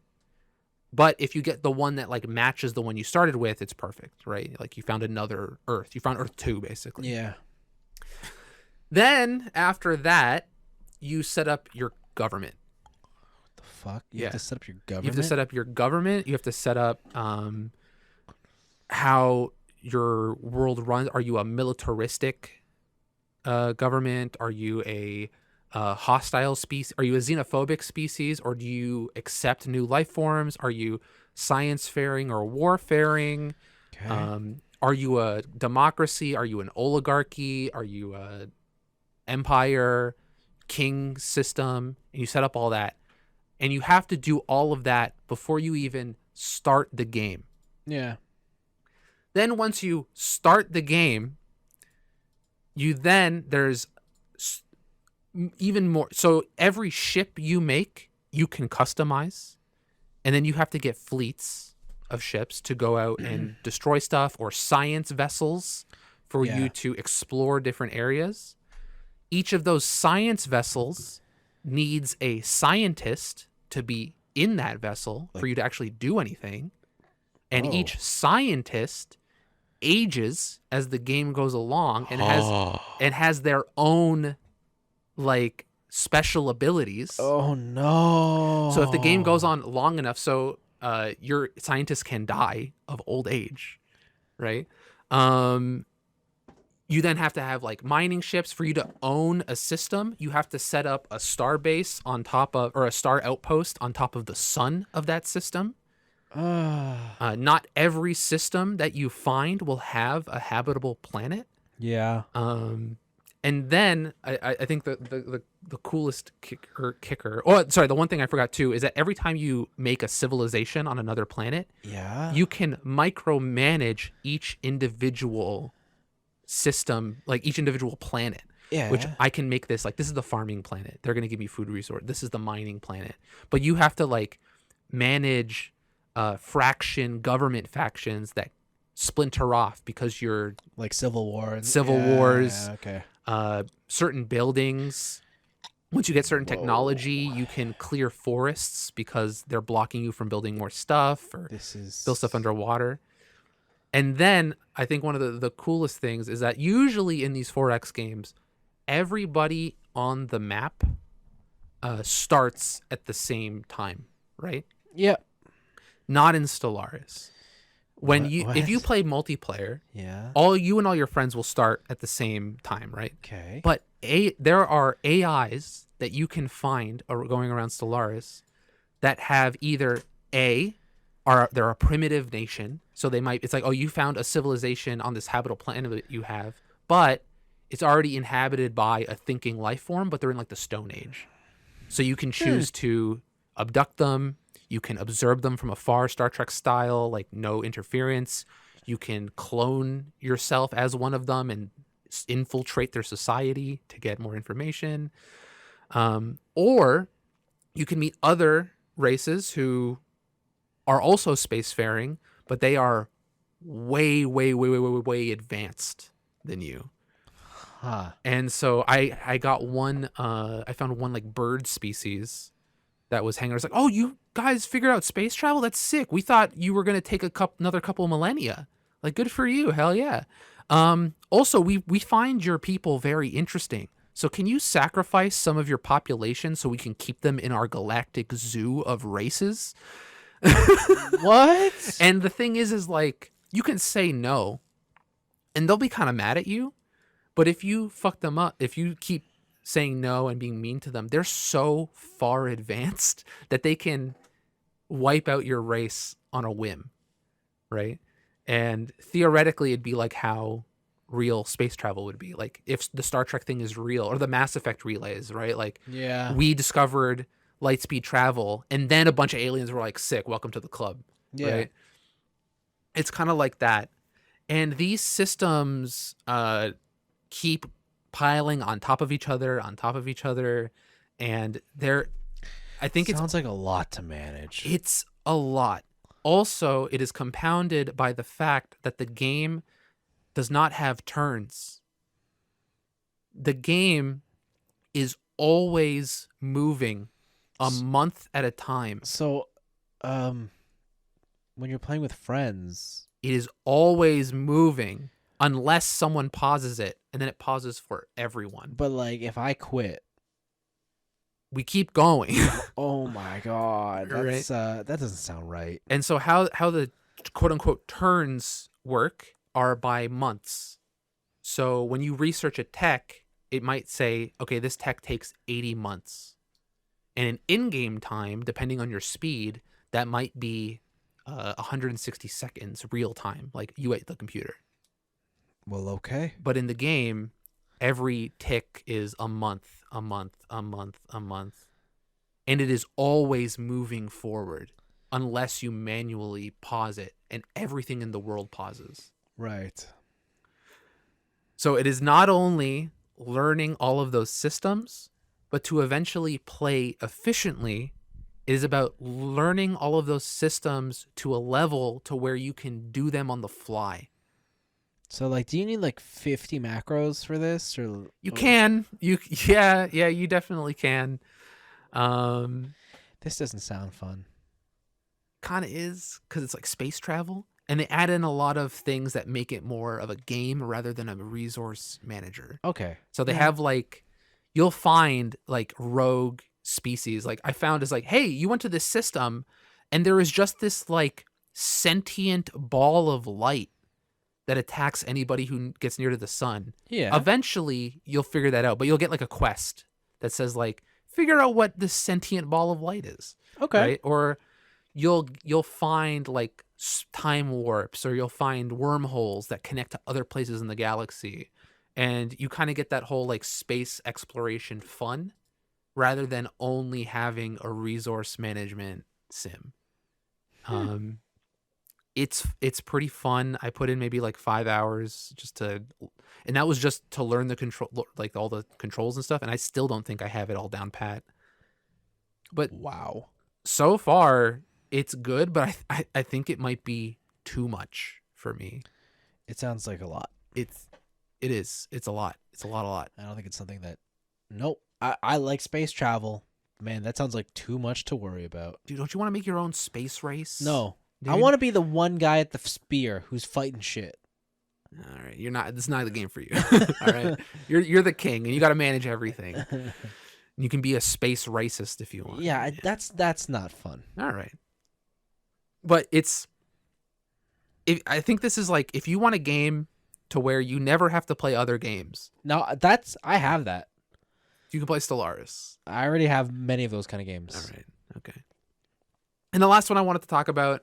But if you get the one that like matches the one you started with, it's perfect, right? Like you found another Earth. You found Earth 2, basically. Yeah. Then after that, you set up your government. What the fuck? You have to set up your government? You have to set up your government. You have to set up how your world runs. Are you a militaristic government? Are you a hostile species? Are you a xenophobic species, or do you accept new life forms? Are you science-faring or war-faring? Okay. Are you a democracy? Are you an oligarchy? Are you a empire, king system? And you set up all that. And you have to do all of that before you even start the game. Yeah. Then once you start the game, there's even more. So every ship you make, you can customize. And then you have to get fleets of ships to go out and destroy stuff, or science vessels for you to explore different areas. Each of those science vessels needs a scientist to be in that vessel for you to actually do anything. And Oh. each scientist ages as the game goes along and has their own like special abilities. Oh no. So if the game goes on long enough, so your scientist can die of old age, right? You then have to have like mining ships. For you to own a system, you have to set up a star base on top of, or a star outpost on top of the sun of that system. Not every system that you find will have a habitable planet. Yeah. And then I think the coolest kicker. Oh, sorry. The one thing I forgot too is that every time you make a civilization on another planet, you can micromanage each individual system, like each individual planet. Yeah. Which I can make this like, this is the farming planet. They're gonna give me food resource. This is the mining planet. But you have to like manage fraction government factions that splinter off because you're like civil wars. Okay. Certain buildings. Once you get certain technology, you can clear forests because they're blocking you from building more stuff or build stuff underwater. And then I think one of the coolest things is that usually in these 4X games, everybody on the map starts at the same time, right? Yep. Not in Stellaris. If you play multiplayer, all you and all your friends will start at the same time, right? Okay. But there are AIs that you can find going around Stellaris that have either they're a primitive nation, so it's like, oh, you found a civilization on this habitable planet that you have, but it's already inhabited by a thinking life form, but they're in like the Stone Age. So you can choose to abduct them. You can observe them from afar, Star Trek style, like no interference. You can clone yourself as one of them and infiltrate their society to get more information. Or you can meet other races who are also spacefaring, but they are way, way, way, way, way, way advanced than you. Huh. And so I got one, I found one like bird species that was hanging. I was like, oh, you guys figured out space travel? That's sick. We thought you were going to take another couple of millennia. Like, good for you. Hell yeah. Also, we find your people very interesting. So can you sacrifice some of your population so we can keep them in our galactic zoo of races? What? And the thing is like, you can say no and they'll be kind of mad at you. But if you fuck them up, if you keep saying no and being mean to them, they're so far advanced that they can wipe out your race on a whim, right? And theoretically, it'd be like how real space travel would be. Like if the Star Trek thing is real, or the Mass Effect relays, right? Like we discovered light speed travel and then a bunch of aliens were like, sick, welcome to the club. Right? It's kind of like that. And these systems keep piling on top of each other, and I think it sounds like a lot to manage. It's a lot. Also, it is compounded by the fact that the game does not have turns. The game is always moving a month at a time. So, when you're playing with friends, it is always moving unless someone pauses it, and then it pauses for everyone. But like, if I quit, we keep going. Oh my god, that's that doesn't sound right. And so how the quote unquote turns work are by months. So when you research a tech, it might say, okay, this tech takes 80 months. And in in-game time, depending on your speed, that might be 160 seconds real time, like you at the computer. Well, okay. But in the game, every tick is a month. And it is always moving forward unless you manually pause it, and everything in the world pauses. Right. So it is not only learning all of those systems, but to eventually play efficiently, it is about learning all of those systems to a level to where you can do them on the fly. So, like, do you need like 50 macros for this, or you can? You definitely can. This doesn't sound fun. kind of is because it's like space travel. And they add in a lot of things that make it more of a game rather than a resource manager. Okay. So they have like, you'll find like rogue species. Like I found is like, hey, you went to this system and there is just this like sentient ball of light that attacks anybody who gets near to the sun. Yeah. Eventually you'll figure that out, but you'll get like a quest that says like, figure out what this sentient ball of light is. Okay. Right. Or you'll find like time warps, or you'll find wormholes that connect to other places in the galaxy, and you kind of get that whole like space exploration fun rather than only having a resource management sim. It's pretty fun. I put in maybe like 5 hours and that was just to learn the control, like all the controls and stuff, and I still don't think I have it all down pat. But wow, so far it's good, but I think it might be too much for me. it sounds like a lot. It is. It's a lot. It's a lot. I don't think it's something that. Nope. I like space travel. Man, that sounds like too much to worry about. Dude, don't you want to make your own space race? No. Dude. I want to be the one guy at the spear who's fighting shit. All right, you're not. This is not the game for you. All right, you're the king, and you got to manage everything. You can be a space racist if you want. Yeah, that's not fun. All right, but I think this is like, if you want a game to where you never have to play other games. No, I have that. You can play Stellaris. I already have many of those kind of games. All right, okay. And the last one I wanted to talk about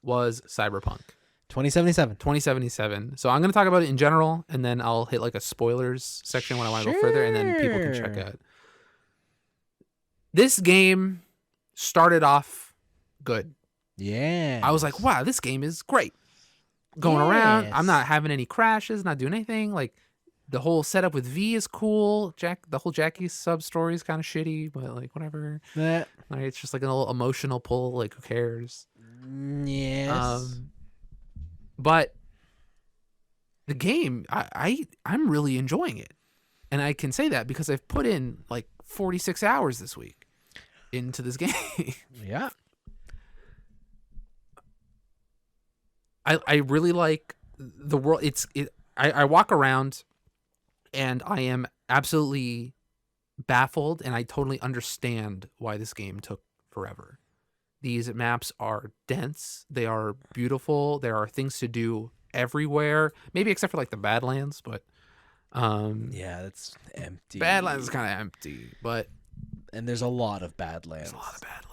was Cyberpunk 2077. So I'm going to talk about it in general, and then I'll hit like a spoilers section when I want to go further, and then people can check out. This game started off good. Yeah. I was like, wow, this game is great. Going around, I'm not having any crashes, not doing anything. Like, the whole setup with V is cool. The whole Jackie sub story is kind of shitty, but like whatever. Like, it's just like a little emotional pull. Like, who cares? Yes. But the game, I'm really enjoying it, and I can say that because I've put in like 46 hours this week into this game. Yeah. I really like the world. I walk around and I am absolutely baffled, and I totally understand why this game took forever. These maps are dense. They are beautiful. There are things to do everywhere, maybe except for like the Badlands, but yeah, that's empty. Badlands is kind of empty, and there's a lot of Badlands. There's a lot of Badlands.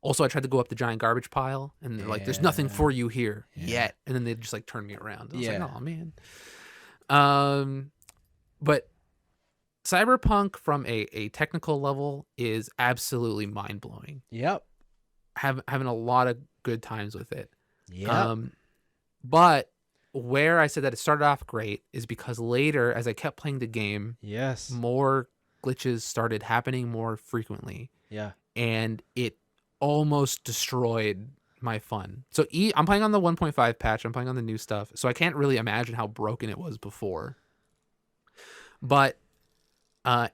Also, I tried to go up the giant garbage pile, and they're like, "There's nothing for you here yet," and then they just like turn me around. I was like, "Oh man." But Cyberpunk from a technical level is absolutely mind blowing. Yep. Having a lot of good times with it. Yeah. But where I said that it started off great is because later, as I kept playing the game, yes, more glitches started happening more frequently. Yeah. And it almost destroyed my fun. So I'm playing on the 1.5 patch. I'm playing on the new stuff. So I can't really imagine how broken it was before. But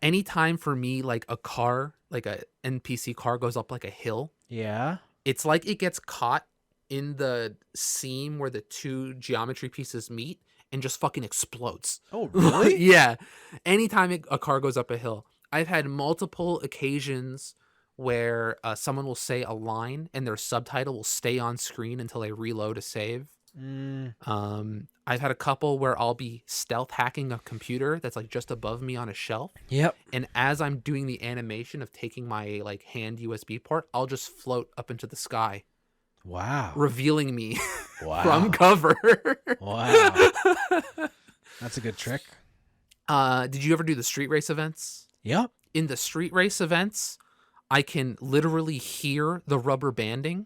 anytime for me, like a car, like a NPC car goes up like a hill. Yeah. It's like it gets caught in the seam where the two geometry pieces meet and just fucking explodes. Oh, really? Yeah. Anytime a car goes up a hill. I've had multiple occasions where someone will say a line and their subtitle will stay on screen until they reload a save. I've had a couple where I'll be stealth hacking a computer that's like just above me on a shelf. Yep. And as I'm doing the animation of taking my like hand USB port, I'll just float up into the sky. Wow. Revealing me wow. from cover. Wow. That's a good trick. Did you ever do the street race events? Yep. In the street race events, I can literally hear the rubber banding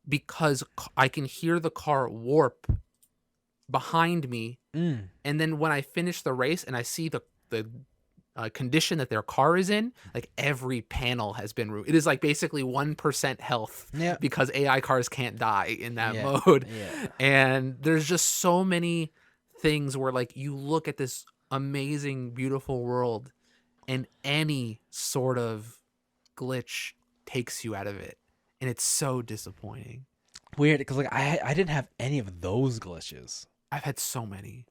because I can hear the car warp behind me. And then when I finish the race and I see the condition that their car is in, like every panel has been ruined. It is like basically 1% health because AI cars can't die in that mode. Yeah. And there's just so many things where like you look at this amazing, beautiful world and any sort of glitch takes you out of it. and it's so disappointing. Weird, because like I didn't have any of those glitches. I've had so many,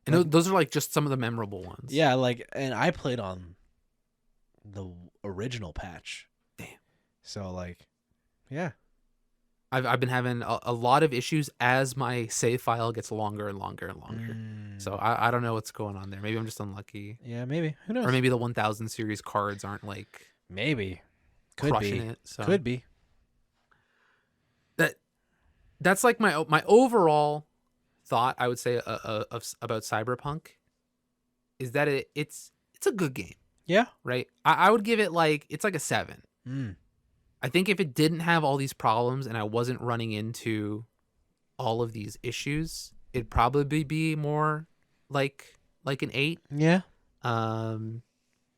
and Like, those are like just some of the memorable ones. yeah, like, and I played on the original patch. Damn. So like, yeah. I've been having a lot of issues as my save file gets longer and longer and longer. So I don't know what's going on there. Maybe I'm just unlucky. Yeah, maybe. Who knows? Or maybe the 1000 series cards aren't like maybe could crushing be. it. So Could be. That's like my overall thought, I would say, about Cyberpunk is that it's a good game. Yeah. Right? I would give it like, it's like a 7. I think if it didn't have all these problems and I wasn't running into all of these issues, it'd probably be more like an 8. Yeah. Or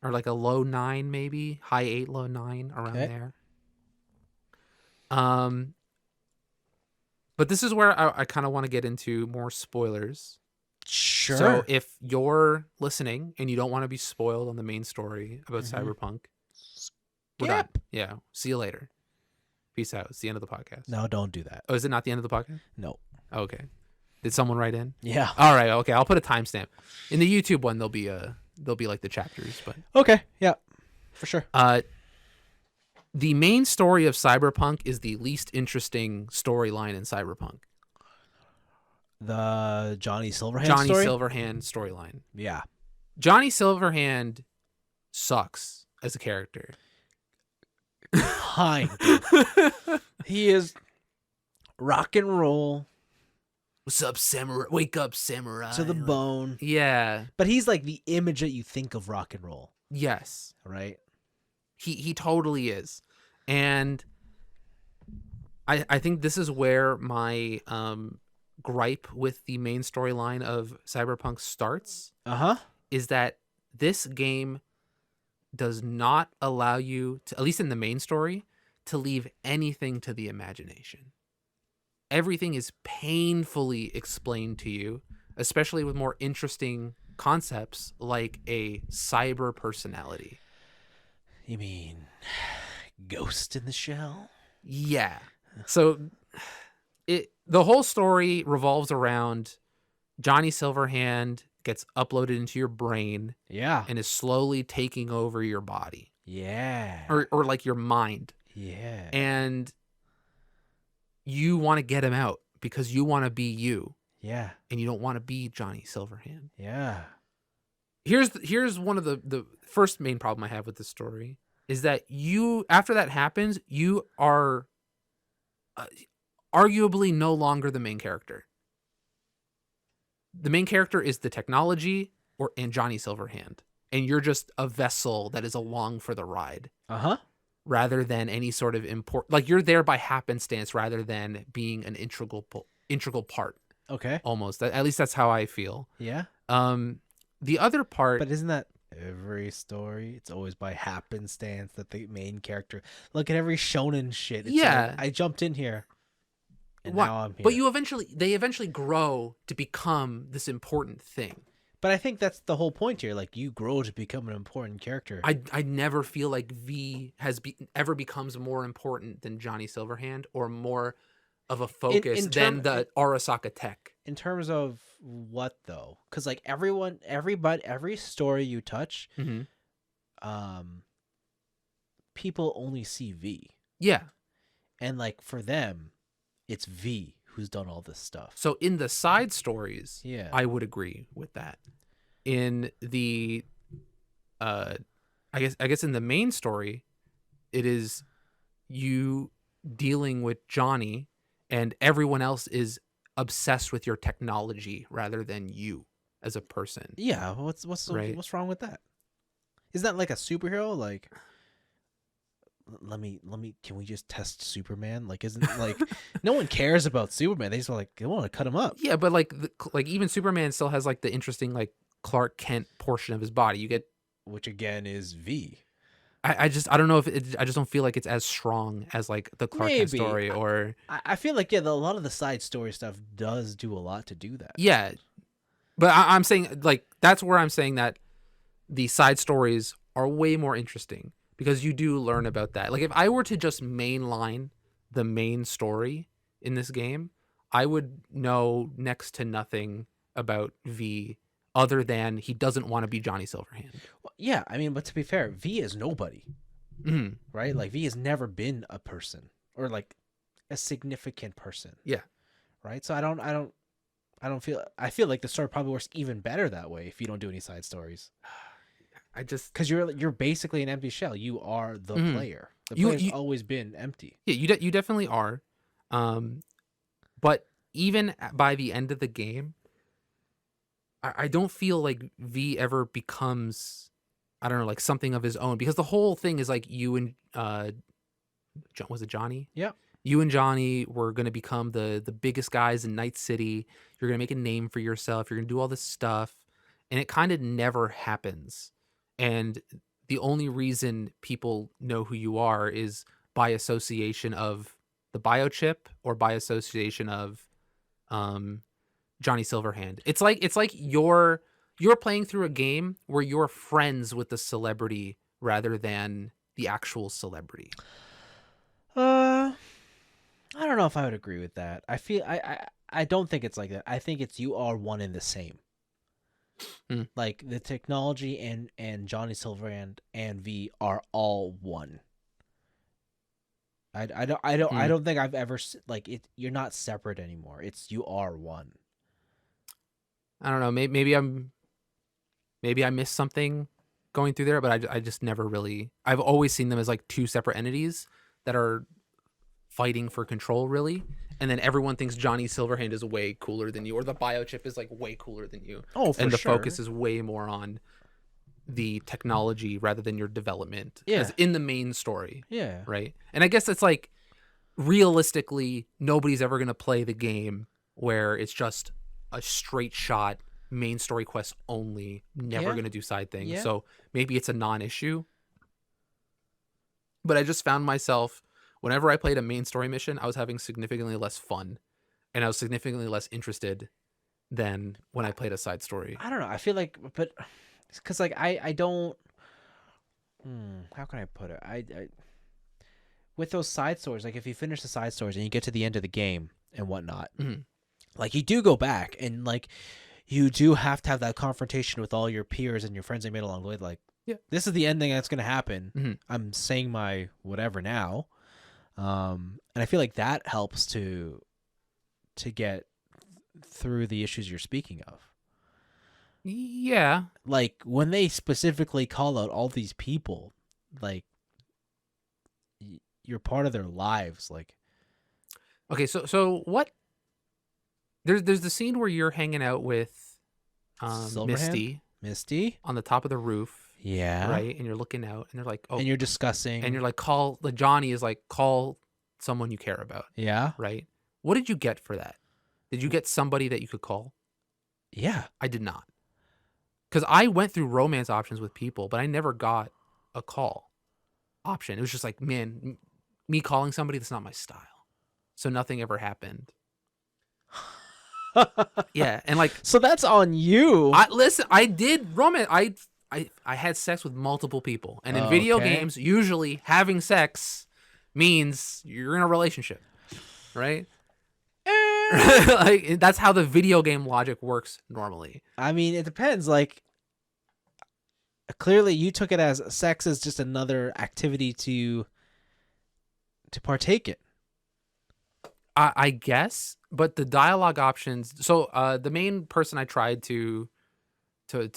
like a low 9, maybe high 8, low 9, around there. But this is where I kind of want to get into more spoilers. Sure. So if you're listening and you don't want to be spoiled on the main story about Cyberpunk, we're done. Yeah. See you later. Peace out. It's the end of the podcast. No, don't do that. Oh, is it not the end of the podcast? No. Okay. Did someone write in? Yeah. All right. Okay. I'll put a timestamp. In the YouTube one, there'll be like the chapters, but okay. Yeah. For sure. The main story of Cyberpunk is the least interesting storyline in Cyberpunk. The Johnny Silverhand Johnny story? Silverhand storyline. Yeah. Johnny Silverhand sucks as a character. Kind. He is rock and roll. What's up, samurai? Wake up, samurai. To the bone. Yeah. But he's like the image that you think of rock and roll. Yes. Right? He totally is. And I think this is where my gripe with the main storyline of Cyberpunk starts. Is that this game does not allow you to, at least in the main story, to leave anything to the imagination. Everything is painfully explained to you, especially with more interesting concepts like a cyber personality. You mean Ghost in the Shell? Yeah. So the whole story revolves around Johnny Silverhand gets uploaded into your brain. Yeah. And is slowly taking over your body. Yeah. Or like your mind. Yeah. And you want to get him out because you want to be you. Yeah. And you don't want to be Johnny Silverhand. Yeah. Here's one of the first main problem I have with this story is that after that happens, you are arguably no longer the main character. The main character is the technology and Johnny Silverhand. And you're just a vessel that is along for the ride. Rather than any sort of like you're there by happenstance rather than being an integral part. Okay. Almost. At least that's how I feel. Yeah. The other part. But isn't that every story? It's always by happenstance that the main character. Look at every shonen shit. It's yeah. Like, I jumped in here. And now I'm here. But they eventually grow to become this important thing. But I think that's the whole point here. Like, you grow to become an important character. I never feel like V ever becomes more important than Johnny Silverhand or more of a focus than the Arasaka tech. In terms of what, though? Because, like, every story you touch, people only see V. Yeah. And, like, for them, it's V who's done all this stuff. So in the side stories, yeah, I would agree with that. In the I guess in the main story, it is you dealing with Johnny and everyone else is obsessed with your technology rather than you as a person. Yeah, what's wrong with that? Isn't that like a superhero? Like, let me can we just test Superman? Like, isn't like no one cares about Superman. They just they want to cut him up. Yeah, but like even Superman still has like the interesting like Clark Kent portion of his body. You get, which again is V. I don't know if I just don't feel like it's as strong as like the Clark Kent story. Or I feel like a lot of the side story stuff does do a lot to do that. Yeah, but I'm saying like that's where I'm saying that the side stories are way more interesting. Because you do learn about that. Like if I were to just mainline the main story in this game, I would know next to nothing about V other than he doesn't want to be Johnny Silverhand. Well, yeah, I mean, but to be fair, V is nobody, Mhm. right? Like V has never been a person or like a significant person. Yeah. Right. So I feel like the story probably works even better that way if you don't do any side stories. I just Because you're basically an empty shell. You are the Mhm. player. The You- player's you- always been empty. yeah, you definitely are. But even by the end of the game, I don't feel like V ever becomes, I don't know, like something of his own, because the whole thing is like you and was it Johnny? Yeah. You and Johnny were going to become the biggest guys in Night City. You're going to make a name for yourself. You're going to do all this stuff, and it kind of never happens. And the only reason people know who you are is by association of the biochip or by association of Johnny Silverhand. It's like you're playing through a game where you're friends with the celebrity rather than the actual celebrity. I don't know if I would agree with that. I don't think it's like that. I think it's you are one and the same. Like the technology and Johnny Silverhand and V are all one. I don't think I've ever like it. You're not separate anymore. It's you are one. I don't know. Maybe I missed something going through there, but I just never really. I've always seen them as like two separate entities that are fighting for control, really. And then everyone thinks Johnny Silverhand is way cooler than you, or the biochip is like way cooler than you. Oh, for and the sure. focus is way more on the technology rather than your development. Yeah. As in the main story. Yeah. Right. And I guess it's like realistically, nobody's ever gonna play the game where it's just a straight shot main story quest only, never gonna do side things. Yeah. So maybe it's a non-issue. But I just found myself, whenever I played a main story mission, I was having significantly less fun, and I was significantly less interested than when I played a side story. I don't know. I feel like, but because like I don't. How can I put it? I with those side stories, like if you finish the side stories and you get to the end of the game and whatnot, like you do go back and like you do have to have that confrontation with all your peers and your friends you made along the way. Like, this is the ending that's going to happen. I'm saying my whatever now. And I feel like that helps to get through the issues you're speaking of. Yeah. Like when they specifically call out all these people, like you're part of their lives. Like, okay, so what? There's the scene where you're hanging out with Misty on the top of the roof. Yeah. Right, and you're looking out, and they're like, oh, and you're discussing, and you're like, Johnny is like, call someone you care about. Yeah. Right. What did you get for that? Did you get somebody that you could call? Yeah. I did not. Because I went through romance options with people, but I never got a call option. It was just like, man, me calling somebody, that's not my style. So nothing ever happened. Yeah, and like, so that's on you. I did romance. I had sex with multiple people, and in video games, usually having sex means you're in a relationship, right? Like that's how the video game logic works normally. I mean, it depends. Like, clearly, you took it as sex is just another activity to partake in. I guess, but the dialogue options. So the main person I tried to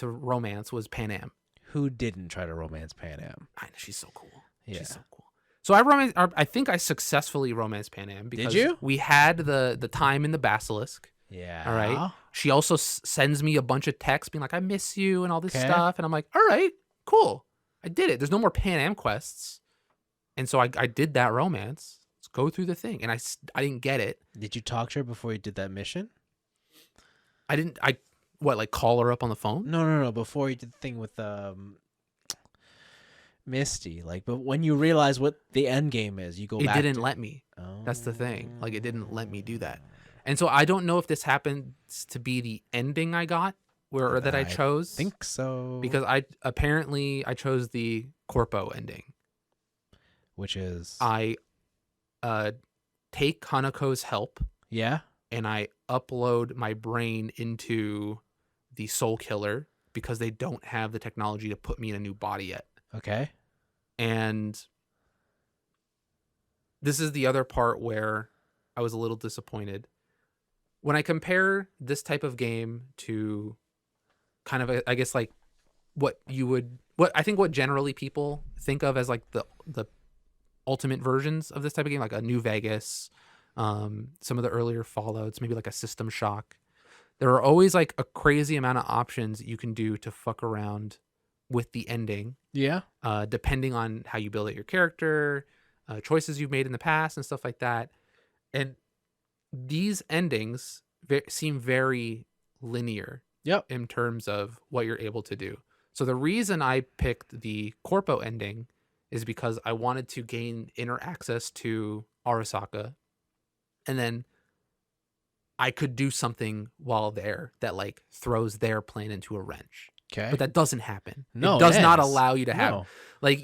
romance was Pan Am. Who didn't try to romance Pan Am? I know, she's so cool. Yeah. She's so cool. So I think I successfully romanced Pan Am because Did you? We had the time in the Basilisk. Yeah. All right. She also sends me a bunch of texts being like, I miss you and all this stuff. And I'm like, all right, cool. I did it. There's no more Pan Am quests. And so I did that romance. Let's go through the thing. And I didn't get it. Did you talk to her before you did that mission? I didn't. Like call her up on the phone? No. Before you did the thing with Misty. Like, but when you realize what the end game is, you go back. It didn't let me. Oh. That's the thing. Like, it didn't let me do that. And so I don't know if this happens to be the ending I got or that I chose. I think so. Because I chose the Corpo ending. Which is? I take Hanako's help Yeah. and I upload my brain into the Soul Killer because they don't have the technology to put me in a new body yet. Okay. And this is the other part where I was a little disappointed. When I compare this type of game to kind of, I guess, like what generally people think of as like the ultimate versions of this type of game, like a New Vegas, some of the earlier Fallouts, maybe like a System Shock. There are always like a crazy amount of options you can do to fuck around with the ending. Yeah. Depending on how you build out your character, choices you've made in the past and stuff like that. And these endings seem very linear Yep. in terms of what you're able to do. So the reason I picked the Corpo ending is because I wanted to gain inner access to Arasaka, and then I could do something while there that like throws their plan into a wrench. Okay. But that doesn't happen. No, it does it not ends. allow you to have No. like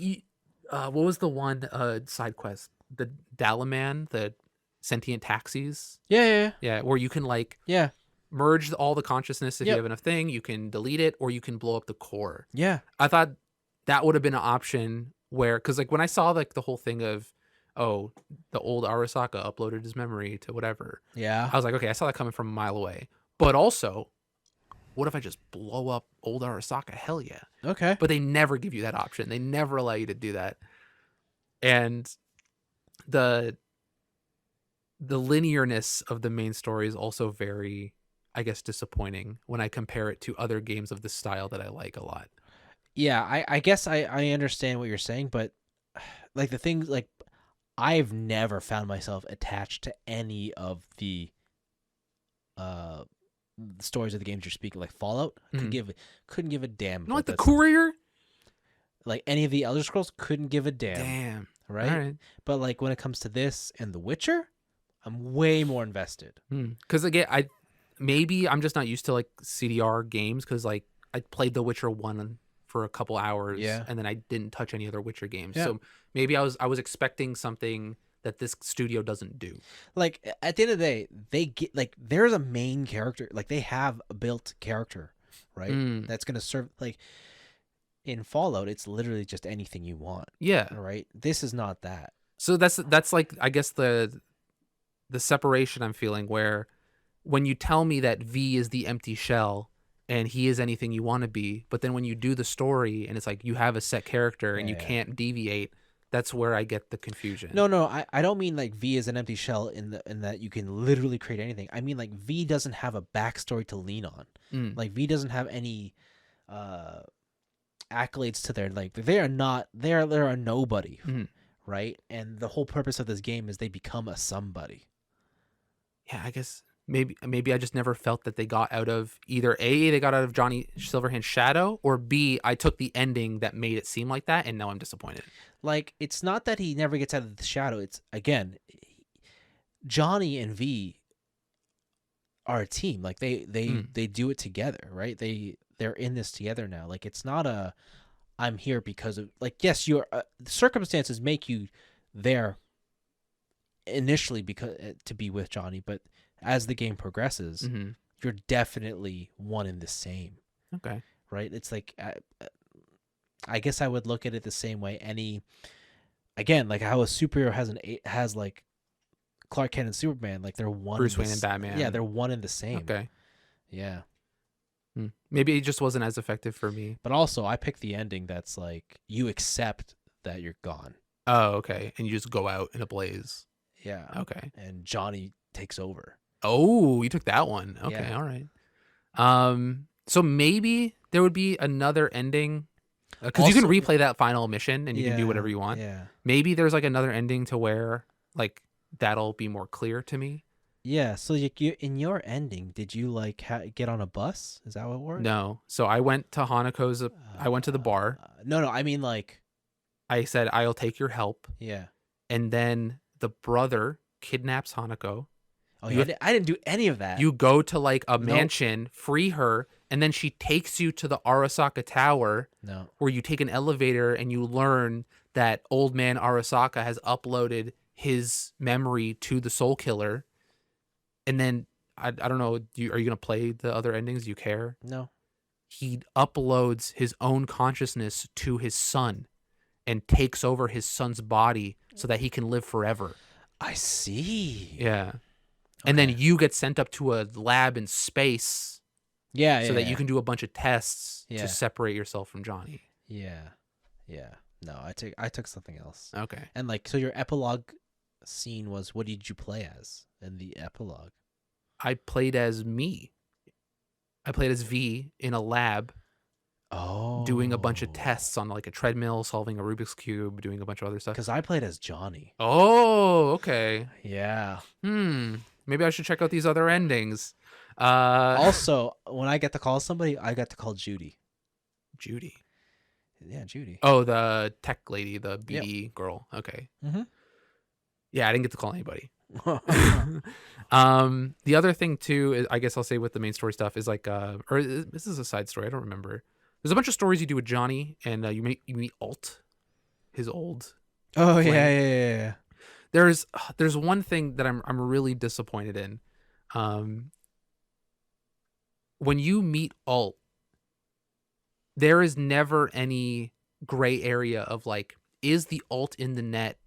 what was the one side quest? The Dalaman, the sentient taxis. Yeah. Yeah, where you can like Yeah. merge all the consciousness if Yep. you have enough thing, you can delete it or you can blow up the core. Yeah. I thought that would have been an option where, because like when I saw like the whole thing of, oh, the old Arasaka uploaded his memory to whatever, Yeah. I was like, okay, I saw that coming from a mile away. But also, what if I just blow up old Arasaka? Hell yeah. Okay. But they never give you that option. They never allow you to do that. And the linearness of the main story is also very, I guess, disappointing when I compare it to other games of this style that I like a lot. Yeah, I guess I understand what you're saying, but like the things like I've never found myself attached to any of the stories of the games you're speaking, like Fallout. Couldn't give a damn. You about know, like the that. Courier? Like any of the Elder Scrolls, couldn't give a damn. Damn. Right? All right. But like when it comes to this and The Witcher, I'm way more invested. Because again, maybe I'm just not used to like CDR games, because like I played The Witcher 1 for a couple hours, and then I didn't touch any other Witcher games. So maybe I was expecting something that this studio doesn't do. Like at the end of the day, they get like there's a main character, like they have a built character, right? That's gonna serve. Like in Fallout, it's literally just anything you want. Yeah. Right. This is not that. So that's like, I guess the separation I'm feeling, where when you tell me that V is the empty shell and he is anything you want to be, but then when you do the story and it's like you have a set character and you can't deviate, that's where I get the confusion. No, I don't mean like V is an empty shell in that you can literally create anything. I mean like V doesn't have a backstory to lean on. Like V doesn't have any accolades to their, like they're a nobody, right? And the whole purpose of this game is they become a somebody. Yeah, I guess maybe I just never felt that they got out of either A, they got out of Johnny Silverhand's shadow, or B, I took the ending that made it seem like that and now I'm disappointed. Like it's not that he never gets out of the shadow. It's again, Johnny and V are a team. Like they do it together, right? They're in this together now. Like it's not a I'm here because of, like, yes, your circumstances make you there initially because to be with Johnny, but as the game progresses, you're definitely one and the same. Okay. Right? It's like I guess I would look at it the same way. Again, like how a superhero has like Clark Kent and Superman, like they're one. Bruce Wayne and Batman. Yeah, they're one and the same. Okay. Yeah. Maybe it just wasn't as effective for me. But also, I picked the ending that's like you accept that you're gone. Oh, okay. And you just go out in a blaze. Yeah. Okay. And Johnny takes over. Oh, you took that one. Okay, Yeah. all right. So maybe there would be another ending, because you can replay that final mission and you can do whatever you want. Yeah. Maybe there's like another ending to where like that'll be more clear to me. Yeah. So you in your ending, did you like get on a bus? Is that how it worked? No. So I went to Hanako's. I went to the bar. No. I mean, like, I said, I'll take your help. Yeah. And then the brother kidnaps Hanako. Oh, yeah. I didn't do any of that. You go to like a mansion, free her, and then she takes you to the Arasaka Tower. No. Where you take an elevator and you learn that old man Arasaka has uploaded his memory to the Soul Killer, and then I don't know. Are you gonna play the other endings? Do you care? No. He uploads his own consciousness to his son, and takes over his son's body so that he can live forever. I see. Yeah. And then you get sent up to a lab in space. Yeah, so that you can do a bunch of tests Yeah. to separate yourself from Johnny. Yeah. Yeah. No, I took something else. Okay. And like, so your epilogue scene was, what did you play as in the epilogue? I played as me. I played as V in a lab. Oh. Doing a bunch of tests on like a treadmill, solving a Rubik's Cube, doing a bunch of other stuff. Because I played as Johnny. Oh, okay. Yeah. Maybe I should check out these other endings. Also, when I get to call somebody, I got to call Judy. Judy. Yeah, Judy. Oh, the tech lady, the BD girl. Okay. Mm-hmm. Yeah, I didn't get to call anybody. The other thing too is, I guess I'll say with the main story stuff is like, or this is a side story. I don't remember. There's a bunch of stories you do with Johnny, and you meet Alt, his old. Oh flame. yeah. There's one thing that I'm really disappointed in. When you meet Alt, there is never any gray area of like, is the Alt in the net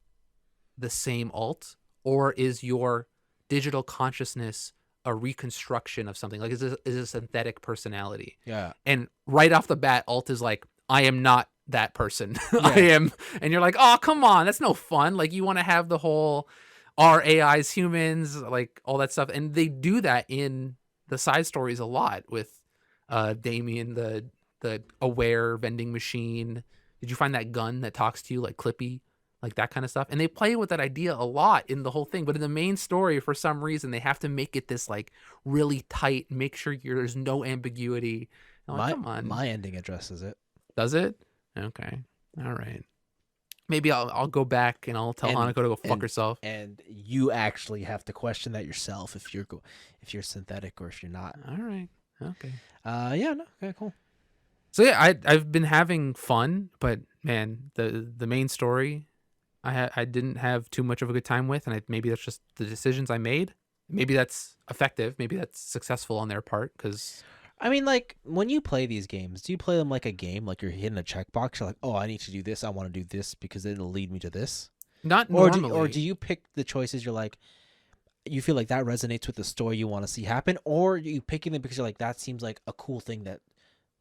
the same Alt, or is your digital consciousness a reconstruction of something? Like, is a synthetic personality? Yeah. And right off the bat, Alt is like, I am not that person. Yeah. I am. And you're like, oh, come on. That's no fun. Like, you want to have the whole, are AIs humans? Like, all that stuff. And they do that in the side stories a lot with Damien, the aware vending machine. Did you find that gun that talks to you, like Clippy? Like that kind of stuff. And they play with that idea a lot in the whole thing. But in the main story, for some reason, they have to make it this like really tight, make sure there's no ambiguity. Like, come on. My ending addresses it. Does it? Okay. All right. Maybe I'll go back and I'll tell Hanako to go fuck herself. And you actually have to question that yourself if you're synthetic or if you're not. All right. Okay. Yeah, no. Okay, cool. So yeah, I've been having fun, but man, the main story I didn't have too much of a good time with, and maybe that's just the decisions I made. Maybe that's effective. Maybe that's successful on their part. Because I mean, like, when you play these games, do you play them like a game? Like you're hitting a checkbox. You're like, oh, I need to do this. I want to do this because it'll lead me to this. Not normally. Or do you pick the choices? You're like, you feel like that resonates with the story you want to see happen, or are you picking them because you're like, that seems like a cool thing that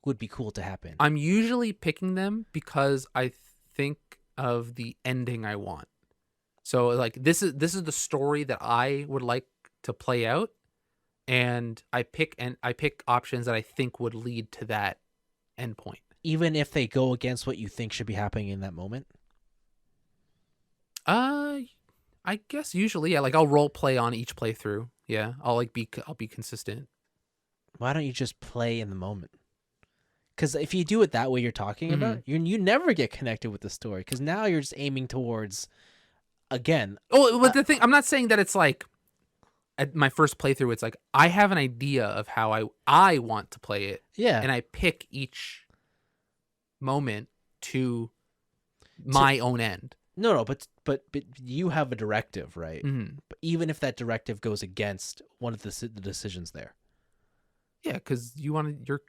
would be cool to happen? I'm usually picking them because I think of the ending I want. So like this is the story that I would like to play out, and I pick options that I think would lead to that endpoint, even if they go against what you think should be happening in that moment. I guess usually, yeah. Like I'll role play on each playthrough. Yeah, I'll be consistent. Why don't you just play in the moment? Because if you do it that way you're talking about, you never get connected with the story. Because now you're just aiming towards, again. Oh, but the thing, I'm not saying that it's like, at my first playthrough, it's like, I have an idea of how I want to play it. Yeah. And I pick each moment to my own end. No, but you have a directive, right? Mm-hmm. But even if that directive goes against one of the decisions there. Yeah, because you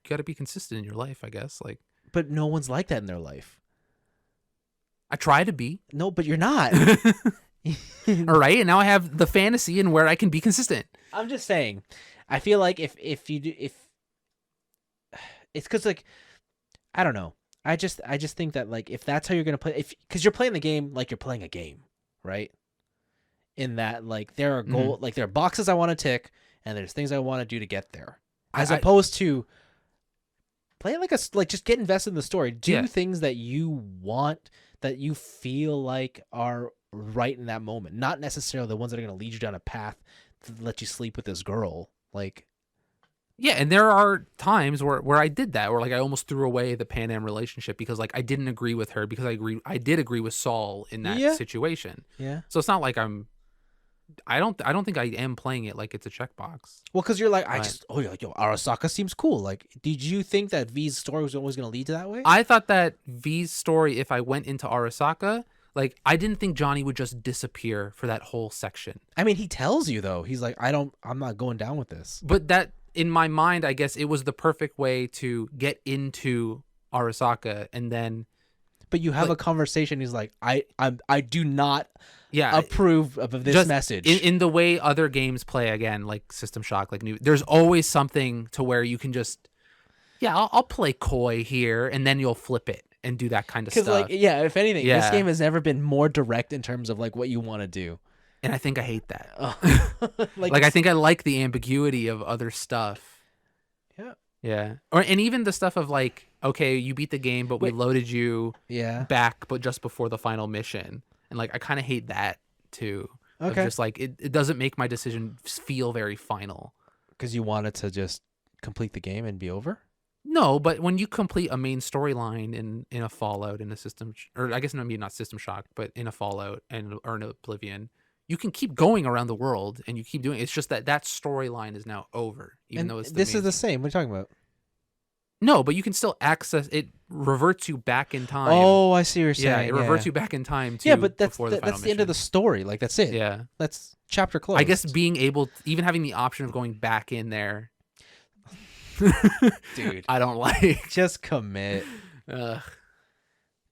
got to be consistent in your life, I guess. Like, but no one's like that in their life. I try to be. No, but you're not. All right, and now I have the fantasy and where I can be consistent. I'm just saying. I feel like if it's because like, I don't know. I just think that like if that's how you're gonna play, because you're playing the game like you're playing a game, right? In that like there are like there are boxes I want to tick and there's things I want to do to get there. As opposed to play like just get invested in the story. Do things that you want, that you feel like are right in that moment. Not necessarily the ones that are going to lead you down a path to let you sleep with this girl. Like, yeah, and there are times where I did that, where like I almost threw away the Pan Am relationship because like I didn't agree with her because I did agree with Saul in that situation. Yeah. So it's not like I don't think I am playing it like it's a checkbox. Well, because you're like, you're like, yo, Arasaka seems cool. Like, did you think that V's story was always going to lead to that way? I thought that V's story, if I went into Arasaka, Like, I didn't think Johnny would just disappear for that whole section. I mean, he tells you though. He's like, I'm not going down with this. But that, in my mind, I guess it was the perfect way to get into Arasaka, and then. But you have a conversation. He's like, I do not approve of this just message. In the way other games play, again, like System Shock, like there's always something to where you can just, I'll play coy here, and then you'll flip it and do that kind of stuff. Because if anything, this game has never been more direct in terms of like what you want to do. And I think I hate that. like I think I like the ambiguity of other stuff. Yeah. Yeah. And even the stuff of like, okay, you beat the game, but we loaded you back, but just before the final mission. And like, I kind of hate that too. Okay. Just like, it doesn't make my decision feel very final. Because you wanted to just complete the game and be over? No, but when you complete a main storyline in a Fallout, in a System, or I guess maybe not System Shock, but in a Fallout or an Oblivion, you can keep going around the world and you keep doing it. It's just that storyline is now over, even though it's this is the same. What are you talking about? No, but you can still access it. Reverts you back in time. Oh, I see what you're saying. Yeah, it reverts you back in time too. Yeah, but that's the end of the story. Like that's it. Yeah, that's chapter closed. I guess being able, even having the option of going back in there, dude, I don't like. Just commit.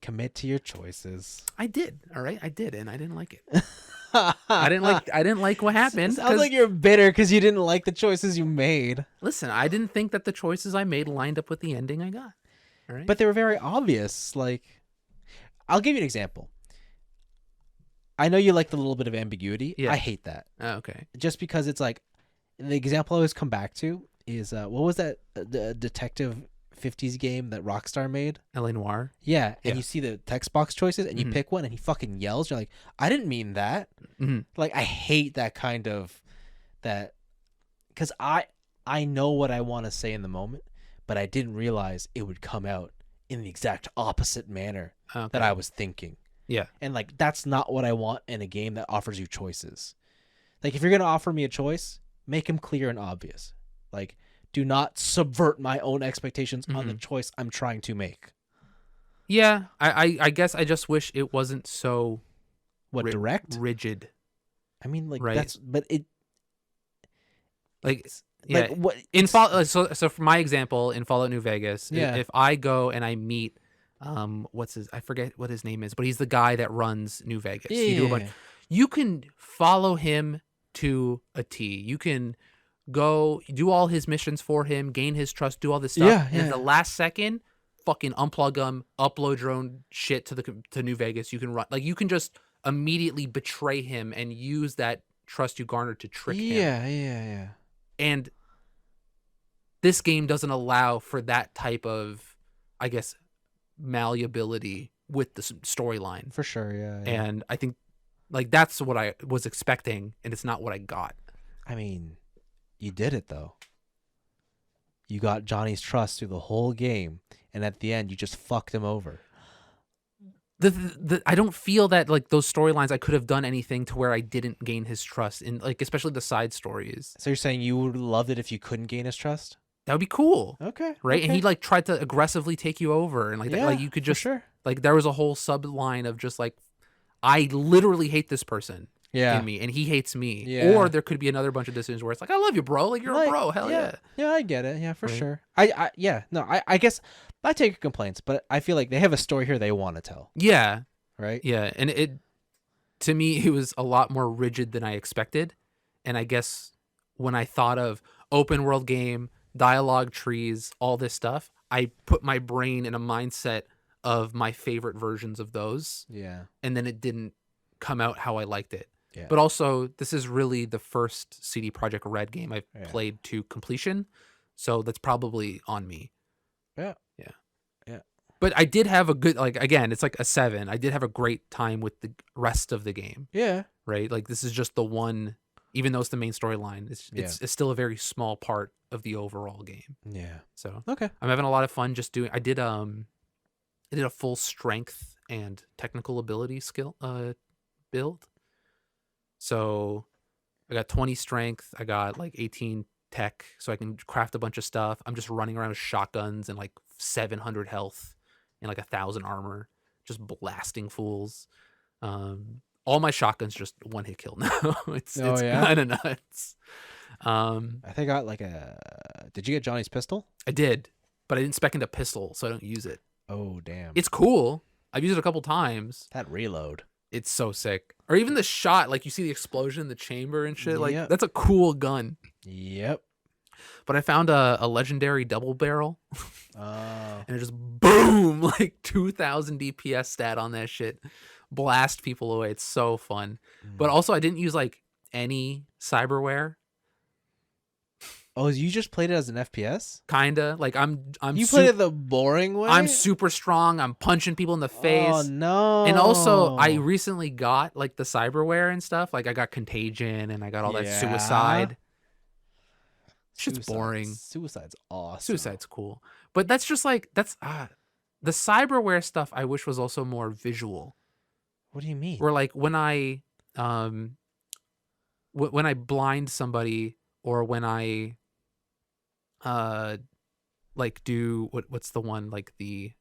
Commit to your choices. I did. All right, I did, and I didn't like it. I didn't like what happened. Sounds like you're bitter because you didn't like the choices you made. Listen, I didn't think that the choices I made lined up with the ending I got. All right? But they were very obvious. Like, I'll give you an example. I know you like the little bit of ambiguity. Yeah. I hate that. Oh, okay. Just because it's like, the example I always come back to is, what was that the detective 50s game that Rockstar made? L.A. Noire? Yeah, and you see the text box choices, and you pick one, and he fucking yells. You're like, I didn't mean that. Like, I hate that kind of, that, because I know what I want to say in the moment, but I didn't realize it would come out in the exact opposite manner that I was thinking. Yeah. And, like, that's not what I want in a game that offers you choices. Like, if you're going to offer me a choice, make them clear and obvious. Like, do not subvert my own expectations on the choice I'm trying to make. Yeah, I guess I just wish it wasn't so direct, rigid. I mean, like that's, but it, like what in Fallout. So for my example, in Fallout New Vegas, if I go and I meet, I forget what his name is, but he's the guy that runs New Vegas. You can follow him to a T. You can go do all his missions for him, gain his trust, do all this stuff, and at the last second, fucking unplug them, upload your own shit to New Vegas. You can run, like, you can just immediately betray him and use that trust you garnered to trick him. Yeah. And this game doesn't allow for that type of, I guess, malleability with the storyline. For sure, yeah. And I think, like, that's what I was expecting, and it's not what I got. I mean, you did it, though. You got Johnny's trust through the whole game, and at the end, you just fucked him over. I don't feel that, like, those storylines, I could have done anything to where I didn't gain his trust, in, like, especially the side stories. So you're saying you would love it if you couldn't gain his trust? That would be cool. Okay. Right? Okay. And he, like, tried to aggressively take you over, and, like, like you could just, like, there was a whole subline of just, like, I literally hate this person. In me, and he hates me. Or there could be another bunch of decisions where it's like, I love you, bro. Like, you're a bro. Hell yeah. Yeah, I get it. Yeah, for sure. I guess I take your complaints, but I feel like they have a story here they want to tell. Yeah. Right? Yeah. And to me, it was a lot more rigid than I expected. And I guess when I thought of open world game, dialogue trees, all this stuff, I put my brain in a mindset of my favorite versions of those. Yeah. And then it didn't come out how I liked it. Yeah. But also, this is really the first CD Projekt Red game I've played to completion, so that's probably on me. Yeah. But I did have a good, like, again, it's like a 7. I did have a great time with the rest of the game. Yeah. Right? Like, this is just the one, even though it's the main storyline, it's still a very small part of the overall game. Yeah. So, okay. I'm having a lot of fun just doing, I did a full strength and technical ability skill build. So I got 20 strength. I got like 18 tech, so I can craft a bunch of stuff. I'm just running around with shotguns and like 700 health and like 1,000 armor, just blasting fools. All my shotguns just one hit kill now. It's Oh, yeah? kind of nuts. I think I got like a. Did you get Johnny's pistol? I did, but I didn't spec into pistol, so I don't use it. Oh, damn. It's cool. I've used it a couple times. That reload. It's so sick. Or even the shot, like you see the explosion in the chamber and shit. Like Yep. that's a cool gun. Yep. But I found a legendary double barrel, Oh. and it just boom, like 2,000 DPS stat on that shit. Blast people away. It's so fun. But also, I didn't use like any cyberware. Oh, you just played it as an FPS? Kinda like I'm. You played it the boring way. I'm super strong. I'm punching people in the face. Oh no! And also, I recently got like the cyberware and stuff. Like I got Contagion and I got all that Suicide. Shit's boring. Suicide's awesome. Suicide's cool, but that's just like the cyberware stuff. I wish was also more visual. What do you mean? Or like when I when I blind somebody, or when I like do what's the one, like the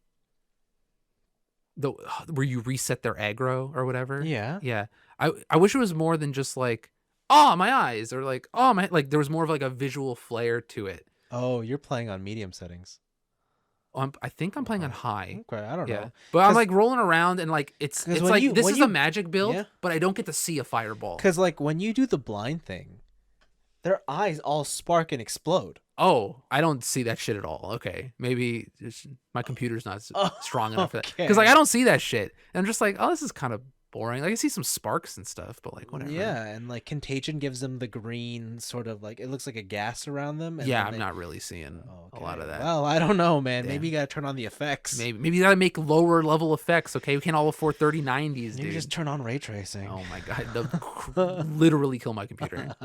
where you reset their aggro or whatever. Yeah. I wish it was more than just like, oh, my eyes, or like, oh, my, like there was more of like a visual flair to it. Oh, you're playing on medium settings. I think I'm playing on high. Okay, I don't know. But I'm like rolling around and like it's like this is a magic build, but I don't get to see a fireball. Because like when you do the blind thing, their eyes all spark and explode. Oh, I don't see that shit at all. Okay, maybe my computer's not strong enough for that. Because like I don't see that shit, and I'm just like, oh, this is kind of boring. Like I see some sparks and stuff, but like whatever. Yeah, and like Contagion gives them the green sort of like, it looks like a gas around them. And yeah, I'm not really seeing a lot of that. Well, I don't know, man. Damn. Maybe you gotta turn on the effects. Maybe you gotta make lower level effects. Okay, we can't all afford 3090s, dude. You just turn on ray tracing. Oh my god, literally kill my computer.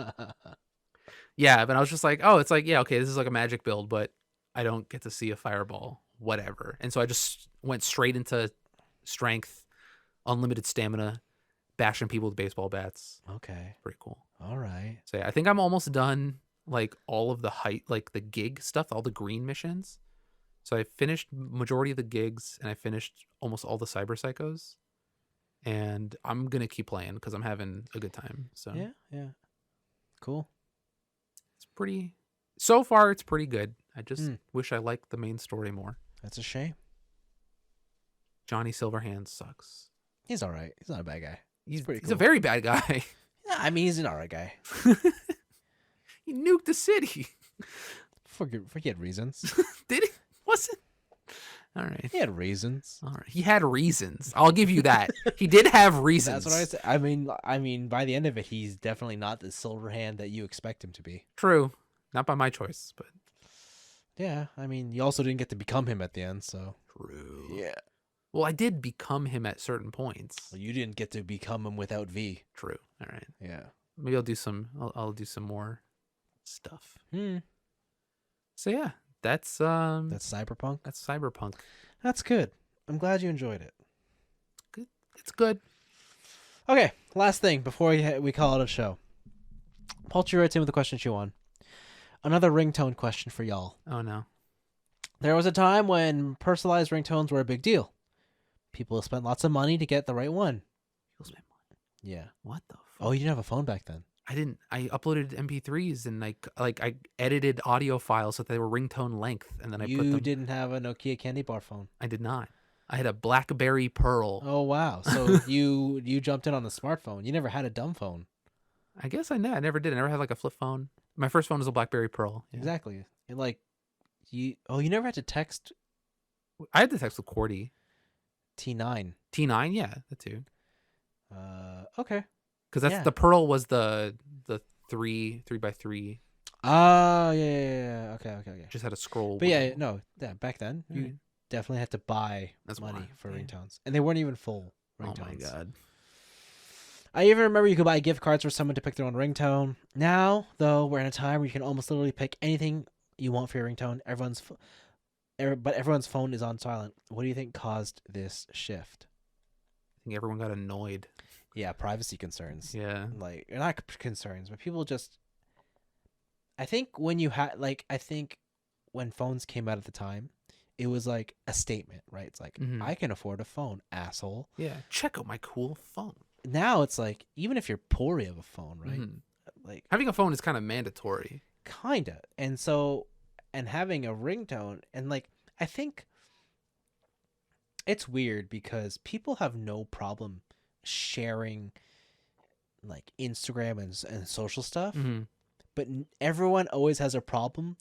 Yeah, but I was just like, oh, it's like, yeah, okay, this is like a magic build, but I don't get to see a fireball, whatever. And so I just went straight into strength, unlimited stamina, bashing people with baseball bats. Okay. Pretty cool. All right. So yeah, I think I'm almost done, like all of the like the gig stuff, all the green missions. So I finished majority of the gigs, and I finished almost all the cyber psychos. And I'm going to keep playing because I'm having a good time. So yeah. Cool. So far it's pretty good. I just wish I liked the main story more. That's a shame. Johnny Silverhand sucks. He's all right. He's not a bad guy. He's pretty cool. He's a very bad guy. Yeah, I mean, he's an all right guy. He nuked the city. Forget reasons. Did he? Was it? All right. He had reasons. All right. He had reasons. I'll give you that. He did have reasons. That's what I said. I mean, by the end of it, he's definitely not the Silverhand that you expect him to be. True. Not by my choice, but yeah. I mean, you also didn't get to become him at the end, so true. Yeah. Well, I did become him at certain points. Well, you didn't get to become him without V. True. All right. Yeah. Maybe I'll do some. I'll do some more stuff. So yeah, that's Cyberpunk. That's Cyberpunk. That's good. I'm glad you enjoyed it. Good. It's good. Okay, last thing before we call it a show. Poultry writes in with a question she won. Another ringtone question for y'all. Oh no. There was a time when personalized ringtones were a big deal. People spent lots of money to get the right one. People spent money. Yeah. What the fuck? Oh, you didn't have a phone back then. I didn't. I uploaded MP3s and like I edited audio files so that they were ringtone length, and then I put them. You didn't have a Nokia candy bar phone. I did not. I had a BlackBerry Pearl. Oh wow! So you jumped in on the smartphone. You never had a dumb phone. I guess I never did. I never had like a flip phone. My first phone was a BlackBerry Pearl. Yeah. Exactly. And like you never had to text. I had to text with QWERTY. T9. T9, yeah, that too. Okay. Because that's the Pearl was the 3x3. Oh yeah. Okay. Just had a scroll. But back then you definitely had to buy money for ringtones, and they weren't even full ringtones. Oh my god. I even remember you could buy gift cards for someone to pick their own ringtone. Now, though, we're in a time where you can almost literally pick anything you want for your ringtone. But everyone's phone is on silent. What do you think caused this shift? I think everyone got annoyed. Yeah, privacy concerns. Yeah. Like, not concerns, but people just... I think when when phones came out at the time, it was like a statement, right? It's like, Mhm. I can afford a phone, asshole. Yeah. Check out my cool phone. Now it's like, even if you're poor, you have a phone, right? Mhm. Like, Having a phone is kind of mandatory. kinda. And so, and having a ringtone, and like, I think it's weird because people have no problem sharing like Instagram and social stuff, Mm-hmm. but everyone always has a problem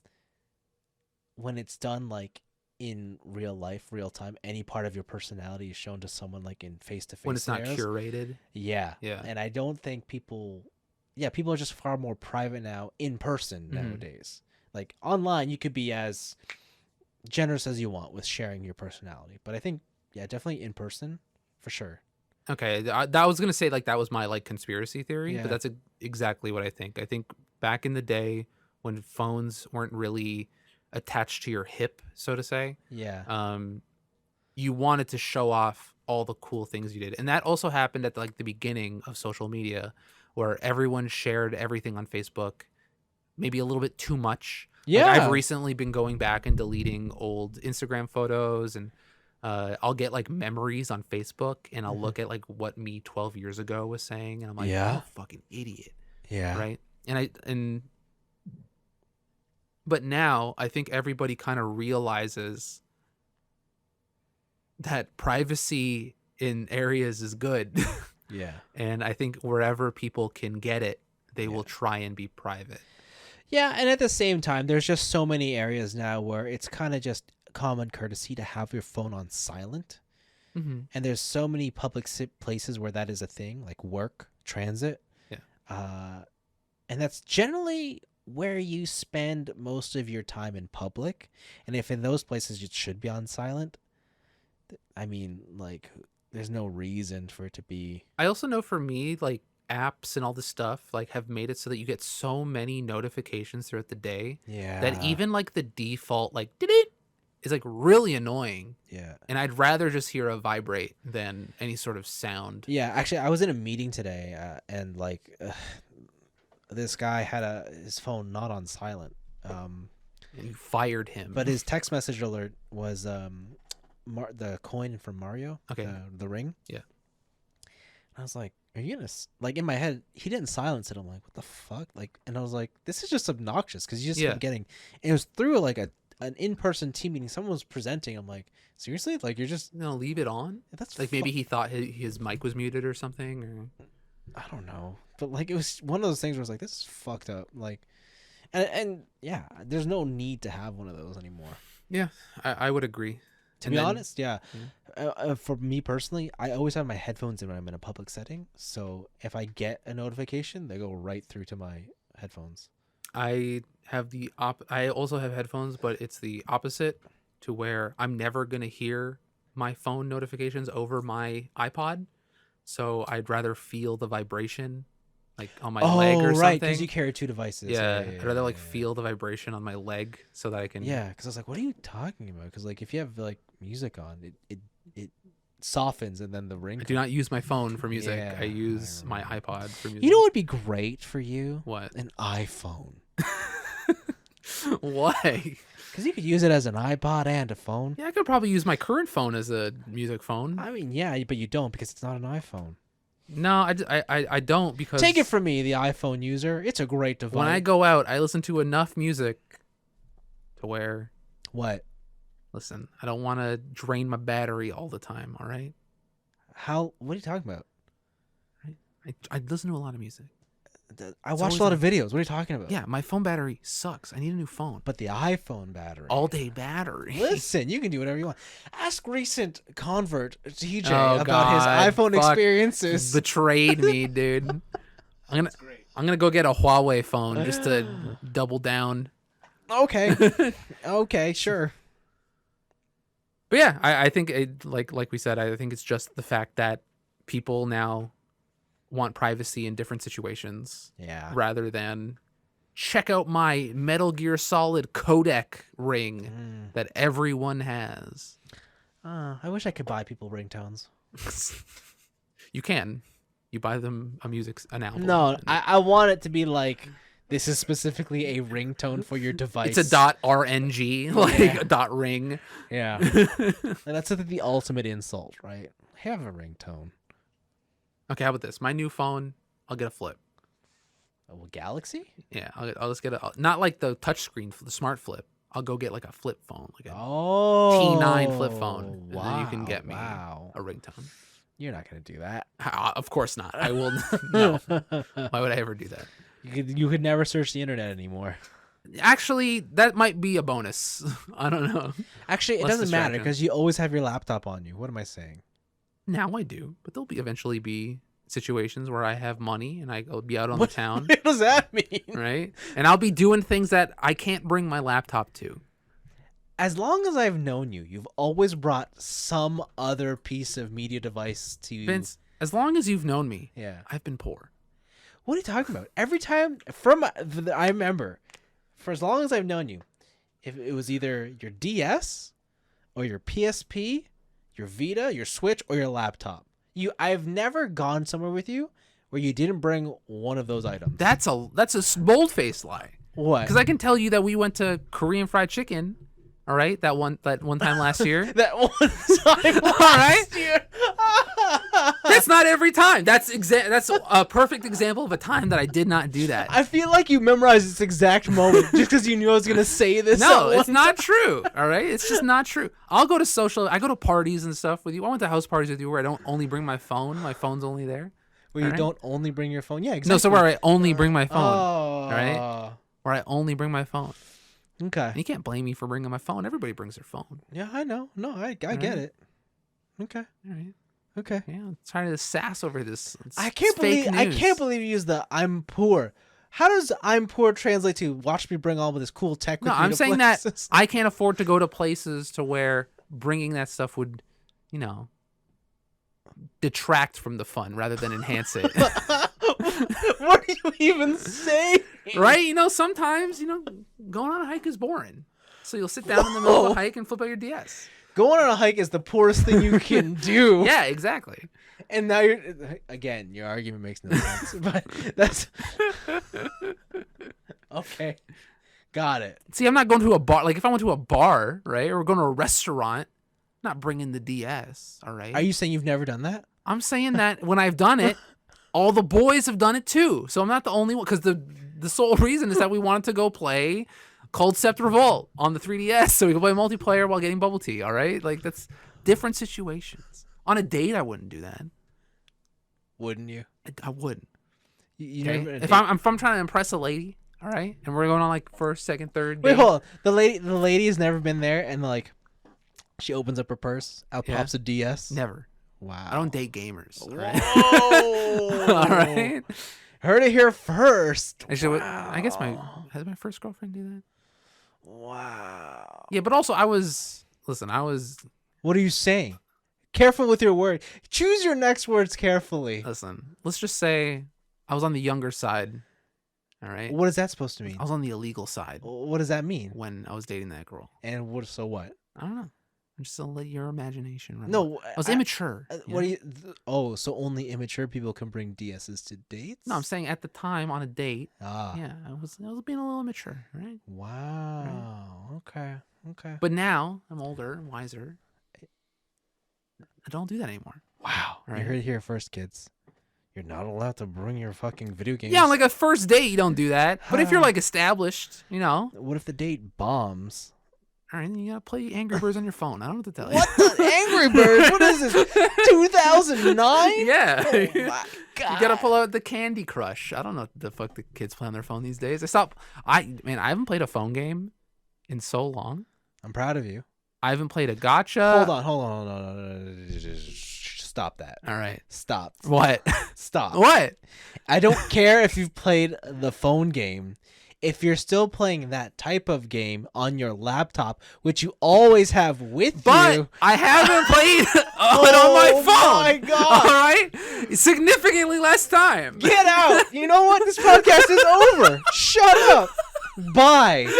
when it's done like in real life, real time. Any part of your personality is shown to someone like in face to When face it's not scenarios. curated. Yeah. Yeah. And I don't think people, yeah, people are just far more private now in person nowadays. Like online, you could be as generous as you want with sharing your personality. But I think, yeah, definitely in person for sure. Okay, that was gonna say like that was my like conspiracy theory, but Yeah. that's exactly what I think. I think back in the day when phones weren't really attached to your hip, so to say, Yeah. you wanted to show off all the cool things you did, and that also happened at like the beginning of social media, where everyone shared everything on Facebook, maybe a little bit too much. Like I've Yeah. recently been going back and deleting old Instagram photos, and I'll get like memories on Facebook, and I'll look at like what me 12 years ago was saying, and I'm like, I'm Yeah. a fucking idiot, Yeah. right? But now I think everybody kind of realizes that privacy in areas is good. Yeah. And I think wherever people can get it, they Yeah. will try and be private. Yeah, and at the same time, there's just so many areas now where it's kind of just common courtesy to have your phone on silent. Mm-hmm. And there's so many public places where that is a thing, like work, transit. Yeah. And that's generally where you spend most of your time in public. And if in those places it should be on silent, I mean, like, there's no reason for it to be. I also know for me, like apps and all this stuff, like have made it so that you get so many notifications throughout the day Yeah. that even like the default, like did it, is like really annoying. Yeah. And I'd rather just hear a vibrate than any sort of sound. Yeah, actually, I was in a meeting today, and like, this guy had his phone not on silent, And you fired him. but his text message alert was the coin from Mario, Okay. the ring. Yeah. I was like, "Are you gonna like?" In my head, he didn't silence it. I'm like, "What the fuck?" Like, and I was like, "This is just obnoxious," because you just Yeah. kept getting. And it was through like an in-person team meeting. Someone was presenting. I'm like, seriously? Like, you're just No, leave it on. that's Like maybe he thought his mic was muted or something. Or I don't know, but like it was one of those things where I was like, this is fucked up. Like, and yeah, there's no need to have one of those anymore. yeah, I would agree. To And be then- honest, yeah. For me personally, I always have my headphones in when I'm in a public setting. So if I get a notification, they go right through to my headphones. I have I also have headphones, but it's the opposite, to where I'm never gonna hear my phone notifications over my iPod. So I'd rather feel the vibration, like on my leg or right, something. because you carry two devices. Yeah, I'd rather like yeah. feel the vibration on my leg so that I can. Yeah, because I was like, what are you talking about? Because like if you have like music on, it softens, and then the ring. I do not use my phone for music. Yeah, I use I my remember. iPod for music. You know what would be great for you? What? An iPhone. Why? Because you could use it as an iPod and a phone. Yeah, I could probably use my current phone as a music phone. I mean, yeah, but you don't because it's not an iPhone. No, I don't, because Take it from me, the iPhone user. It's a great device. when I go out, I listen to enough music to where, What? listen, I don't want to drain my battery all the time. All right, How? What are you talking about? I listen to a lot of music. I watched always a lot of videos. What are you talking about? Yeah, my phone battery sucks. I need a new phone. But the iPhone battery. All day battery. Listen, you can do whatever you want. Ask recent convert TJ Oh, about God, his iPhone fuck. experiences. Betrayed me, dude. I'm gonna go get a Huawei phone just to double down. Okay. Okay, sure. But yeah, I think it, like we said, I think it's just the fact that people now want privacy in different situations Yeah. rather than check out my Metal Gear Solid codec ring that everyone has. I wish I could buy people ringtones. You can. You buy them an album. No, I want it to be like This is specifically a ringtone for your device. It's a .rng, like a dot ring. Yeah. And that's the ultimate insult, right? Have a ringtone. Okay, how about this? My new phone, I'll get a flip. Oh, Galaxy? Yeah, I'll just get a, not like the touchscreen, the smart flip. I'll go get like a flip phone, like a T9 flip phone. And then you can get me a ringtone. You're not going to do that. Of course not. I will. No. Why would I ever do that? You could never search the internet anymore. Actually, that might be a bonus. I don't know. Actually, it doesn't matter because you always have your laptop on you. What am I saying? Now I do, but there'll eventually be situations where I have money and I'll be out on the town. What does that mean? Right? And I'll be doing things that I can't bring my laptop to. As long as I've known you, you've always brought some other piece of media device to... Vince, as long as you've known me, yeah, I've been poor. What are you talking about? Every time I remember, for as long as I've known you, if it was either your DS or your PSP, your Vita, your Switch, or your laptop, I've never gone somewhere with you where you didn't bring one of those items. That's a bold-faced lie. What? Because I can tell you that we went to Korean fried chicken. All right, that one time last year. That one time last year. That's not every time. That's a perfect example of a time that I did not do that. I feel like you memorized this exact moment just because you knew I was gonna say this. No, it's not true. All right, it's just not true. I go to parties and stuff with you. I went to house parties with you where I don't only bring my phone. My phone's only there. Where you don't only bring your phone. Yeah, exactly. No, so where I only bring my phone. Oh. All right, where I only bring my phone. Okay. And you can't blame me for bringing my phone. Everybody brings their phone. Yeah, I know. No, I get it. Okay. All right. Okay. Yeah, I'm tired of the sass over this. I can't believe you use the "I'm poor." How does "I'm poor" translate to "watch me bring all of this cool tech"? No, I'm saying that I can't afford to go to places to where bringing that stuff would, detract from the fun rather than enhance it. What are you even saying? Right? Sometimes, going on a hike is boring. So you'll sit down in the middle of a hike and flip out your DS. Going on a hike is the poorest thing you can do. Yeah, exactly. And now your argument makes no sense. But that's okay. Got it. See, I'm not going to a bar. Like if I went to a bar, right, or going to a restaurant, I'm not bringing the DS. All right. Are you saying you've never done that? I'm saying that when I've done it, all the boys have done it too. So I'm not the only one, because the sole reason is that we wanted to go play Cold Stepped Revolt on the 3DS so we could play multiplayer while getting bubble tea, all right? Like, that's different situations. On a date, I wouldn't do that. Wouldn't you? I wouldn't. You okay? never, if I'm trying to impress a lady, all right, and we're going on like first, second, third date. Wait, hold on. The lady has never been there, and like she opens up her purse, out pops a DS. Never. Wow. I don't date gamers. All right. Whoa. All right. Heard it here first. Actually, wow. I guess has my first girlfriend do that? Wow. Yeah, but also I was. What are you saying? Careful with your word. Choose your next words carefully. Listen, let's just say I was on the younger side. All right. What is that supposed to mean? I was on the illegal side. What does that mean? When I was dating that girl. And what? So what? I don't know. I'm just gonna let your imagination run. No, I was immature. What do you? Oh, so only immature people can bring DSs to dates? No, I'm saying at the time on a date. Ah. Yeah, I was being a little immature, right? Wow. Right? Okay. But now I'm older and wiser. I don't do that anymore. Wow. Right? You heard it here first, kids. You're not allowed to bring your fucking video games. Yeah, on like a first date, you don't do that. But if you're like established, What if the date bombs? All right, then you gotta play Angry Birds on your phone. I don't know what to tell you. What the Angry Birds? What is this? 2009? Yeah. Oh my God. You gotta pull out the Candy Crush. I don't know what the fuck the kids play on their phone these days. I haven't played a phone game in so long. I'm proud of you. I haven't played a gotcha. Hold on. Stop that. All right. Stop. What? Stop. What? I don't care if you've played the phone game. If you're still playing that type of game on your laptop, which you always have with you. But I haven't played it on my phone. Oh my God. All right? Significantly less time. Get out. You know what? This podcast is over. Shut up. Bye.